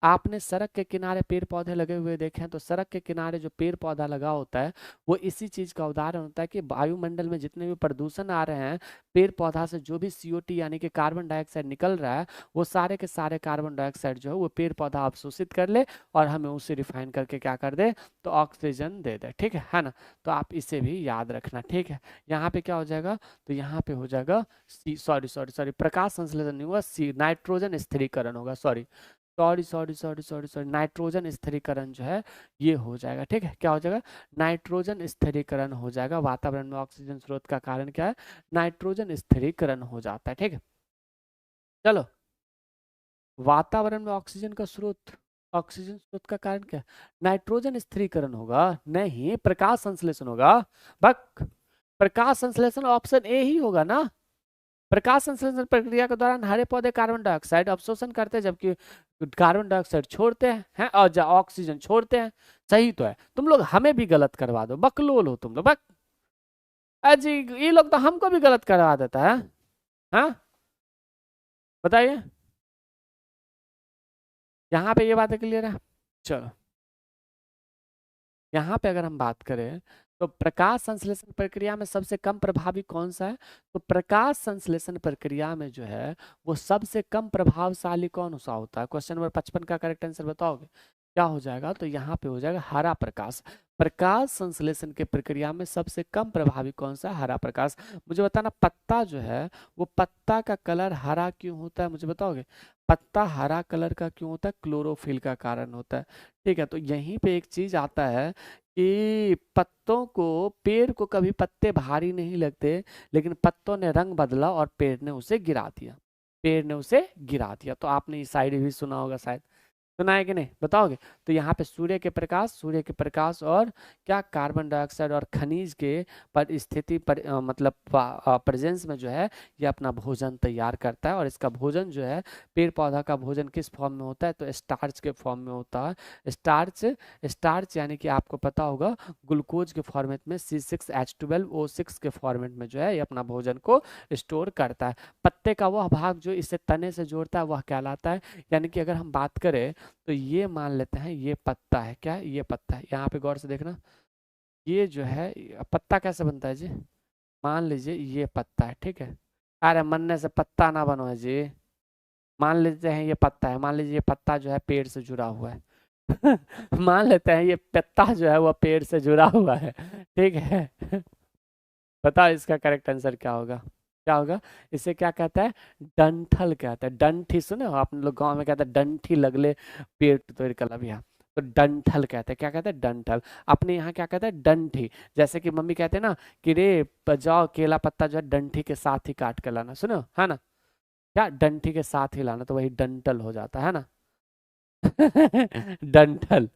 आपने सड़क के किनारे पेड़ पौधे लगे हुए देखे हैं? तो सड़क के किनारे जो पेड़ पौधा लगा होता है वो इसी चीज का उदाहरण होता है कि वायुमंडल में जितने भी प्रदूषण आ रहे हैं, पेड़ पौधा से जो भी CO2 यानी कि कार्बन डाइऑक्साइड निकल रहा है, वो सारे के सारे कार्बन डाइऑक्साइड जो है वो पेड़ पौधा अवशोषित कर ले और हमें उसे रिफाइन करके क्या कर दे? तो ऑक्सीजन दे दे। ठीक है ना? तो आप इसे भी याद रखना। ठीक है, यहाँ पे क्या हो जाएगा? तो यहाँ पे हो जाएगा सॉरी सॉरी सॉरी, प्रकाश संश्लेषण नहीं हुआ, नाइट्रोजन स्थिरीकरण होगा। Sorry sorry sorry sorry sorry sorry, nitrogen स्थिरीकरण जो है ये हो जाएगा। ठीक है, क्या हो जाएगा? नाइट्रोजन स्थिरीकरण हो जाएगा। वातावरण में ऑक्सीजन स्रोत का कारण क्या है? नाइट्रोजन स्थिरीकरण हो जाता है। ठीक है, चलो, वातावरण में ऑक्सीजन का स्रोत, ऑक्सीजन स्रोत का कारण क्या है? नाइट्रोजन स्थिरीकरण होगा? नहीं, प्रकाश संश्लेषण होगा। बक, प्रकाश संश्लेषण ऑप्शन ए ही होगा ना। प्रकाश संश्लेषण प्रक्रिया के दौरान हरे पौधे कार्बन डाइऑक्साइड अवशोषण करते हैं, जबकि कार्बन डाइऑक्साइड छोड़ते हैं और ऑक्सीजन छोड़ते हैं। सही तो है, तुम लोग हमें भी गलत करवा दो, बकलोल हो तुम लोग, बक। अजी, ये लोग तो हमको भी गलत करवा देता है। हाँ, बताइए, यहाँ पे ये बातें क्लियर है? चलो, यहाँ पे अगर हम बात करें तो प्रकाश संश्लेषण प्रक्रिया में सबसे कम प्रभावी कौन सा है? तो प्रकाश संश्लेषण प्रक्रिया में जो है वो सबसे कम प्रभावशाली कौन सा होता है? क्वेश्चन नंबर 55 का करेक्ट आंसर बताओगे? क्या हो जाएगा? तो यहाँ पे हो जाएगा हरा प्रकाश। प्रकाश संश्लेषण के प्रक्रिया में सबसे कम प्रभावी कौन सा? हरा प्रकाश। मुझे बताना, पत्ता जो है वो पत्ता का कलर हरा क्यों होता है? मुझे बताओगे? पत्ता हरा कलर का क्यों होता है? क्लोरोफिल का कारण होता है। ठीक है, तो यहीं पे एक चीज आता है कि पत्तों को, पेड़ को कभी पत्ते भारी नहीं लगते, लेकिन पत्तों ने रंग बदला और पेड़ ने उसे गिरा दिया। पेड़ ने उसे गिरा दिया। तो आपने इस साइड भी सुना होगा शायद, सुना है कि नहीं बताओगे? तो यहाँ पे सूर्य के प्रकाश और क्या, कार्बन डाइऑक्साइड और खनिज के पर स्थिति पर मतलब प्रेजेंस में जो है ये अपना भोजन तैयार करता है। और इसका भोजन जो है, पेड़ पौधा का भोजन किस फॉर्म में होता है? तो स्टार्च के फॉर्म में होता है। स्टार्च, स्टार्च यानी कि आपको पता होगा ग्लूकोज के फॉर्मेट में C6H12O6 के फॉर्मेट में जो है ये अपना भोजन को स्टोर करता है। पत्ते का वह भाग जो इसे तने से जोड़ता है वह कहलाता है। यानी कि अगर हम बात करें तो ये मान लेते हैं ये पत्ता है। क्या? ये पत्ता है। यहाँ पे गौर से देखना, ये जो है पत्ता कैसे बनता है जी? मान लीजिए ये पत्ता है, ठीक है। अरे मरने से पत्ता ना बनो है जी। मान लेते हैं ये पत्ता है, मान लीजिए ये पत्ता जो है पेड़ से जुड़ा हुआ है। मान लेते हैं ये पत्ता जो है वह पेड़ से जुड़ा हुआ है, ठीक है। बताओ इसका करेक्ट आंसर क्या होगा? क्या होगा? इसे क्या कहता है? डंठल कहता है। डंठी सुने हो आप लोग? गांव में कहते हैं डंठी लगले पेट तोड़ कलबिया। तो डंठल कहते हैं। क्या कहते हैं? डंठल। अपने यहाँ क्या कहते हैं? डंठी। जैसे कि मम्मी कहते हैं ना कि रे जाओ केला पत्ता जो है डंठी के साथ ही काट के लाना, सुनो है ना? क्या? डंठी के साथ ही लाना, तो वही डंठल हो जाता है ना। डंठल।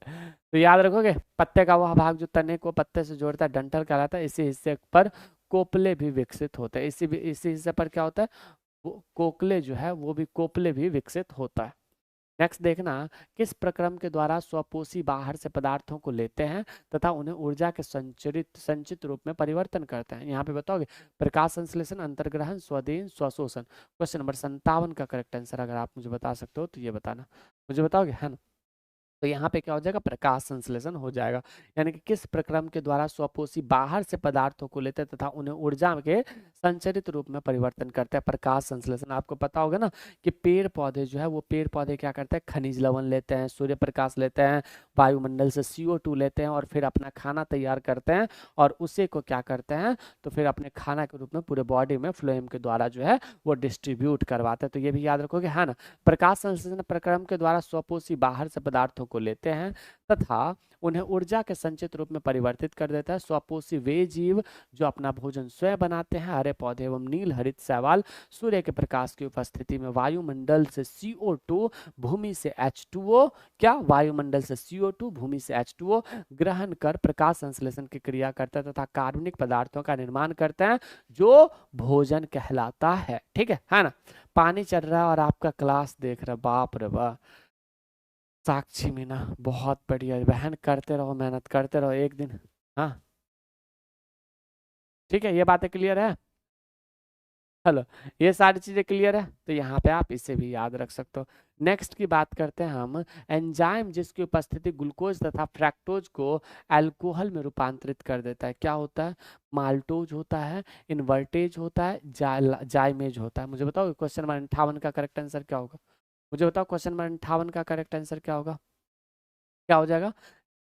तो याद रखोगे, पत्ते का वह भाग जो तने को पत्ते से जोड़ता है डंठल कहलाता है। इसी हिस्से पर कोपले भी विकसित होते हैं। इसी हिस्से पर क्या होता है? वो कोकले जो है वो भी, कोपले भी विकसित होता है। नेक्स्ट देखना, किस प्रक्रम के द्वारा स्वपोषी बाहर से पदार्थों को लेते हैं तथा उन्हें ऊर्जा के संचित रूप में परिवर्तन करते हैं? यहाँ पे बताओगे? प्रकाश संश्लेषण, अंतर्ग्रहण, स्वदेन, स्वशोषण। क्वेश्चन नंबर 57 का करेक्ट आंसर अगर आप मुझे बता सकते हो तो ये बताना। मुझे बताओगे, है ना? तो यहाँ पे क्या हो जाएगा? प्रकाश संश्लेषण हो जाएगा। यानी कि किस प्रक्रम के द्वारा स्वपोषी बाहर से पदार्थों को लेते हैं तथा उन्हें ऊर्जा के संचरित रूप में परिवर्तन करते हैं? प्रकाश संश्लेषण। आपको पता होगा ना कि पेड़ पौधे जो है वो पेड़ पौधे क्या करते हैं? खनिज लवण लेते हैं, सूर्य प्रकाश लेते हैं, वायुमंडल से CO2 लेते हैं और फिर अपना खाना तैयार करते हैं, और उसे को क्या करते हैं? तो फिर अपने खाना के रूप में पूरे बॉडी में फ्लोएम के द्वारा जो है वो डिस्ट्रीब्यूट करवाते हैं। तो ये भी याद रखोगे, है ना? प्रकाश संश्लेषण प्रक्रम के द्वारा स्वपोषी बाहर से पदार्थों को लेते हैं तथा उन्हें ऊर्जा के संचित रूप में परिवर्तित कर देता है। स्वपोषी वे जीव जो अपना भोजन स्वयं बनाते हैं, हरे पौधे एवं नील हरित शैवाल सूर्य के प्रकाश की उपस्थिति में वायुमंडल से CO2 भूमि से H2O, क्या वायुमंडल से CO2 भूमि से H2O ग्रहण कर प्रकाश संश्लेषण की क्रिया करते हैं तथा कार्बनिक पदार्थों का निर्माण करते हैं जो भोजन कहलाता है। ठीक है ना। पानी चल रहा है और आपका क्लास देख रहा, बाप रे बाप। साक्षी मीना बहुत बढ़िया बहन, करते रहो, मेहनत करते रहो एक दिन। हाँ ठीक है, ये बातें क्लियर है। हेलो, ये सारी चीजें क्लियर है, तो यहाँ पे आप इसे भी याद रख सकते हो। नेक्स्ट की बात करते हैं हम, एंजाइम जिसकी उपस्थिति ग्लूकोज तथा फ्रैक्टोज को अल्कोहल में रूपांतरित कर देता है। क्या होता है? माल्टोज होता है, इन्वर्टेज होता है, जाइमेज होता है। मुझे बताओ क्वेश्चन नंबर 58 का करेक्ट आंसर क्या होगा? मुझे बताओ क्वेश्चन नंबर 58 का करेक्ट आंसर क्या होगा? क्या हो जाएगा?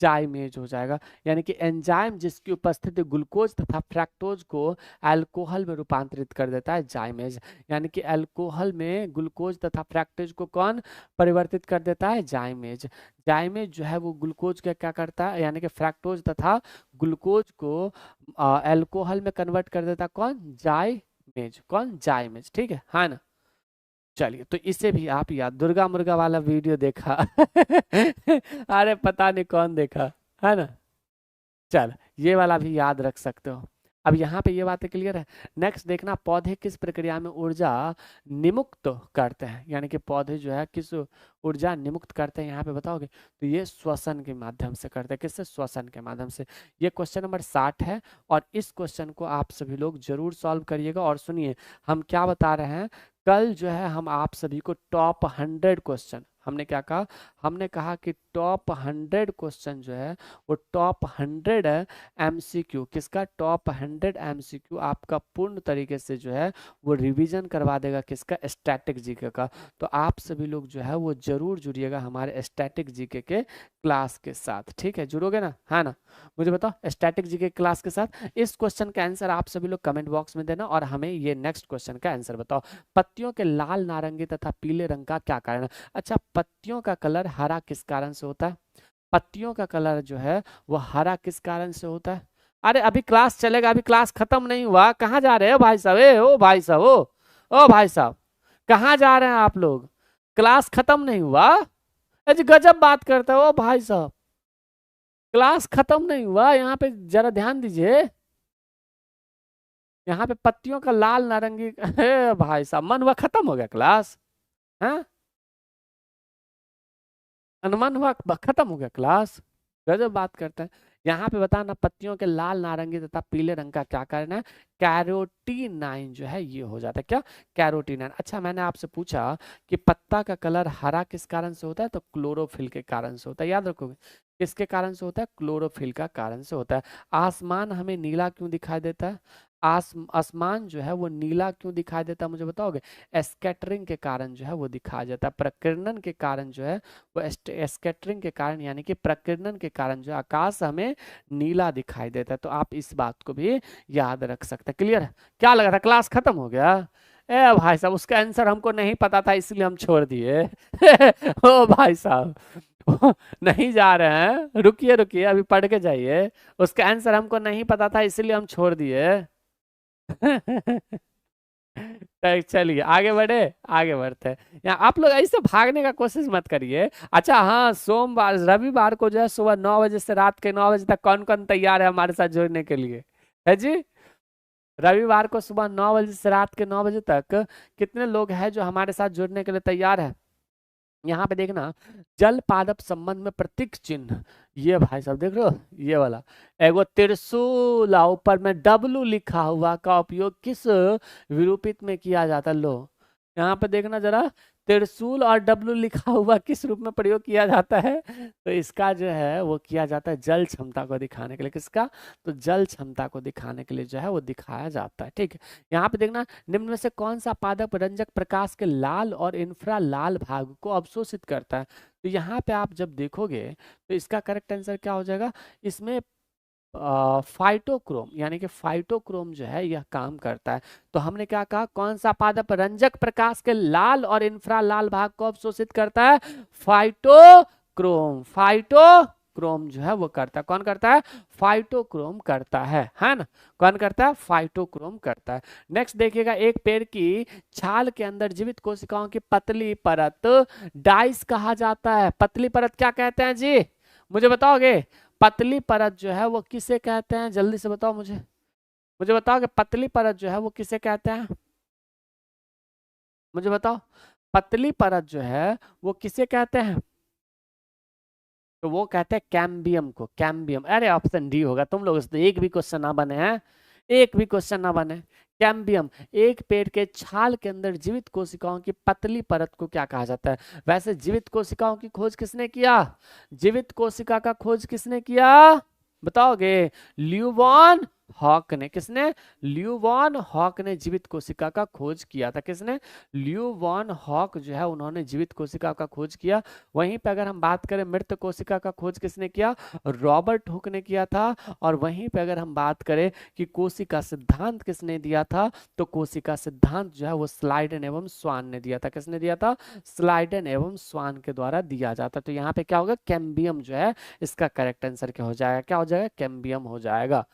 जाइमेज हो जाएगा। यानी कि एंजाइम जिसकी उपस्थिति ग्लूकोज तथा फ्रैक्टोज को अल्कोहल में रूपांतरित कर देता है, जाइमेज। यानी कि अल्कोहल में ग्लूकोज तथा फ्रैक्टोज को कौन परिवर्तित कर देता है? जाइमेज। जाइमेज जो है वो ग्लूकोज का क्या करता है, यानी कि फ्रैक्टोज तथा ग्लूकोज को अल्कोहल में कन्वर्ट कर देता है, कौन? जाइमेज। कौन? जाइमेज। ठीक है, हाँ ना। चलिए, तो इसे भी आप याद, दुर्गा मुर्गा वाला वीडियो देखा अरे पता नहीं कौन देखा, है ना। चल, ये वाला भी याद रख सकते हो। अब यहाँ पे ये बातें क्लियर है। नेक्स्ट देखना, पौधे किस प्रक्रिया में ऊर्जा निमुक्त करते हैं, यानी कि पौधे जो है किस ऊर्जा निमुक्त करते हैं, यहाँ पे बताओगे। तो ये श्वसन के माध्यम से करते हैं। किससे? श्वसन के माध्यम से। ये क्वेश्चन नंबर 60 है और इस क्वेश्चन को आप सभी लोग जरूर सॉल्व करिएगा। और सुनिए, हम क्या बता रहे हैं, कल जो है हम आप सभी को टॉप 100 क्वेश्चन, हमने क्या कहा? हमने कहा कि टॉप 100 क्वेश्चन जो है वो टॉप 100 MCQ, किसका? टॉप 100 MCQ आपका पूर्ण तरीके से जो है वो रिवीजन करवा देगा। किसका? स्टैटिक जीके का। तो आप सभी लोग जो है वो जरूर जुड़िएगा हमारे स्टैटिक जीके के क्लास के साथ। ठीक है, जुड़ोगे ना? है ना। मुझे बताओ, स्टैटिक जीके क्लास के साथ इस क्वेश्चन का आंसर आप सभी लोग कमेंट बॉक्स में देना और हमें ये नेक्स्ट क्वेश्चन का आंसर बताओ। पत्तियों के लाल, नारंगी तथा पीले रंग का क्या कारण है? अच्छा, पत्तियों का कलर हरा किस कारण से होता है? पत्तियों का कलर जो है वो हरा किस कारण से होता है? अरे अभी क्लास चलेगा, अभी क्लास खत्म नहीं हुआ। कहाँ जा रहे हो भाई साहब? ओ भाई साहब, ओ भाई साहब, कहाँ जा रहे हैं आप लोग? क्लास खत्म नहीं हुआ। अजी गजब बात करते हो भाई साहब, क्लास खत्म नहीं हुआ। यहाँ पे जरा ध्यान दीजिए। यहाँ पे पत्तियों का लाल, नारंगी भाई साहब, मन हुआ खत्म हो गया क्लास? हाँ, अनुमान हुआ खत्म हो गया क्लास? गजब बात करते हैं। यहाँ पे बताना, पत्तियों के लाल, नारंगी तथा पीले रंग का क्या कारण है? कैरोटीनाइन जो है ये हो जाता है। क्या? कैरोटीनाइन। अच्छा, मैंने आपसे पूछा कि पत्ता का कलर हरा किस कारण से होता है, तो क्लोरोफिल के कारण से होता है। याद रखोगे, किसके कारण से होता है? क्लोरोफिल का कारण से होता है। आसमान हमें नीला क्यों दिखाई देता है? आसमान जो है वो नीला क्यों दिखाई देता है, मुझे बताओगे? स्कैटरिंग के कारण जो है वो दिखाया जाता है। प्रकीर्णन के कारण जो है वो, स्कैटरिंग के कारण यानी कि प्रकीर्णन के कारण जो आकाश हमें नीला दिखाई देता है। तो आप इस बात को भी याद रख सकते हैं। क्लियर है? क्या लगा था क्लास खत्म हो गया? ए भाई साहब, उसका आंसर हमको नहीं पता था इसलिए हम छोड़ दिए ओ भाई साहब नहीं जा रहे हैं, रुकिए रुकिए, अभी पढ़ के जाइए। उसका आंसर हमको नहीं पता था इसलिए हम छोड़ दिए चलिए आगे बढ़े, आगे बढ़ते हैं। यहाँ आप लोग ऐसे भागने का कोशिश मत करिए। अच्छा हाँ, सोमवार रविवार को जो है सुबह 9 बजे से रात के 9 बजे तक कौन कौन तैयार है हमारे साथ जुड़ने के लिए? है जी, रविवार को सुबह 9 बजे से रात के 9 बजे तक कितने लोग हैं जो हमारे साथ जुड़ने के लिए तैयार है? यहाँ पे देखना, जल पादप संबंध में प्रतीक चिन्ह, ये भाई साहब देख रहे हो, ये वाला एगो त्रिशूल ऊपर में W लिखा हुआ का उपयोग किस विरूपित में किया जाता है? लो यहाँ पे देखना जरा, त्रिशूल और W लिखा हुआ किस रूप में प्रयोग किया जाता है? तो इसका जो है वो किया जाता है जल क्षमता को दिखाने के लिए। किसका? तो जल क्षमता को दिखाने के लिए जो है वो दिखाया जाता है। ठीक है, यहाँ पे देखना, निम्न में से कौन सा पादप रंजक प्रकाश के लाल और इंफ्रा लाल भाग को अवशोषित करता है? तो यहाँ पे आप जब देखोगे तो इसका करेक्ट आंसर क्या हो जाएगा? इसमें फाइटोक्रोम, यानी कि फाइटोक्रोम जो है यह काम करता है। तो हमने क्या कहा, कौन सा पादप रंजक प्रकाश के लाल और इंफ्रा लाल भाग को अवशोषित करता है? फाइटोक्रोम। क्रोम, फाइटोक्रोम जो है वो करता है। कौन करता है? फाइटोक्रोम करता है ना? कौन करता है? फाइटोक्रोम करता है। नेक्स्ट देखिएगा, एक पेड़ की छाल के अंदर जीवित कोशिकाओं की पतली परत डाइस कहा जाता है। पतली परत क्या कहते हैं जी? मुझे बताओगे? पतली परत जो है वो किसे कहते हैं? जल्दी से बताओ मुझे, मुझे बताओ कि पतली परत जो है वो किसे कहते हैं? मुझे बताओ, पतली परत जो है वो किसे कहते हैं? तो वो कहते हैं कैम्बियम को, कैम्बियम। अरे ऑप्शन डी होगा, तुम लोग से एक भी क्वेश्चन ना बने हैं, एक भी क्वेश्चन ना बने। कैम्बियम। एक पेड़ के छाल के अंदर जीवित कोशिकाओं की पतली परत को क्या कहा जाता है? वैसे जीवित कोशिकाओं की खोज किसने किया? जीवित कोशिका का खोज किसने किया? बताओगे? ल्यूवॉन हॉक ने। किसने? ल्यूवॉन हॉक ने जीवित कोशिका का खोज किया था। किसने? ल्यूवॉन हॉक जो है उन्होंने जीवित कोशिका का खोज किया। वहीं पे अगर हम बात करें मृत कोशिका का खोज किसने किया? रॉबर्ट हुक ने किया था। और वहीं पे अगर हम बात करें कि कोशिका सिद्धांत किसने दिया था, तो कोशिका सिद्धांत जो है वो स्लाइडन एवं स्वान ने दिया था। किसने दिया था? स्लाइडन एवं स्वान के द्वारा दिया जाता। तो यहाँ पे क्या होगा? कैम्बियम जो है इसका करेक्ट आंसर क्या हो जाएगा? क्या हो जाएगा? कैम्बियम हो जाएगा।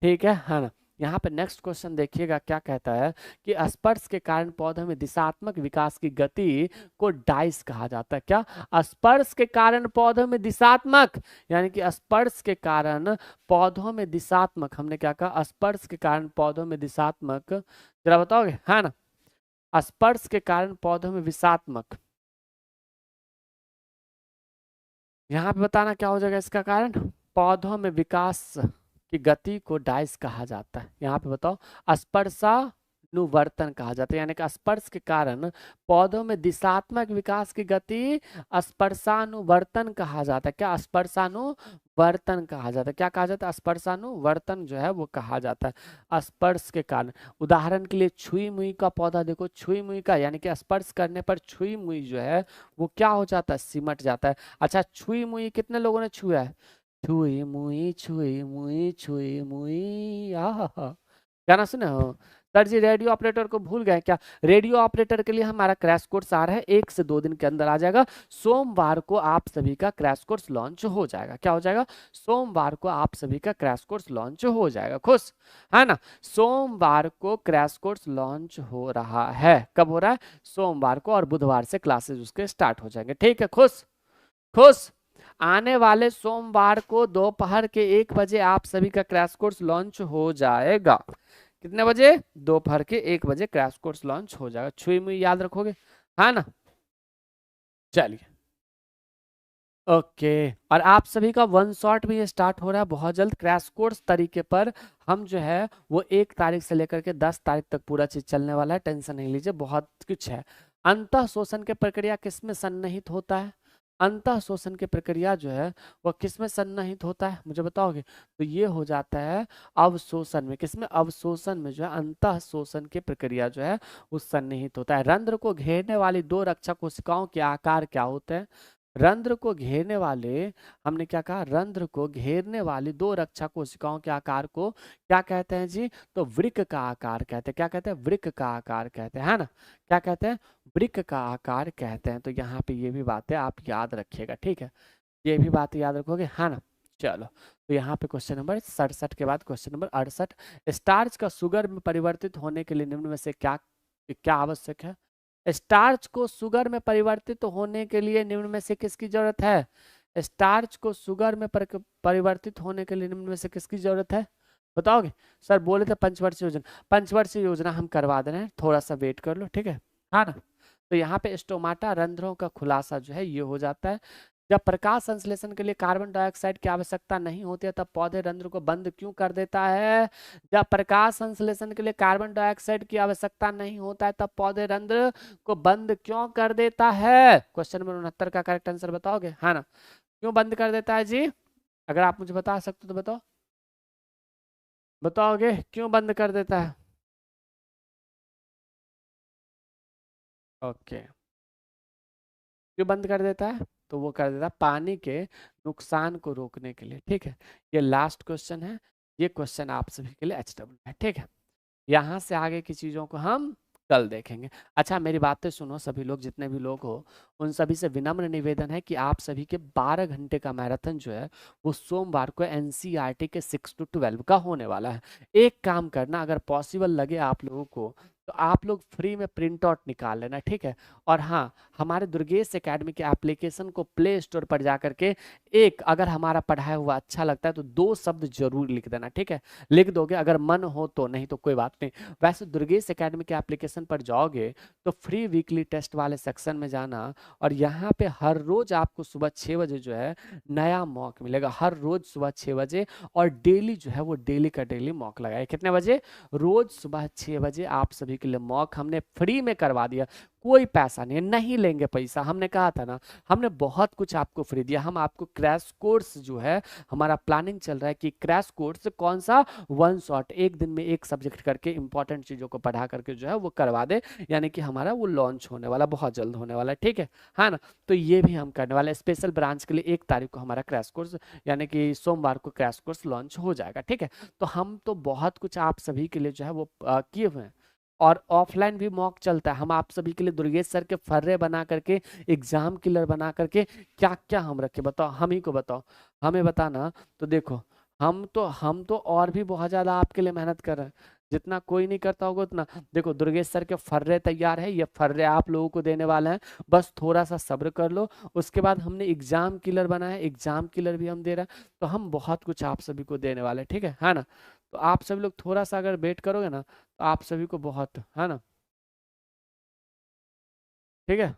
ठीक है ना? यहाँ पे नेक्स्ट क्वेश्चन देखिएगा, क्या कहता है कि स्पर्श के कारण पौधों में दिशात्मक विकास की गति को डाइस कहा जाता है। क्या? स्पर्श के कारण पौधों में दिशात्मक, यानी कि स्पर्श के कारण पौधों में दिशात्मक, हमने क्या कहा? स्पर्श के कारण पौधों में दिशात्मक, जरा बताओगे? है ना? स्पर्श के कारण पौधों में विषात्मक, यहाँ पे बताना क्या हो जाएगा इसका कारण? पौधों में विकास की गति को डाइस कहा जाता है। यहाँ पे बताओ, स्पर्शानुवर्तन कहा जाता है, यानी कि स्पर्श के कारण पौधों में दिशात्मक विकास की गति स्पर्शानुवर्तन कहा जाता है। क्या? स्पर्शानुवर्तन कहा जाता है। क्या कहा जाता है? स्पर्शानुवर्तन जो है वो कहा जाता है स्पर्श के कारण। उदाहरण के लिए छुई मुई का पौधा देखो, छुई मुई का, यानी कि स्पर्श करने पर छुई मुई जो है वो क्या हो जाता है? सिमट जाता है। अच्छा, छुई मुई कितने लोगों ने छुआ है? छुई मुई छुई मुई छुई मुई, आहा, गाना सुने हो? सर जी रेडियो ऑपरेटर को भूल गए क्या? रेडियो ऑपरेटर के लिए हमारा क्रैश कोर्स आ रहा है, 1 से 2 दिन के अंदर आ जाएगा। सोमवार को आप सभी का क्रैश कोर्स लॉन्च हो जाएगा। क्या हो जाएगा? सोमवार को आप सभी का क्रैश कोर्स लॉन्च हो जाएगा। खुश है ना? सोमवार को क्रैश कोर्स लॉन्च हो रहा है। कब हो रहा है? सोमवार को, और बुधवार से क्लासेस उसके स्टार्ट हो जाएंगे। ठीक है? खुश खुश। आने वाले सोमवार को दोपहर के 1 बजे आप सभी का क्रैश कोर्स लॉन्च हो जाएगा। कितने बजे? दोपहर के 1 बजे क्रैश कोर्स लॉन्च हो जाएगा। छुई मुई याद रखोगे, है ना? चलिए, ओके। और आप सभी का 1 शॉट भी स्टार्ट हो रहा है बहुत जल्द क्रैश कोर्स तरीके पर। हम जो है वो 1 तारीख से लेकर के 10 तारीख तक पूरा चीज चलने वाला है, टेंशन नहीं लीजिए, बहुत कुछ है। अंतः शोषण की प्रक्रिया किसमें सन्निहित होता है? अंतः शोषण की प्रक्रिया जो है वह किसमें सन्निहित होता है? मुझे बताओगे? तो ये हो जाता है अवशोषण में। किसमें? अवशोषण में जो है अंतः शोषण की प्रक्रिया जो है वो सन्निहित होता है। रंध्र को घेरने वाली 2 रक्षा कोशिकाओं के आकार क्या होते हैं? रंध्र को घेरने वाले, हमने क्या कहा? रंध्र को घेरने वाली 2 रक्षा कोशिकाओं के आकार को क्या कहते हैं जी? तो वृक्क का आकार कहते हैं। क्या कहते हैं? वृक्क का आकार कहते हैं, है ना? क्या कहते हैं? वृक्क का आकार कहते हैं। तो यहाँ पे ये भी बातें आप याद रखिएगा। ठीक है? ये भी बात याद रखोगे, है ना? चलो, तो यहाँ पे क्वेश्चन नंबर 67 के बाद क्वेश्चन नंबर 68, स्टार्च का शुगर में परिवर्तित होने के लिए निम्न में से क्या क्या आवश्यक है? स्टार्च को शुगर में परिवर्तित होने के लिए निम्न में से किसकी जरूरत है? स्टार्च को शुगर में परिवर्तित होने के लिए निम्न में से किसकी जरूरत है? बताओगे? सर बोले थे पंचवर्षीय योजना, पंचवर्षीय योजना हम करवा दे रहे हैं, थोड़ा सा वेट कर लो। ठीक है ना? तो यहाँ पे स्टोमाटा रंध्रों का खुलासा जो है ये हो जाता है। जब प्रकाश संश्लेषण के लिए कार्बन डाइऑक्साइड की आवश्यकता नहीं होती है तब पौधे रंध्र को बंद क्यों कर देता है? जब प्रकाश संश्लेषण के लिए कार्बन डाइऑक्साइड की आवश्यकता नहीं होता है तब पौधे रंध्र को बंद क्यों कर देता है? क्वेश्चन नंबर 69 का करेक्ट आंसर बताओगे, है ना? क्यों बंद कर देता है जी? अगर आप मुझे बता सकते तो बताओ, बताओगे क्यों बंद कर देता है? ओके, क्यों बंद कर देता है? तो वो कर देता है पानी के नुकसान को रोकने के लिए। ठीक है? ये लास्ट क्वेश्चन है, ये क्वेश्चन आप सभी के लिए HW है। ठीक है? यहाँ से आगे की चीजों को हम कल देखेंगे। अच्छा मेरी बातें सुनो सभी लोग, जितने भी लोग हो उन सभी से विनम्र निवेदन है कि आप सभी के 12 घंटे का मैराथन जो है वो सोमवार को एनसीईआरटी के 6 to 12 का होने वाला है। एक काम करना, अगर पॉसिबल लगे आप लोगों को तो आप लोग फ्री में प्रिंट आउट निकाल लेना, ठीक है। और हाँ, हमारे दुर्गेश एकेडमी के एप्लीकेशन को प्ले स्टोर पर जा करके एक, अगर हमारा पढ़ाया हुआ अच्छा लगता है तो 2 शब्द जरूर लिख देना, ठीक है। लिख दोगे अगर मन हो तो, नहीं तो कोई बात नहीं। वैसे दुर्गेश एकेडमी के एप्लीकेशन पर जाओगे तो फ्री वीकली टेस्ट वाले सेक्शन में जाना, और यहाँ पे हर रोज आपको सुबह 6 बजे जो है नया मॉक मिलेगा, हर रोज सुबह 6 बजे। और डेली जो है वो डेली का डेली मॉक लगाए, कितने बजे? रोज सुबह 6 बजे आप सभी के लिए मॉक हमने फ्री में करवा दिया, कोई पैसा नहीं है, नहीं लेंगे पैसा। हमने कहा था ना, हमने बहुत कुछ आपको फ्री दिया। हम आपको क्रैश कोर्स जो है, हमारा प्लानिंग चल रहा है कि क्रैश कोर्स कौन सा, वन शॉट, एक दिन में एक सब्जेक्ट करके इंपॉर्टेंट चीजों को पढ़ा करके जो है वो करवा दे, यानी कि हमारा वो लॉन्च होने वाला, बहुत जल्द होने वाला है, ठीक है। हाँ ना, तो ये भी हम करने वाले स्पेशल ब्रांच के लिए 1 तारीख को हमारा क्रैश कोर्स, यानी कि सोमवार को क्रैश कोर्स लॉन्च हो जाएगा, ठीक है। तो हम तो बहुत कुछ आप सभी के लिए जो है वो किए हुए हैं। और ऑफलाइन भी मॉक चलता है, हम आप सभी के लिए दुर्गेश सर के फर्रे बना करके, एग्जाम किलर बना करके, क्या क्या हम रखे बताओ, हम ही को बताओ, हमें बताना। तो देखो, हम तो और भी बहुत ज्यादा आपके लिए मेहनत कर रहे हैं, जितना कोई नहीं करता होगा उतना। देखो दुर्गेश सर के फर्रे तैयार है, ये फर्रे आप लोगों को देने वाले हैं, बस थोड़ा सा सब्र कर लो। उसके बाद हमने एग्जाम किलर बनाया, एग्जाम किलर भी हम दे रहे हैं, तो हम बहुत कुछ आप सभी को देने वाले हैं, ठीक है ना। तो आप सभी लोग थोड़ा सा अगर वेट करोगे ना तो आप सभी को बहुत, है ना, ठीक है।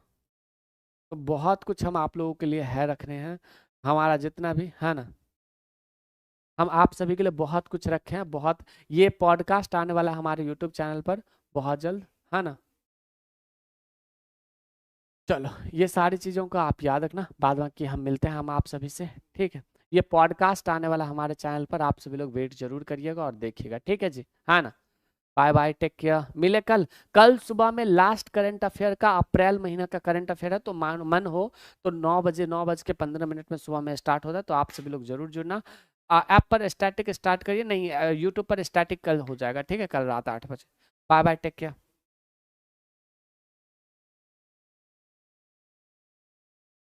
तो बहुत कुछ हम आप लोगों के लिए है रखने हैं, हमारा जितना भी है ना, हम आप सभी के लिए बहुत कुछ रखे हैं, बहुत। ये पॉडकास्ट आने वाला है हमारे यूट्यूब चैनल पर बहुत जल्द, है ना। चलो ये सारी चीज़ों को आप याद रखना, बाद बाकी हम मिलते हैं हम आप सभी से, ठीक है। ये पॉडकास्ट आने वाला हमारे चैनल पर, आप सभी लोग वेट जरूर करिएगा और देखिएगा, ठीक है जी, है ना। बाय बाय, टेक केयर, मिले कल। कल सुबह में लास्ट करंट अफेयर का, अप्रैल महीना का करंट अफेयर है, तो मन हो तो 9 बजे, 9:15 में सुबह में स्टार्ट होता है, तो आप सभी लोग जरूर जुड़ना। ऐप पर स्टैटिक स्टार्ट करिए, नहीं यूट्यूब पर स्टैटिक कल हो जाएगा, ठीक है, कल रात 8 बजे। Bye bye, take care.